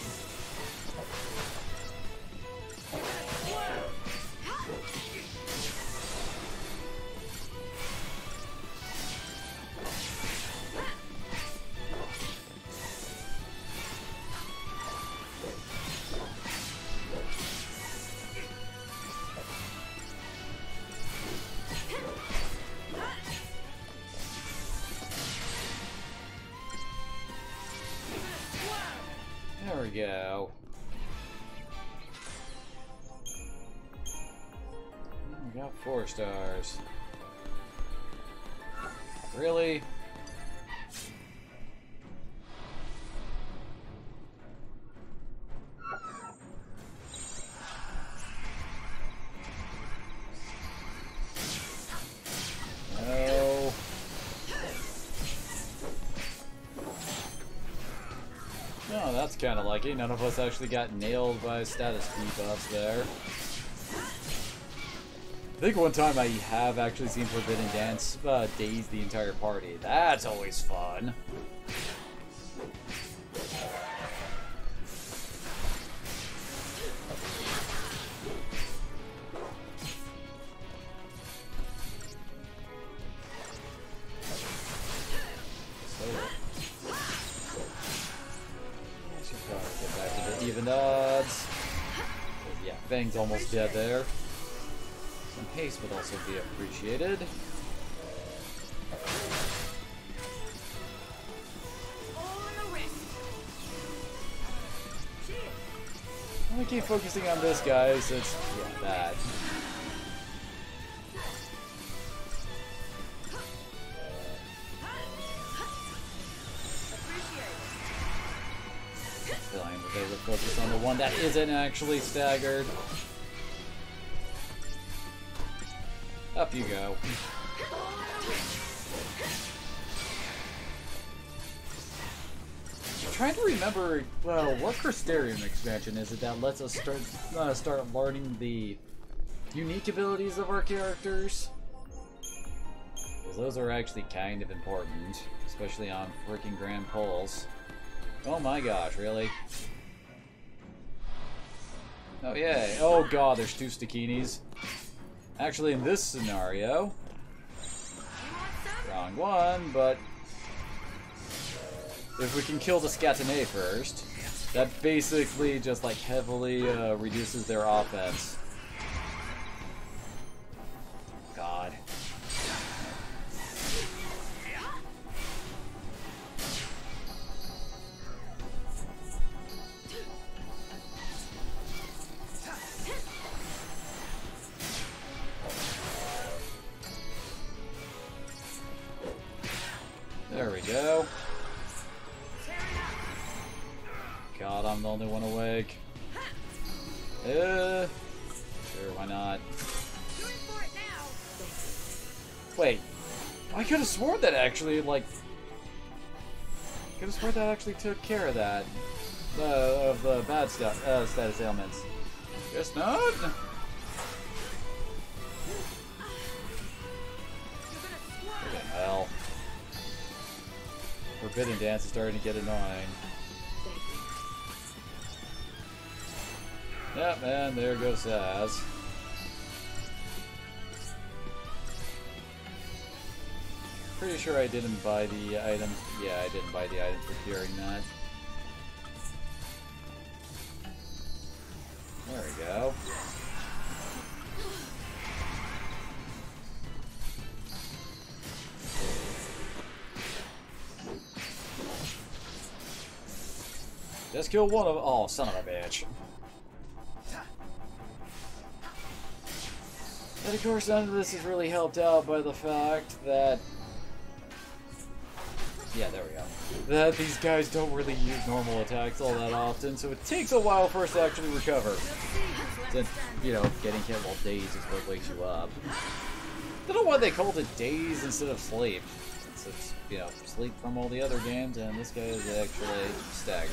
There we go. We got 4 stars. Really? No. Oh, that's kind of lucky. None of us actually got nailed by status debuffs there. I think one time I have actually seen Forbidden Dance daze the entire party. That's always fun. Even odds. Yeah, Fang's almost dead there. Some haste would also be appreciated. I'm gonna keep focusing on this guy since, yeah, that. Fine, but they would focus on the one that isn't actually staggered. Up you go. I'm trying to remember, well, what Crystarium expansion is it that lets us start learning the unique abilities of our characters? Because those are actually kind of important, especially on freaking Grand Pulse. Oh my gosh, really? Oh yay. Oh god, there's 2 Stakinis. Actually, in this scenario, wrong one, but if we can kill the Scatinae first, that basically just like heavily reduces their offense. God. There we go. God, I'm the only one awake. Sure, why not? Wait, I could have sworn that actually, like... could have sworn that actually took care of that. Of the bad stuff, status ailments. Guess not? forbidden dance is starting to get annoying. Yep, and there goes Saz. Pretty sure I didn't buy the items. Yeah, I didn't buy the items for curing that. There we go. Just kill one of. Oh, son of a bitch. And of course, none of this is really helped out by the fact that. Yeah, there we go. That these guys don't really use normal attacks all that often, so it takes a while for us to actually recover. Since, you know, getting hit while dazed is what wakes you up. I don't know why they called it daze instead of sleep. Since it's, you know, sleep from all the other games, and this guy is actually staggered.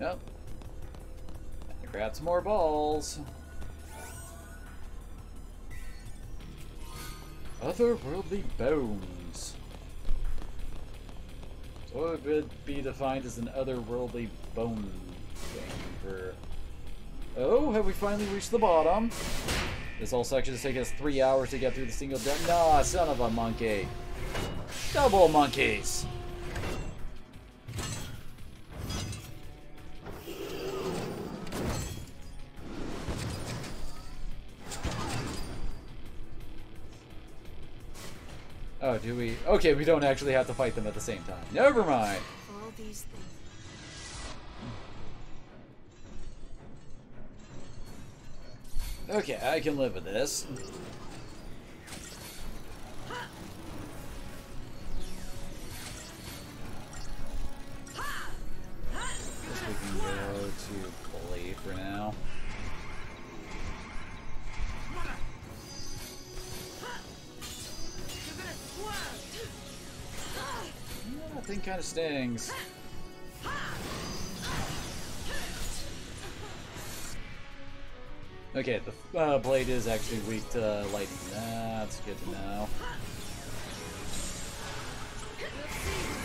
Yep. Grab some more balls. Otherworldly bones. So it would be defined as an otherworldly bone thing for. Oh, have we finally reached the bottom? This whole section is taking us 3 hours to get through the single death. Nah, son of a monkey. Double monkeys. Oh, do we? Okay, we don't actually have to fight them at the same time. Never mind. All these things. Okay, I can live with this. Guess we can go to Blade for now. That thing kind of stings. Okay, the blade is actually weak to lightning. That's good to know.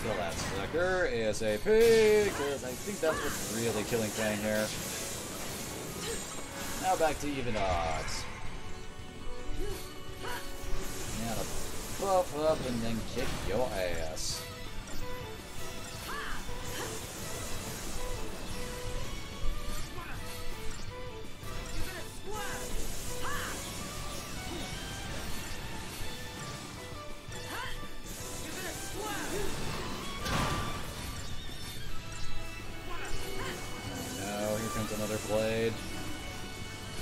Kill that sucker ASAP, because I think that's what's really killing Fang here. Now back to even odds. Now to buff up and then kick your ass. Another blade.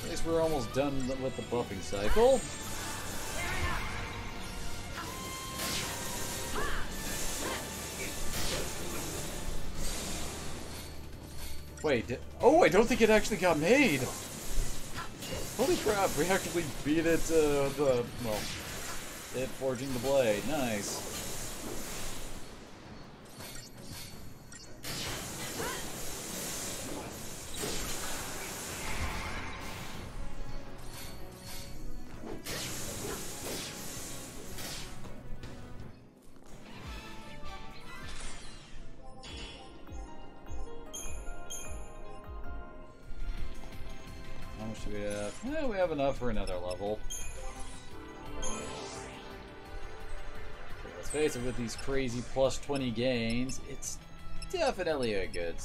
At least we're almost done with the buffing cycle. Wait, oh, I don't think it actually got made! Holy crap, we actually beat it, it forging the blade. Nice. Yeah, we have enough for another level. Okay, let's face it, with these crazy plus 20 gains, it's definitely a good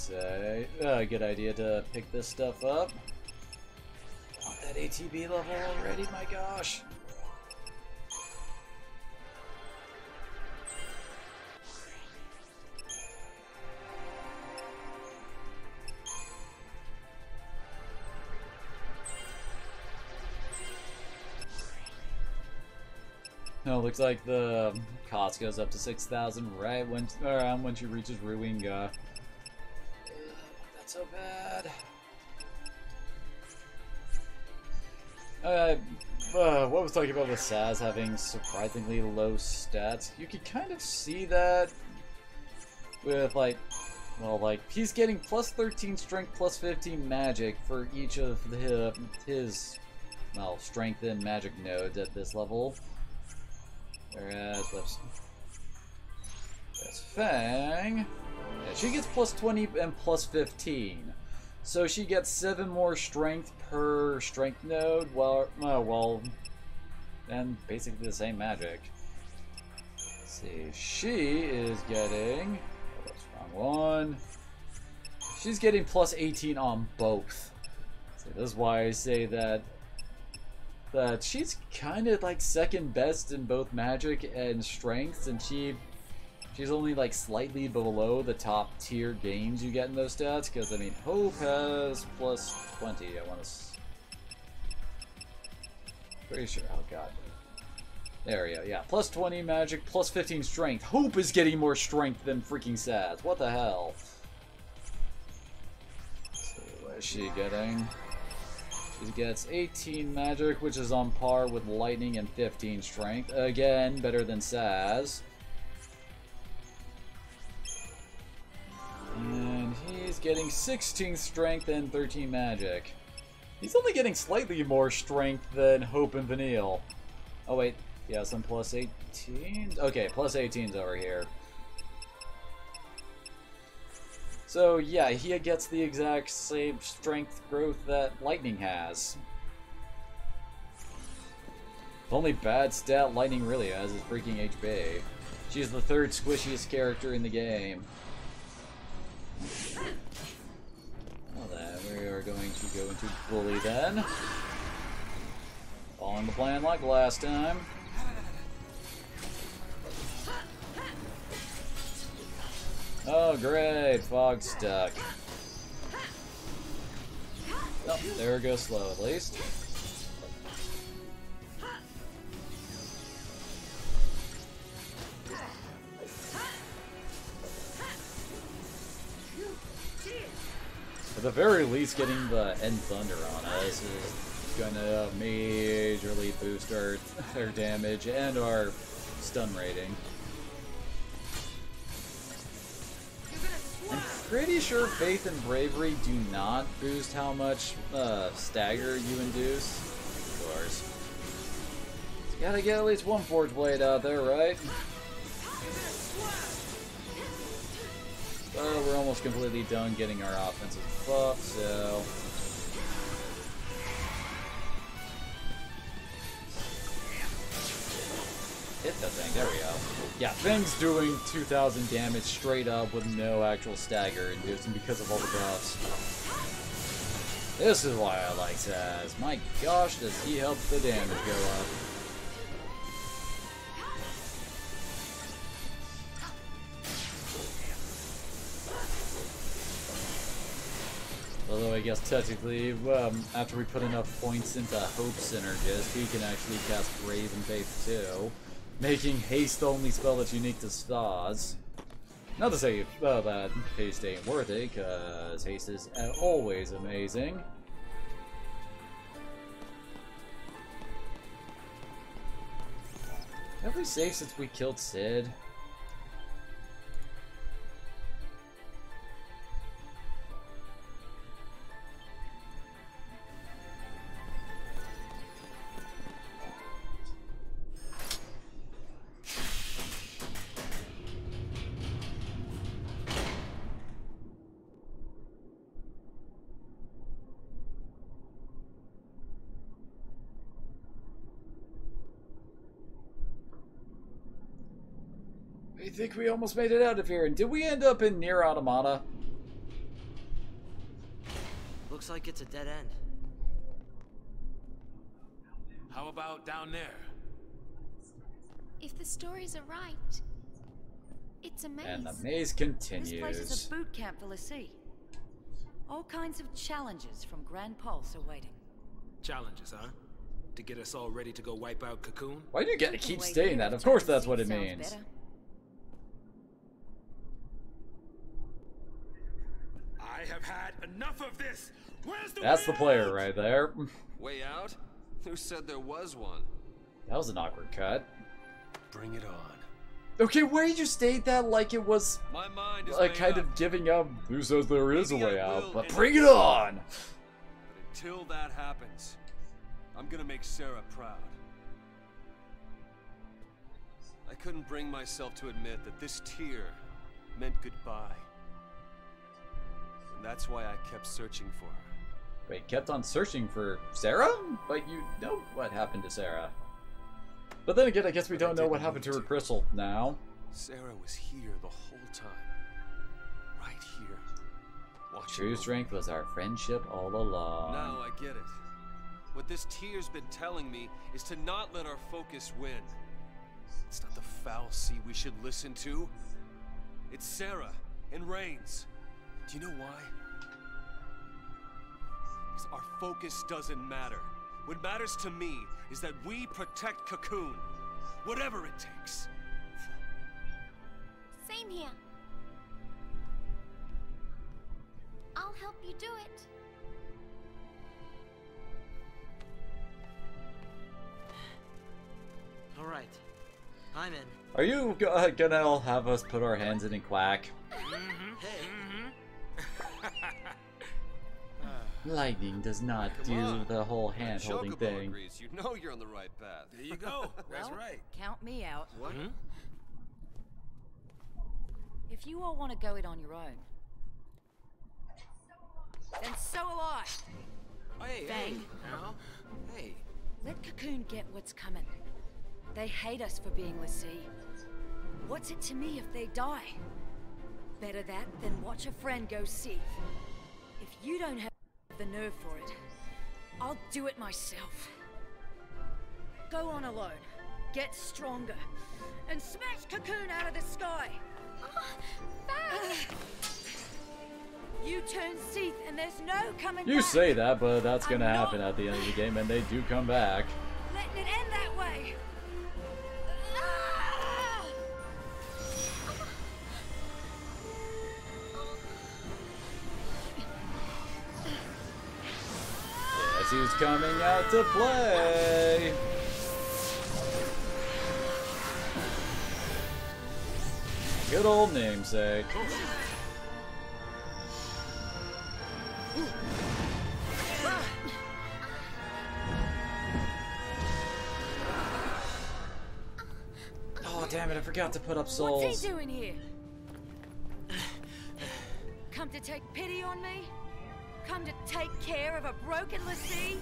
idea to pick this stuff up. I want that ATB level already, my gosh. No, looks like the cost goes up to 6,000 right when around when she reaches Ruinga. That's so bad. What was talking about with Saz having surprisingly low stats? You could kind of see that with, like, well, like, he's getting plus 13 strength, plus 15 magic for each of his, well, strength and magic nodes at this level. Whereas, that's Fang. Yeah, she gets plus 20 and plus 15. So she gets 7 more strength per strength node, and basically the same magic. Let's see, she is getting, oh, that's wrong one. She's getting plus 18 on both. So this is why I say that she's kind of like second best in both magic and strength, and she's only like slightly below the top tier gains you get in those stats, because I mean Hope has plus 20, I want to pretty sure, oh god. There we go, yeah, plus 20 magic, plus 15 strength. Hope is getting more strength than freaking Saz, what the hell? Let's see, what is she getting? She gets 18 magic, which is on par with lightning, and 15 strength. Again, better than Saz. And he's getting 16 strength and 13 magic. He's only getting slightly more strength than Hope and Vanille. Oh wait, yeah, some plus 18. Okay, plus 18's over here. So yeah, he gets the exact same strength growth that Lightning has. The only bad stat Lightning really has is freaking HP. She's the 3rd squishiest character in the game. Well then, we are going to go into Bully then. Following the plan like last time. Oh great, fog stuck. Oh, there it goes slow at least. At the very least, getting the End Thunder on us is gonna majorly boost our damage and our stun rating. I'm pretty sure Faith and Bravery do not boost how much stagger you induce. Of course. You gotta get at least one Forge Blade out there, right? Well, we're almost completely done getting our offensive buff, so... Hit that thing, there we go. Yeah, thing's doing 2,000 damage straight up with no actual stagger inducing because of all the buffs. This is why I like Saz. My gosh, does he help the damage go up. Although I guess technically, after we put enough points into Hope Synergist, we can actually cast Brave and Faith too, making Haste the only spell that's unique to Stas. Not to say that Haste ain't worth it, because Haste is always amazing. Have we saved since we killed Sid? I think we almost made it out of here. And did we end up in Near Automata? Looks like it's a dead end. How about down there? If the stories are right, it's a maze. And the maze This continues. place is a boot camp for Lassie. All kinds of challenges from Grand Pulse are waiting. Challenges, huh? To get us all ready to go wipe out Cocoon? Why do you gotta We can keep wait saying here that? if Of course China that's what it sounds means. better. I have had enough of this! Where's the That's the way player out? right there. Way out? Who said there was one? That was an awkward cut. Bring it on. Okay, why did you state that like it was My mind is kind made of up. giving up? Who says there is a Maybe way I out? will But and bring it will. on! But until that happens, I'm gonna make Sarah proud. I couldn't bring myself to admit that this tear meant goodbye. And that's why I kept searching for her. Wait, kept on searching for Sarah? But you know what happened to Sarah. But then again, I guess we But I don't know what didn't happened to need her to. crystal now. Sarah was here the whole time. Right here. Watching True over strength was our friendship all along. Now I get it. What this tear's been telling me is to not let our focus win. It's not the foul sea we should listen to. It's Sarah and Reigns. Do you know why? Because our focus doesn't matter. What matters to me is that we protect Cocoon. Whatever it takes. Same here. I'll help you do it. All right, I'm in. Are you gonna have us put our hands in and quack? Hey, Lightning does not Come do on. the whole hand-holding Chocobo thing. agrees. You know you're on the right path. There you go. That's Well, right. Count me out. what? If you all want to go it on your own, then so will I. Hey, hey, Bang. now. Hey. Let Cocoon get what's coming. They hate us for being Lassie. What's it to me if they die? Better that than watch a friend go seethe. If you don't have the nerve for it, I'll do it myself. Go on alone, get stronger, and smash Cocoon out of the sky! You turn Seath and there's no coming You back! say that, but that's gonna I'm not- happen at the end of the game, and they do come back. Letting it end that way! Ah! Yes, he's coming out to play! Good old namesake. Oh, damn it, I forgot to put up souls. What's he doing here? Come to take pity on me? Come to take care of a broken Lassie?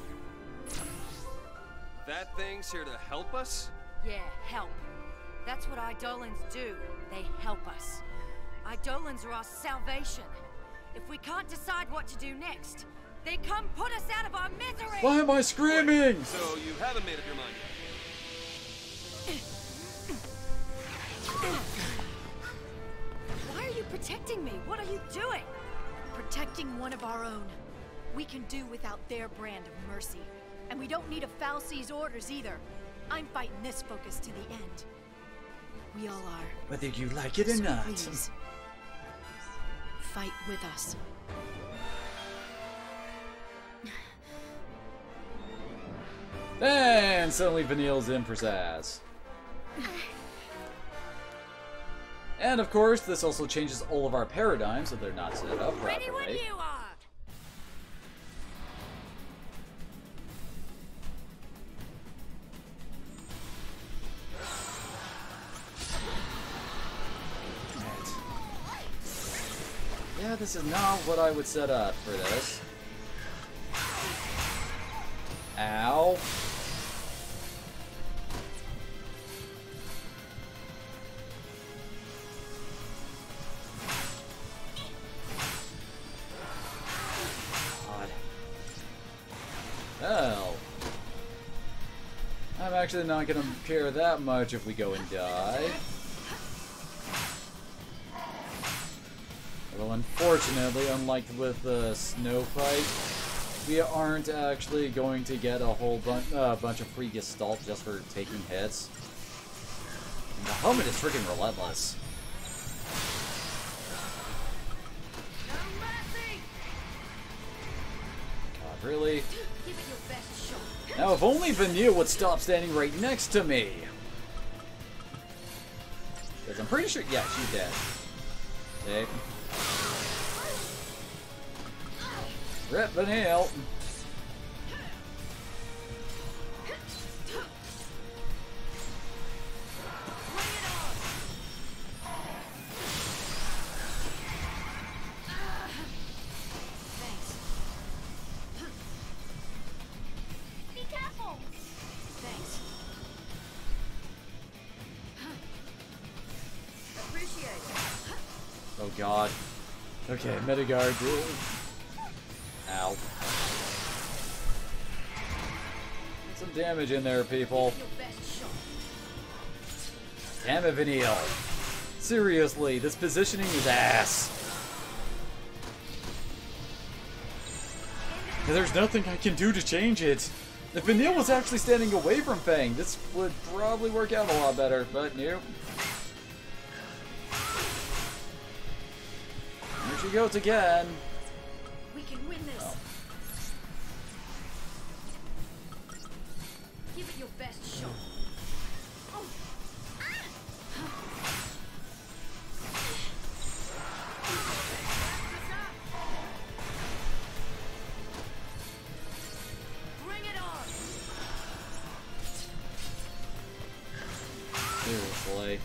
That thing's here to help us? Yeah, help. That's what Eidolons do. They help us. Eidolons are our salvation. If we can't decide what to do next, they come put us out of our misery! Why am I screaming? So you haven't made up your mind yet? Why are you protecting me? What are you doing? Protecting one of our own. We can do without their brand of mercy. And we don't need a Fal'Cie's orders either. I'm fighting this focus to the end. We all are. Whether you like it or So not. please, fight with us. And suddenly Vanille's in for Sass. And of course, this also changes all of our paradigms so they're not set up Ready when properly. you are! Yeah, this is not what I would set up for this. Ow. God. Hell. I'm actually not gonna care that much if we go and die. Although unfortunately, unlike with the snow fight, we aren't actually going to get a whole bunch of free gestalt just for taking hits. And the helmet is freaking relentless. No mercy! God, really? Give it your best shot. Now, if only Vanille would stop standing right next to me. Because I'm pretty sure... Yeah, she's dead. Okay. Rip Vanille. Oh god. Okay, Metagard. Ow. Get some damage in there, people. Damn it, Vanille. Seriously, this positioning is ass. And there's nothing I can do to change it. If Vanille was actually standing away from Fang, this would probably work out a lot better, but nope. Here she goes again. We can win this. Oh. Give it your best shot. Oh. Bring it on. Seriously.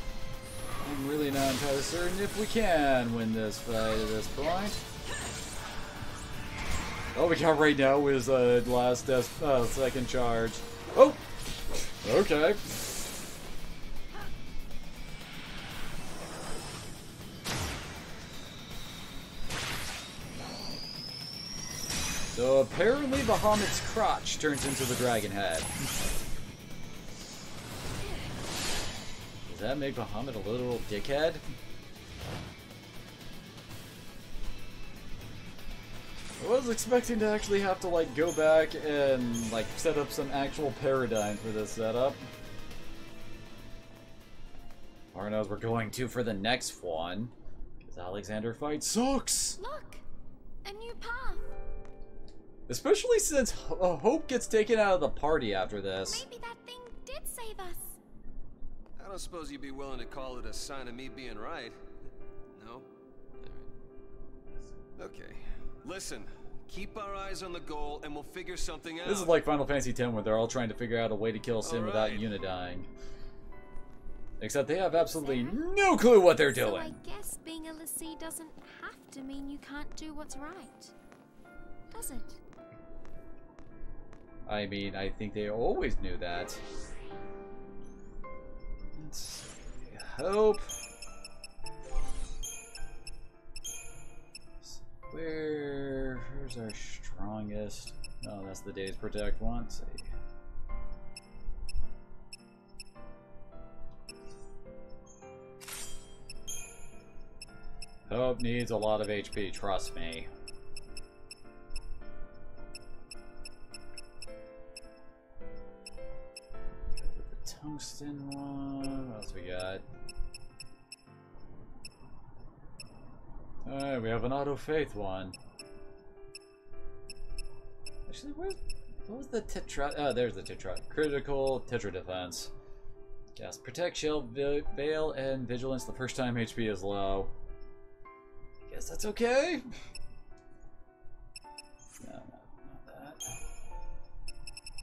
I'm really not entirely certain if we can win this fight at this point. All we got right now is a last second charge. Oh! Okay. So apparently Bahamut's crotch turns into the dragon head. Does that make Bahamut a little dickhead? I was expecting to actually have to like go back and like set up some actual paradigm for this setup. Or knows we're going to for the next one. Because Alexander fight sucks! Look! A new path! Especially since Hope gets taken out of the party after this. Maybe that thing did save us. I don't suppose you'd be willing to call it a sign of me being right. No? Alright. Okay. Listen, keep our eyes on the goal and we'll figure something out. This is like Final Fantasy X where they're all trying to figure out a way to kill Sin without Alright. unidying. Except they have absolutely no clue what they're So doing. I guess being a Lassie doesn't have to mean you can't do what's right. Does it? I mean, I think they always knew that. Let's see. Hope. Where's our strongest? Oh, that's the Days Protect one. Let's see. Hope needs a lot of HP, trust me. The tungsten one. What else we got? Alright, we have an auto faith one. Actually, what was the tetra? Oh, there's the tetra. Critical tetra defense. Yes, protect, shield, veil, and vigilance the first time HP is low. Guess that's okay. No, not that.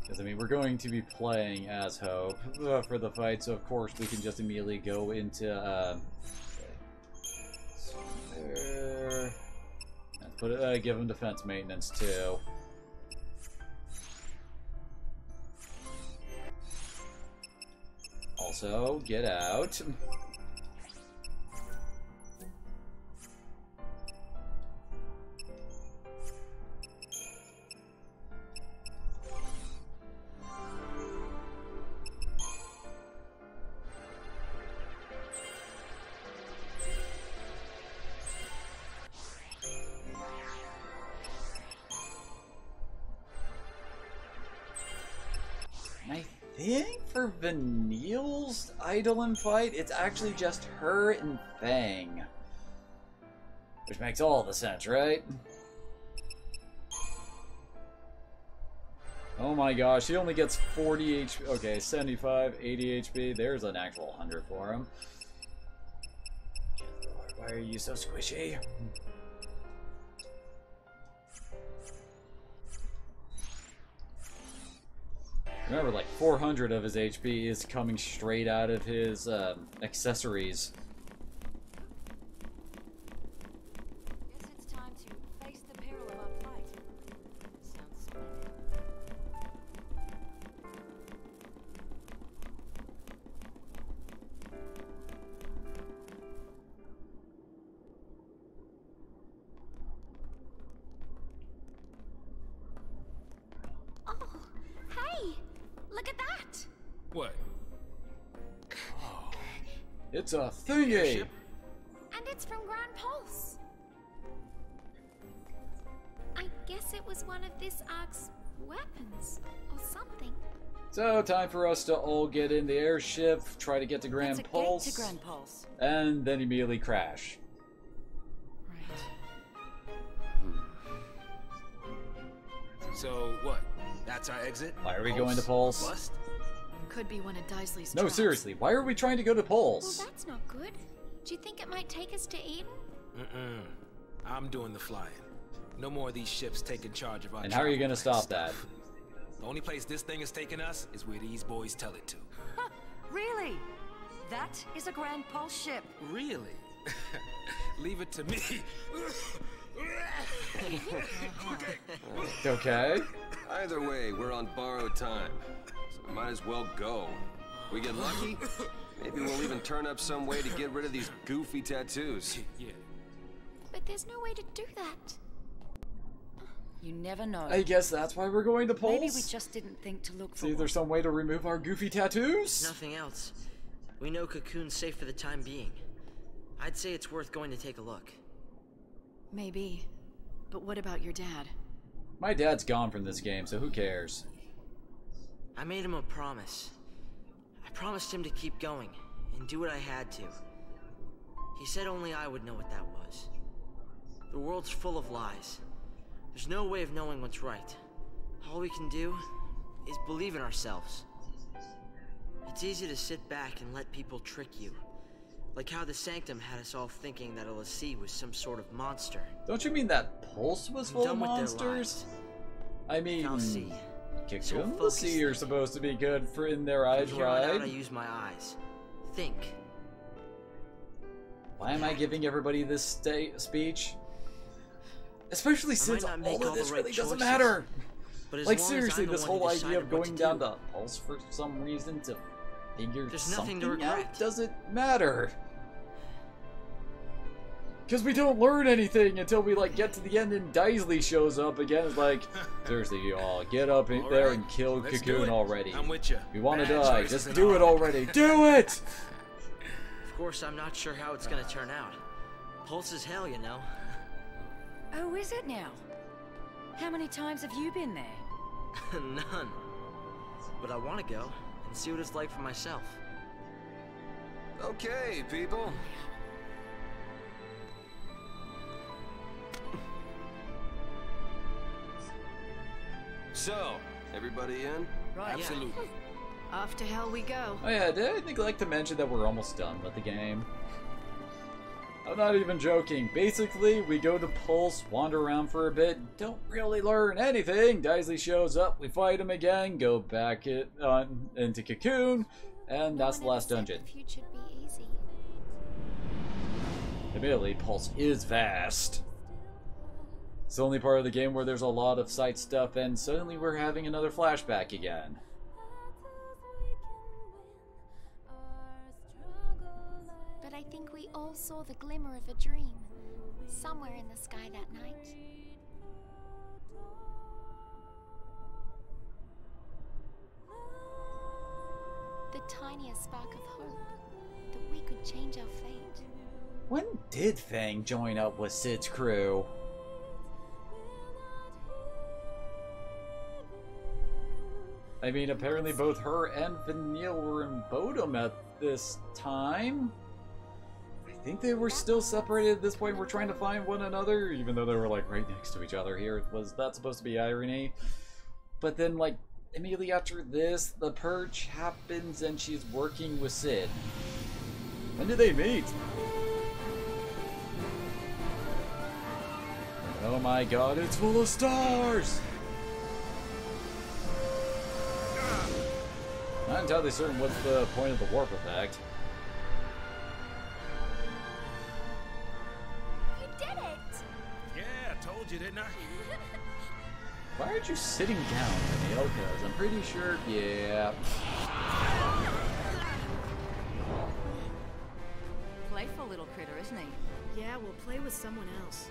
Because I mean, we're going to be playing as Hope for the fight, so of course we can just immediately go into there. And put it, give him defense maintenance too. Also, get out. I think for Vanille's Eidolon fight, it's actually just her and Fang. Which makes all the sense, right? Oh my gosh, he only gets 40 HP. Okay, 75, 80 HP. There's an actual 100 for him. Lord, why are you so squishy? Remember, like 400 of his HP is coming straight out of his accessories. Guess it's time to face the peril of our plight. Sounds splendid. Oh, hey! Look at that! What? It's a thingy! Airship? And it's from Grand Pulse. I guess it was one of this Ark's weapons, or something. So, time for us to all get in the airship, try to get to Grand That's a Pulse, gate to Grand Pulse. and then immediately crash. Right. So what? That's our exit? Why are we going to Pulse? Bust? Could be one of Daisley's No, traps. seriously, why are we trying to go to Well, Pulse? that's not good. Do you think it might take us to Eden? Mm-mm. I'm doing the flying. No more of these ships taking charge of our And how are you travel gonna stop plans. that? The only place this thing is taking us is where these boys tell it to. Really? That is a Grand Pulse ship. Really? Leave it to me. Okay. Either way, we're on borrowed time, so we might as well go. We get lucky, maybe we'll even turn up some way to get rid of these goofy tattoos. Yeah. But there's no way to do that. You never know. I guess that's why we're going to Pulse? Maybe we just didn't think to look for See if there's some way to remove our goofy tattoos? Nothing else. We know Cocoon's safe for the time being. I'd say it's worth going to take a look. Maybe. But what about your dad? My dad's gone from this game, so who cares? I made him a promise. I promised him to keep going and do what I had to. He said only I would know what that was. The world's full of lies. There's no way of knowing what's right. All we can do is believe in ourselves. It's easy to sit back and let people trick you. Like how the Sanctum had us all thinking that LSC was some sort of monster. Don't you mean that Pulse was I'm full of done with their monsters? I mean, Fal'Cie. So Cocoon focus Sea are then. supposed to be good for in their eyes, From here on out, I right? use my eyes. Think. Why am I giving everybody this speech? Especially since not make all of all this the right really doesn't choices, matter. But as Like long seriously, as I'm the this one who whole idea decided of what going to down do, to Pulse for some reason to figure There's something nothing to regret. out doesn't matter. Because we don't learn anything until we like get to the end and Daisley shows up again. It's like, seriously, y'all, get up in All there right, and kill let's do Cocoon it. already. I'm with you. We want to Bad die. choices Just and do it all. already. Do it! Of course, I'm not sure how it's gonna turn out. Pulse is hell, you know. Oh, is it now? How many times have you been there? None. But I want to go and see what it's like for myself. Okay, people. So, everybody in? Right. Absolutely. Off to hell we go. Oh yeah, did I neglect to mention that we're almost done with the game? I'm not even joking. Basically, we go to Pulse, wander around for a bit, don't really learn anything. Daisley shows up, we fight him again, go back into Cocoon, and that's the No one last ever said dungeon. the future'd be easy. Admittedly, Pulse is vast. It's the only part of the game where there's a lot of side stuff, and suddenly we're having another flashback again. But I think we all saw the glimmer of a dream somewhere in the sky that night. The tiniest spark of hope that we could change our fate. When did Fang join up with Sid's crew? I mean, apparently both her and Vanille were in Bodum at this time. I think they were still separated at this point. We're trying to find one another, even though they were like right next to each other here. Was that supposed to be irony? But then, like, immediately after this, the purge happens and she's working with Sid. When did they meet? Oh my god, it's full of stars! Not entirely certain what's the point of the warp effect. You did it! Yeah, I told you, didn't I? Why aren't you sitting down, Camille? Because I'm pretty sure, yeah. Playful little critter, isn't he? Yeah, we'll play with someone else.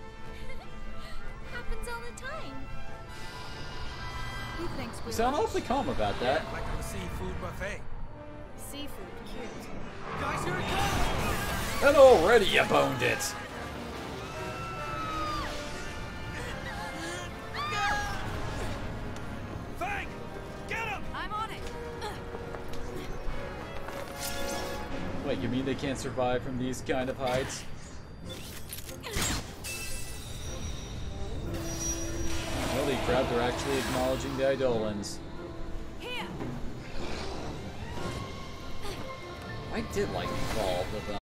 Happens all the time. He thinks we You sound awfully calm about that. Like on the seafood buffet. Seafood, cute. Guys, here it comes! And already you boned it! Fang! Get him! I'm on it. Wait, you mean they can't survive from these kind of heights? Holy crap, they're actually acknowledging the Eidolons. Here. I did like all of them.